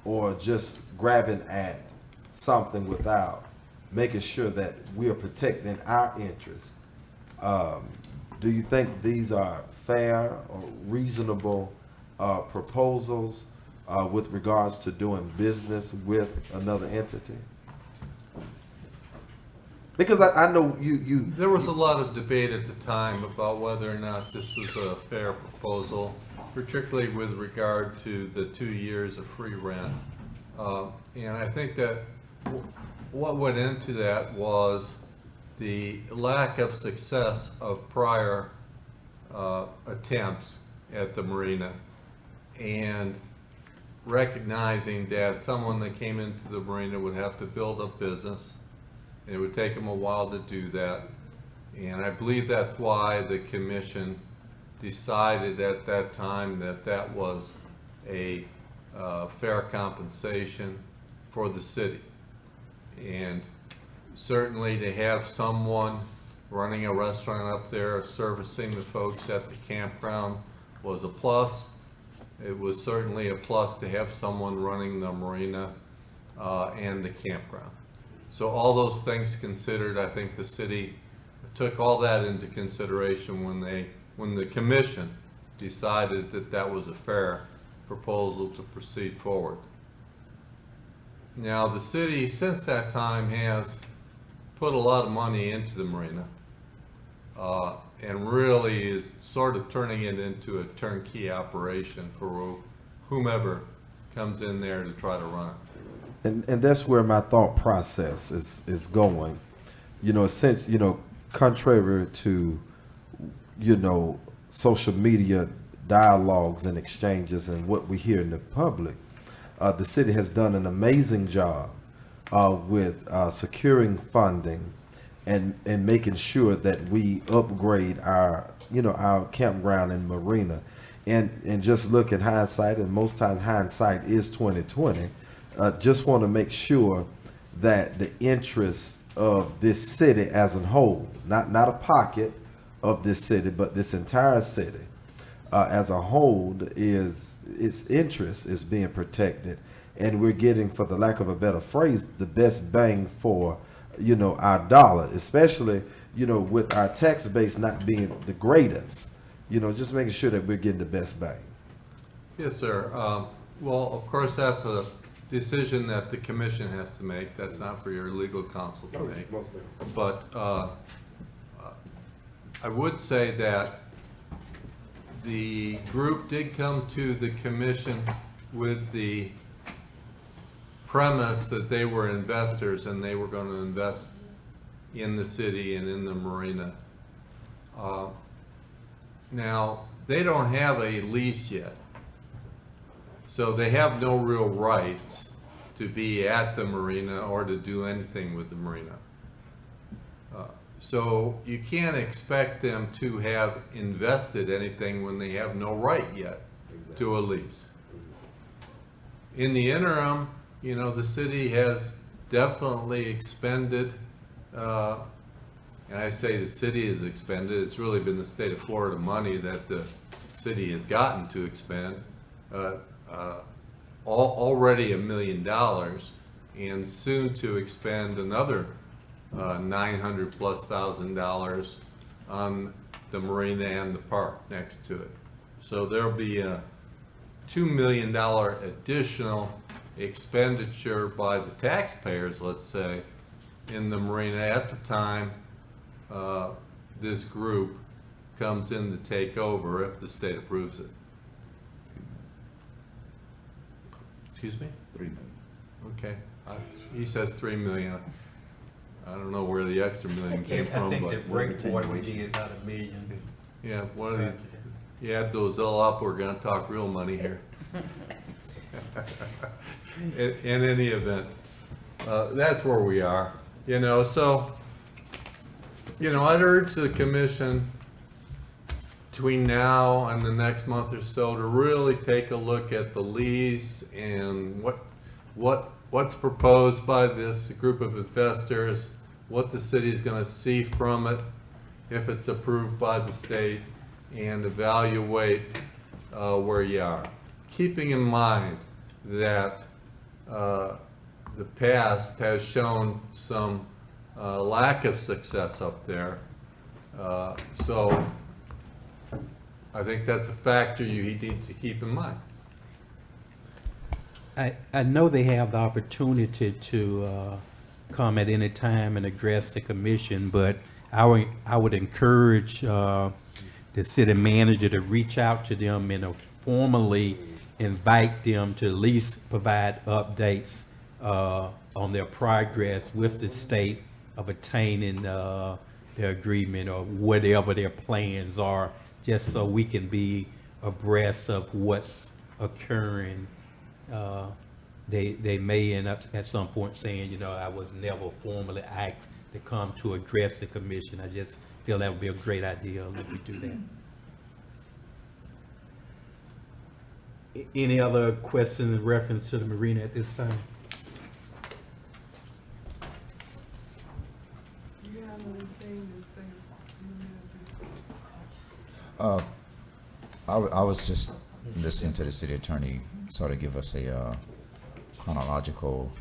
or just grabbing at something without making sure that we are protecting our interests. Do you think these are fair or reasonable proposals with regards to doing business with another entity? Because I know There was a lot of debate at the time about whether or not this was a fair proposal, particularly with regard to the 2 years of free rent. And I think that what went into that was the lack of success of prior attempts at the marina, and recognizing that someone that came into the marina would have to build a business. It would take them a while to do that. And I believe that's why the commission decided at that time that that was a fair compensation for the city. And certainly to have someone running a restaurant up there servicing the folks at the campground was a plus. It was certainly a plus to have someone running the marina and the campground. So all those things considered, I think the city took all that into consideration when the commission decided that that was a fair proposal to proceed forward. Now, the city, since that time, has put a lot of money into the marina and really is sort of turning it into a turnkey operation for whomever comes in there to try to run it. And that's where my thought process is going. Contrary to, social media dialogues and exchanges and what we hear in the public, the city has done an amazing job with securing funding and making sure that we upgrade our campground and marina. And just look at hindsight, and most times hindsight is 20/20. Just want to make sure that the interests of this city as a whole, not a pocket of this city, but this entire city as a whole, its interest is being protected, and we're getting, for the lack of a better phrase, the best bang for our dollar, especially with our tax base not being the greatest. Just making sure that we're getting the best bang. Yes, sir. Well, of course, that's a decision that the commission has to make. That's not for your legal counsel to make. But I would say that the group did come to the commission with the premise that they were investors and they were going to invest in the city and in the marina. Now, they don't have a lease yet, so they have no real rights to be at the marina or to do anything with the marina. So you can't expect them to have invested anything when they have no right yet to a lease. In the interim, you know, the city has definitely expended, and I say the city has expended, it's really been the state of Florida money that the city has gotten to expend, already $1 million, and soon to expend another $900,000+ on the marina and the park next to it. So there'll be a $2 million additional expenditure by the taxpayers, let's say, in the marina at the time this group comes in to take over if the state approves it. Excuse me? 3 million. Okay. He says 3 million. I don't know where the extra million came from, I think but that breakwater we did about $1 million. yeah, one of these, you add those all up, we're gonna talk real money here. In any event, that's where we are, you know, so, you know, I'd urge the commission between now and the next month or so to really take a look at the lease and what's proposed by this group of investors, what the city is going to see from it if it's approved by the state, and evaluate where you are. Keeping in mind that the past has shown some lack of success up there. So I think that's a factor you need to keep in mind. I know they have the opportunity to come at any time and address the commission, but I would encourage the city manager to reach out to them and formally invite them to at least provide updates on their progress with the state of attaining their agreement or whatever their plans are, just so we can be abreast of what's occurring. They may end up at some point saying, you know, I was never formally asked to come to address the commission. I just feel that would be a great idea if we do that. Any other questions in reference to the marina at this time? I was just listening to the city attorney sort of give us a chronological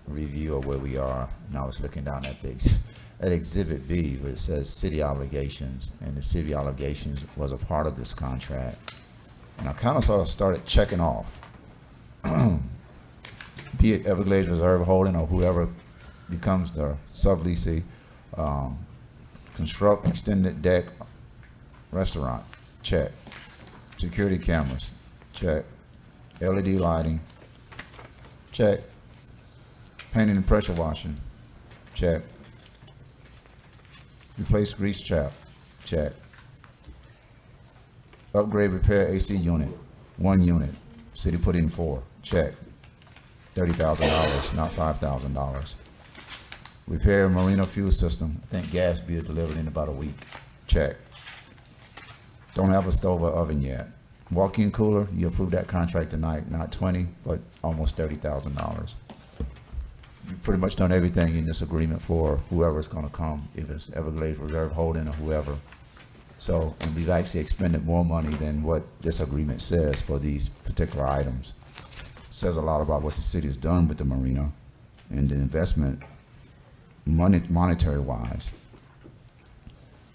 review of where we are, and I was looking down at at Exhibit B, where it says city obligations, and the city obligations was a part of this contract, and I kind of sort of started checking off, be it Everglades Reserve Holding or whoever becomes the subleasee, construct extended deck restaurant, check. Security cameras, check. LED lighting, check. Painting and pressure washing, check. Replace grease trap, check. Upgrade repair AC unit, 1 unit. City put in 4, check. $30,000, not $5,000. Repair marina fuel system, I think gas be delivered in about a week, check. Don't have a stove or oven yet. Walk-in cooler, you approved that contract tonight, not 20, but almost $30,000. You've pretty much done everything in this agreement for whoever's gonna come, if it's Everglades Reserve Holding or whoever. So, and we've actually expended more money than what this agreement says for these particular items. Says a lot about what the city has done with the marina and the investment monetary-wise.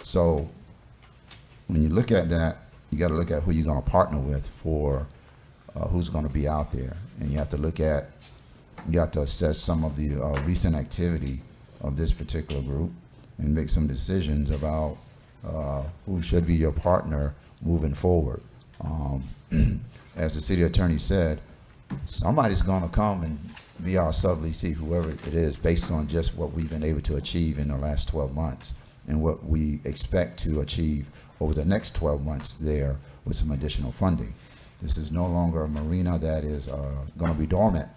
So, when you look at that, you got to look at who you're going to partner with for who's going to be out there. And you have to look at, you have to assess some of the recent activity of this particular group and make some decisions about who should be your partner moving forward. As the city attorney said, somebody's going to come and be our subleasee, whoever it is, based on just what we've been able to achieve in the last 12 months and what we expect to achieve over the next 12 months there with some additional funding. This is no longer a marina that is going to be dormant.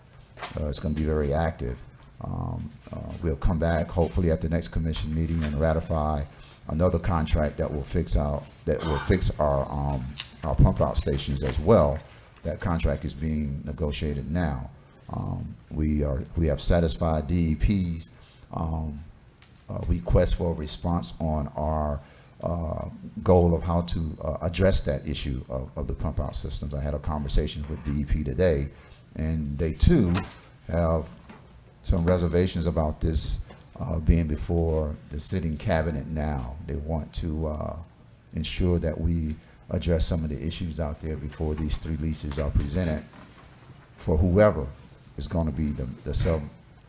It's going to be very active. We'll come back hopefully at the next commission meeting and ratify another contract that will fix our pump out stations as well. That contract is being negotiated now. We have satisfied DEP's request for a response on our goal of how to address that issue of the pump out systems. I had a conversation with DEP today, and they too have some reservations about this being before the sitting cabinet now. They want to ensure that we address some of the issues out there before these 3 leases are presented for whoever is going to be the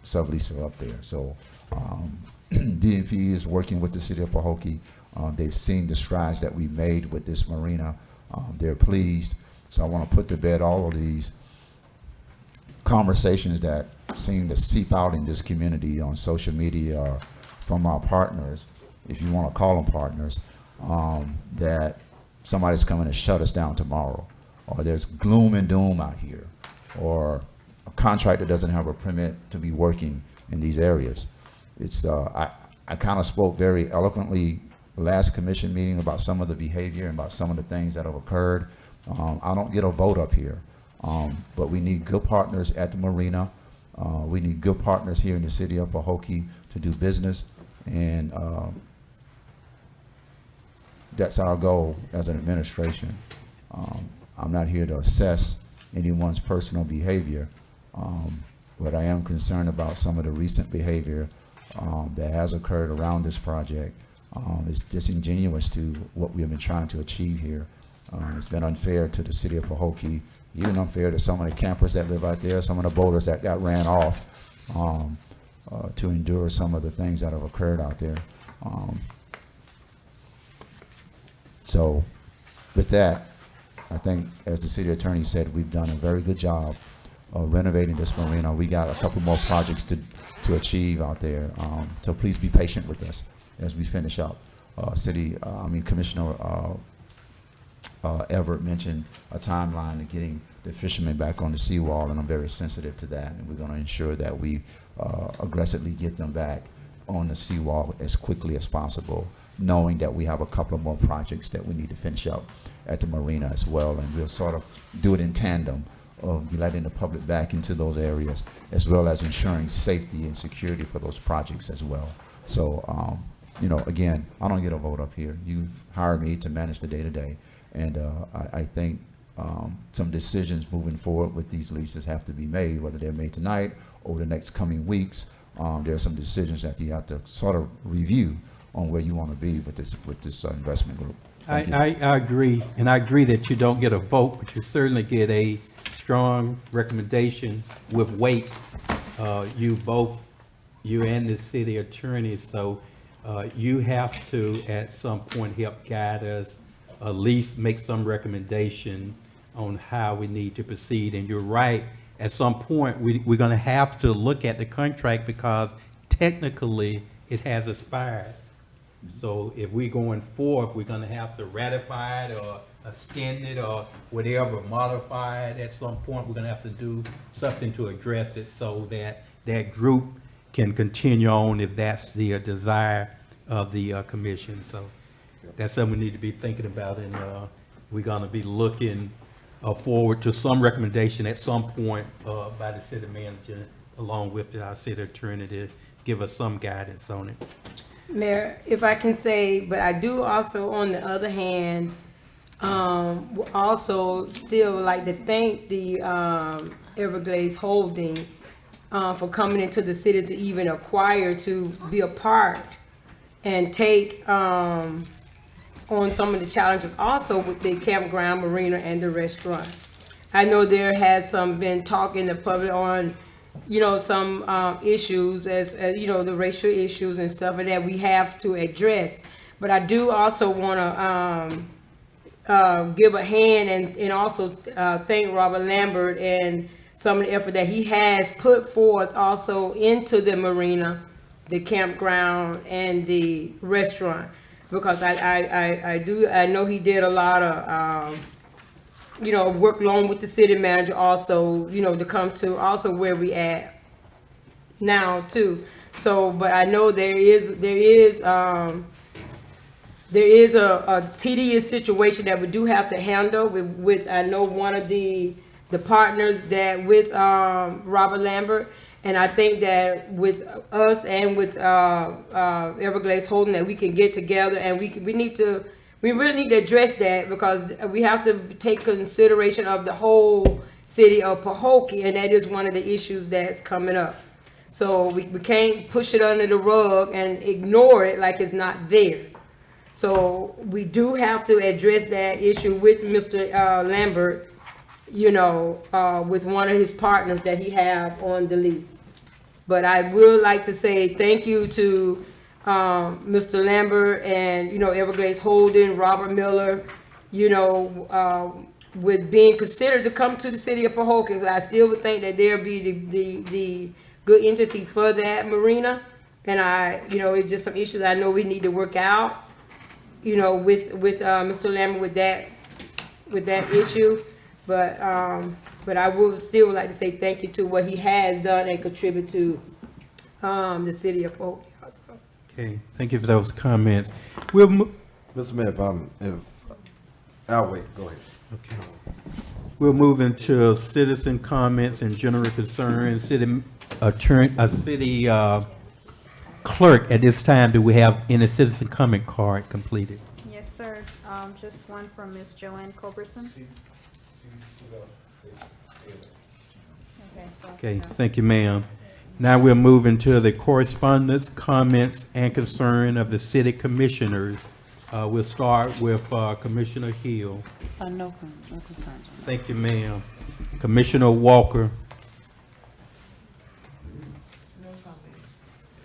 subleaser up there. So DEP is working with the city of Pahokee. They've seen the strides that we made with this marina. They're pleased. So I want to put to bed all of these conversations that seem to seep out in this community on social media or from our partners, if you want to call them partners, that somebody's coming to shut us down tomorrow, or there's gloom and doom out here, or a contractor doesn't have a permit to be working in these areas. It's I kind of spoke very eloquently last commission meeting about some of the behavior and about some of the things that have occurred. I don't get a vote up here, but we need good partners at the marina. We need good partners here in the city of Pahokee to do business, and that's our goal as an administration. I'm not here to assess anyone's personal behavior, but I am concerned about some of the recent behavior that has occurred around this project. It's disingenuous to what we have been trying to achieve here. It's been unfair to the city of Pahokee, even unfair to some of the campers that live out there, some of the boaters that got ran off, to endure some of the things that have occurred out there. So with that, I think, as the city attorney said, we've done a very good job of renovating this marina. We got a couple more projects to achieve out there. So please be patient with us as we finish up. Commissioner Everett mentioned a timeline of getting the fishermen back on the seawall, and I'm very sensitive to that. And we're going to ensure that we aggressively get them back on the seawall as quickly as possible, knowing that we have a couple of more projects that we need to finish up at the marina as well. And we'll sort of do it in tandem of letting the public back into those areas, as well as ensuring safety and security for those projects as well. So, again, I don't get a vote up here. You hire me to manage the day-to-day. And I think some decisions moving forward with these leases have to be made, whether they're made tonight or the next coming weeks. There are some decisions that you have to sort of review on where you want to be with this investment group. I agree, and I agree that you don't get a vote, but you certainly get a strong recommendation with weight. You and the city attorney, so you have to at some point help guide us, at least make some recommendation on how we need to proceed. And you're right, at some point we're going to have to look at the contract because technically it has expired. So if we're going forward, we're going to have to ratify it or extend it or whatever, modify it. At some point, we're going to have to do something to address it so that that group can continue on if that's the desire of the commission. So that's something we need to be thinking about, and we're going to be looking forward to some recommendation at some point by the city manager, along with our city attorney, to give us some guidance on it. Mayor, if I can say, but I do also, on the other hand, also still like to thank the Everglades Holding for coming into the city to even acquire, to be a part and take on some of the challenges also with the campground, marina, and the restaurant. I know there has been talk in the public on some issues as the racial issues and stuff, and that we have to address. But I do also want to give a hand and also thank Robert Lambert and some of the effort that he has put forth also into the marina, the campground, and the restaurant. Because I know he did a lot of, work along with the city manager also, to come to also where we at now too. So, but I know there is a tedious situation that we do have to handle with I know one of the partners that with Robert Lambert, and I think that with us and with Everglades Holding that we can get together and we really need to address that, because we have to take consideration of the whole city of Pahokee, and that is one of the issues that's coming up. So we can't push it under the rug and ignore it like it's not there. So we do have to address that issue with Mr. Lambert, with one of his partners that he have on the lease. But I would like to say thank you to Mr. Lambert and, Everglades Holding, Robert Miller, with being considered to come to the city of Pahokee. I still would think that there'll be the good entity for that marina. And it's just some issues I know we need to work out, with Mr. Lambert with that issue. But I would still like to say thank you to what he has done and contribute to the city of Pahokee also. Okay, thank you for those comments. Mr. Mayor, I'll wait, go ahead. Okay. We'll move into citizen comments and general concerns. City clerk, at this time, do we have any citizen comment card completed? Yes, sir. Just one from Ms. Joanne Culberson. Okay, thank you, ma'am. Now we'll move into the correspondence, comments, and concern of the city commissioners. We'll start with Commissioner Hill. No concerns. Thank you, ma'am. Commissioner Walker.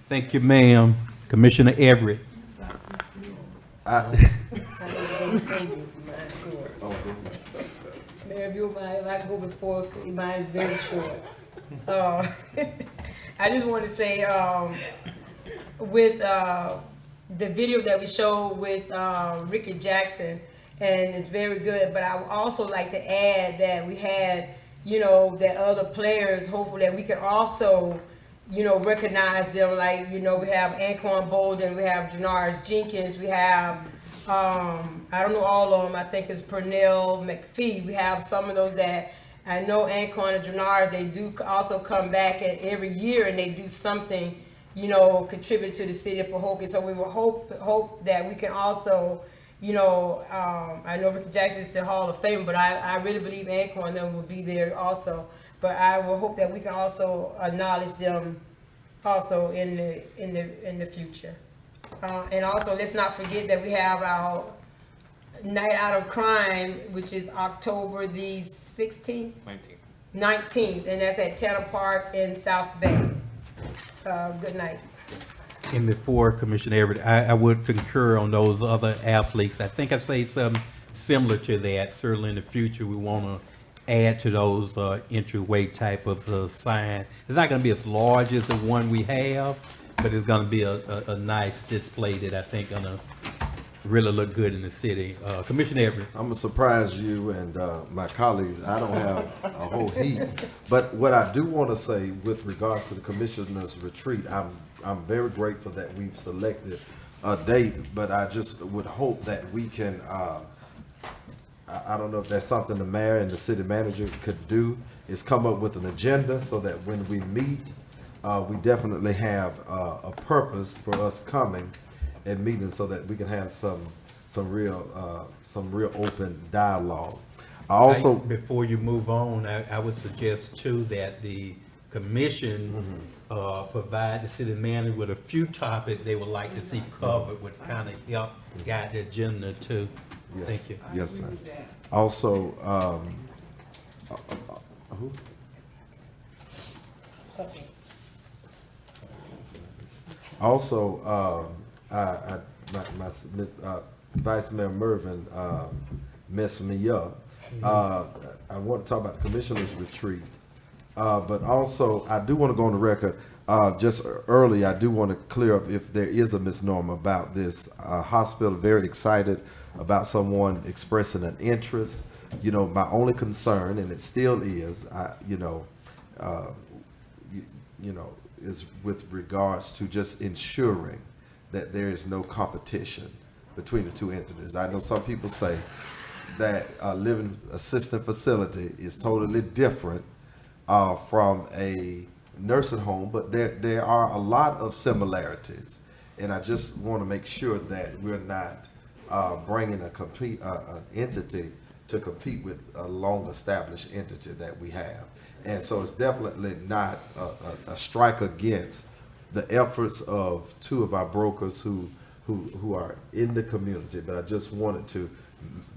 Thank you, ma'am. Commissioner Everett. Mayor, if you mind, I can go before, mine is very short. I just want to say, with the video that we showed with Ricky Jackson, and it's very good, but I would also like to add that we had, that other players, hopefully that we can also, recognize them, like, we have Anquan Bolden, we have Janars Jenkins, we have, I don't know all of them, I think it's Pernell McPhee. We have some of those that I know Anquan and Janars, they do also come back every year and they do something, contribute to the city of Pahokee. So we will hope that we can also, I know Ricky Jackson is the Hall of Fame, but I really believe Anquan and them will be there also. But I will hope that we can also acknowledge them also in the future. And also, let's not forget that we have our Night Out of Crime, which is October the 16th? 19th, and that's at Tanner Park in South Bay. Good night. And before Commissioner Everett, I would concur on those other athletes. I think I say something similar to that. Certainly in the future, we want to add to those entryway type of sign. It's not going to be as large as the one we have, but it's going to be a nice display that I think going to really look good in the city. Commissioner Everett. I'm gonna surprise you and my colleagues. I don't have a whole heap, but what I do want to say with regards to the commissioners' retreat, I'm very grateful that we've selected a date, but I just would hope that we can. I don't know if that's something the mayor and the city manager could do, is come up with an agenda so that when we meet, we definitely have a purpose for us coming and meeting, so that we can have some real open dialogue. Before you move on, I would suggest too that the commission provide the city manager with a few topics they would like to see covered, would kind of help guide the agenda too. Yes. Thank you. Yes, sir. Also, who? Also, I'd Vice Mayor Mervin messed me up. I want to talk about the commissioners retreat, but also I do want to go on the record. Just early, I do want to clear up if there is a misnomer about this hospital. Very excited about someone expressing an interest. You know, my only concern, and it still is, is with regards to just ensuring that there is no competition between the two entities. I know some people say that a living assistant facility is totally different from a nursing home, but there are a lot of similarities, and I just want to make sure that we're not bringing an entity to compete with a long-established entity that we have. And so it's definitely not a strike against the efforts of two of our brokers who are in the community, but I just wanted to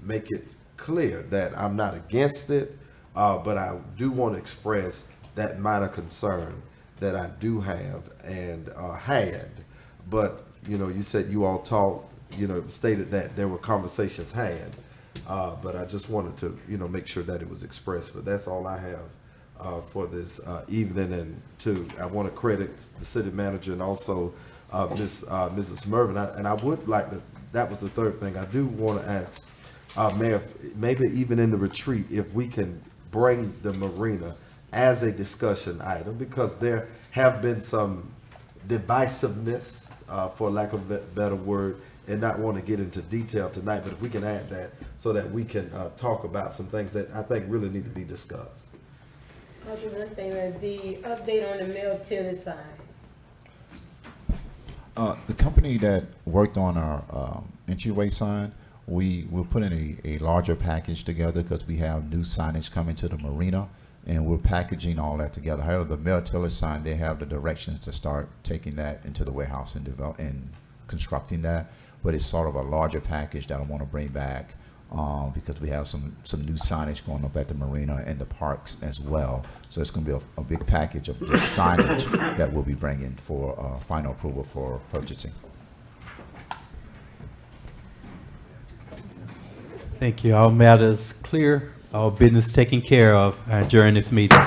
make it clear that I'm not against it, but I do want to express that minor concern that I do have and had. But, you said you all talked, stated that there were conversations had, but I just wanted to, make sure that it was expressed. But that's all I have for this evening. And I want to credit the city manager and also Mrs. Mervin. And I would like to, that was the third thing. I do want to ask, Mayor, maybe even in the retreat, if we can bring the marina as a discussion item, because there have been some divisiveness, for lack of a better word, and not want to get into detail tonight, but if we can add that so that we can talk about some things that I think really need to be discussed. Also, one thing, the update on the Mel Tilly side. The company that worked on our entryway sign, we're putting a larger package together because we have new signage coming to the marina, and we're packaging all that together. However, the Mel Tilly sign, they have the directions to start taking that into the warehouse and constructing that. But it's sort of a larger package that I want to bring back because we have some new signage going up at the marina and the parks as well. So it's going to be a big package of just signage that we'll be bringing for final approval for purchasing. Thank you. All matters clear, all business taken care of. I adjourn this meeting.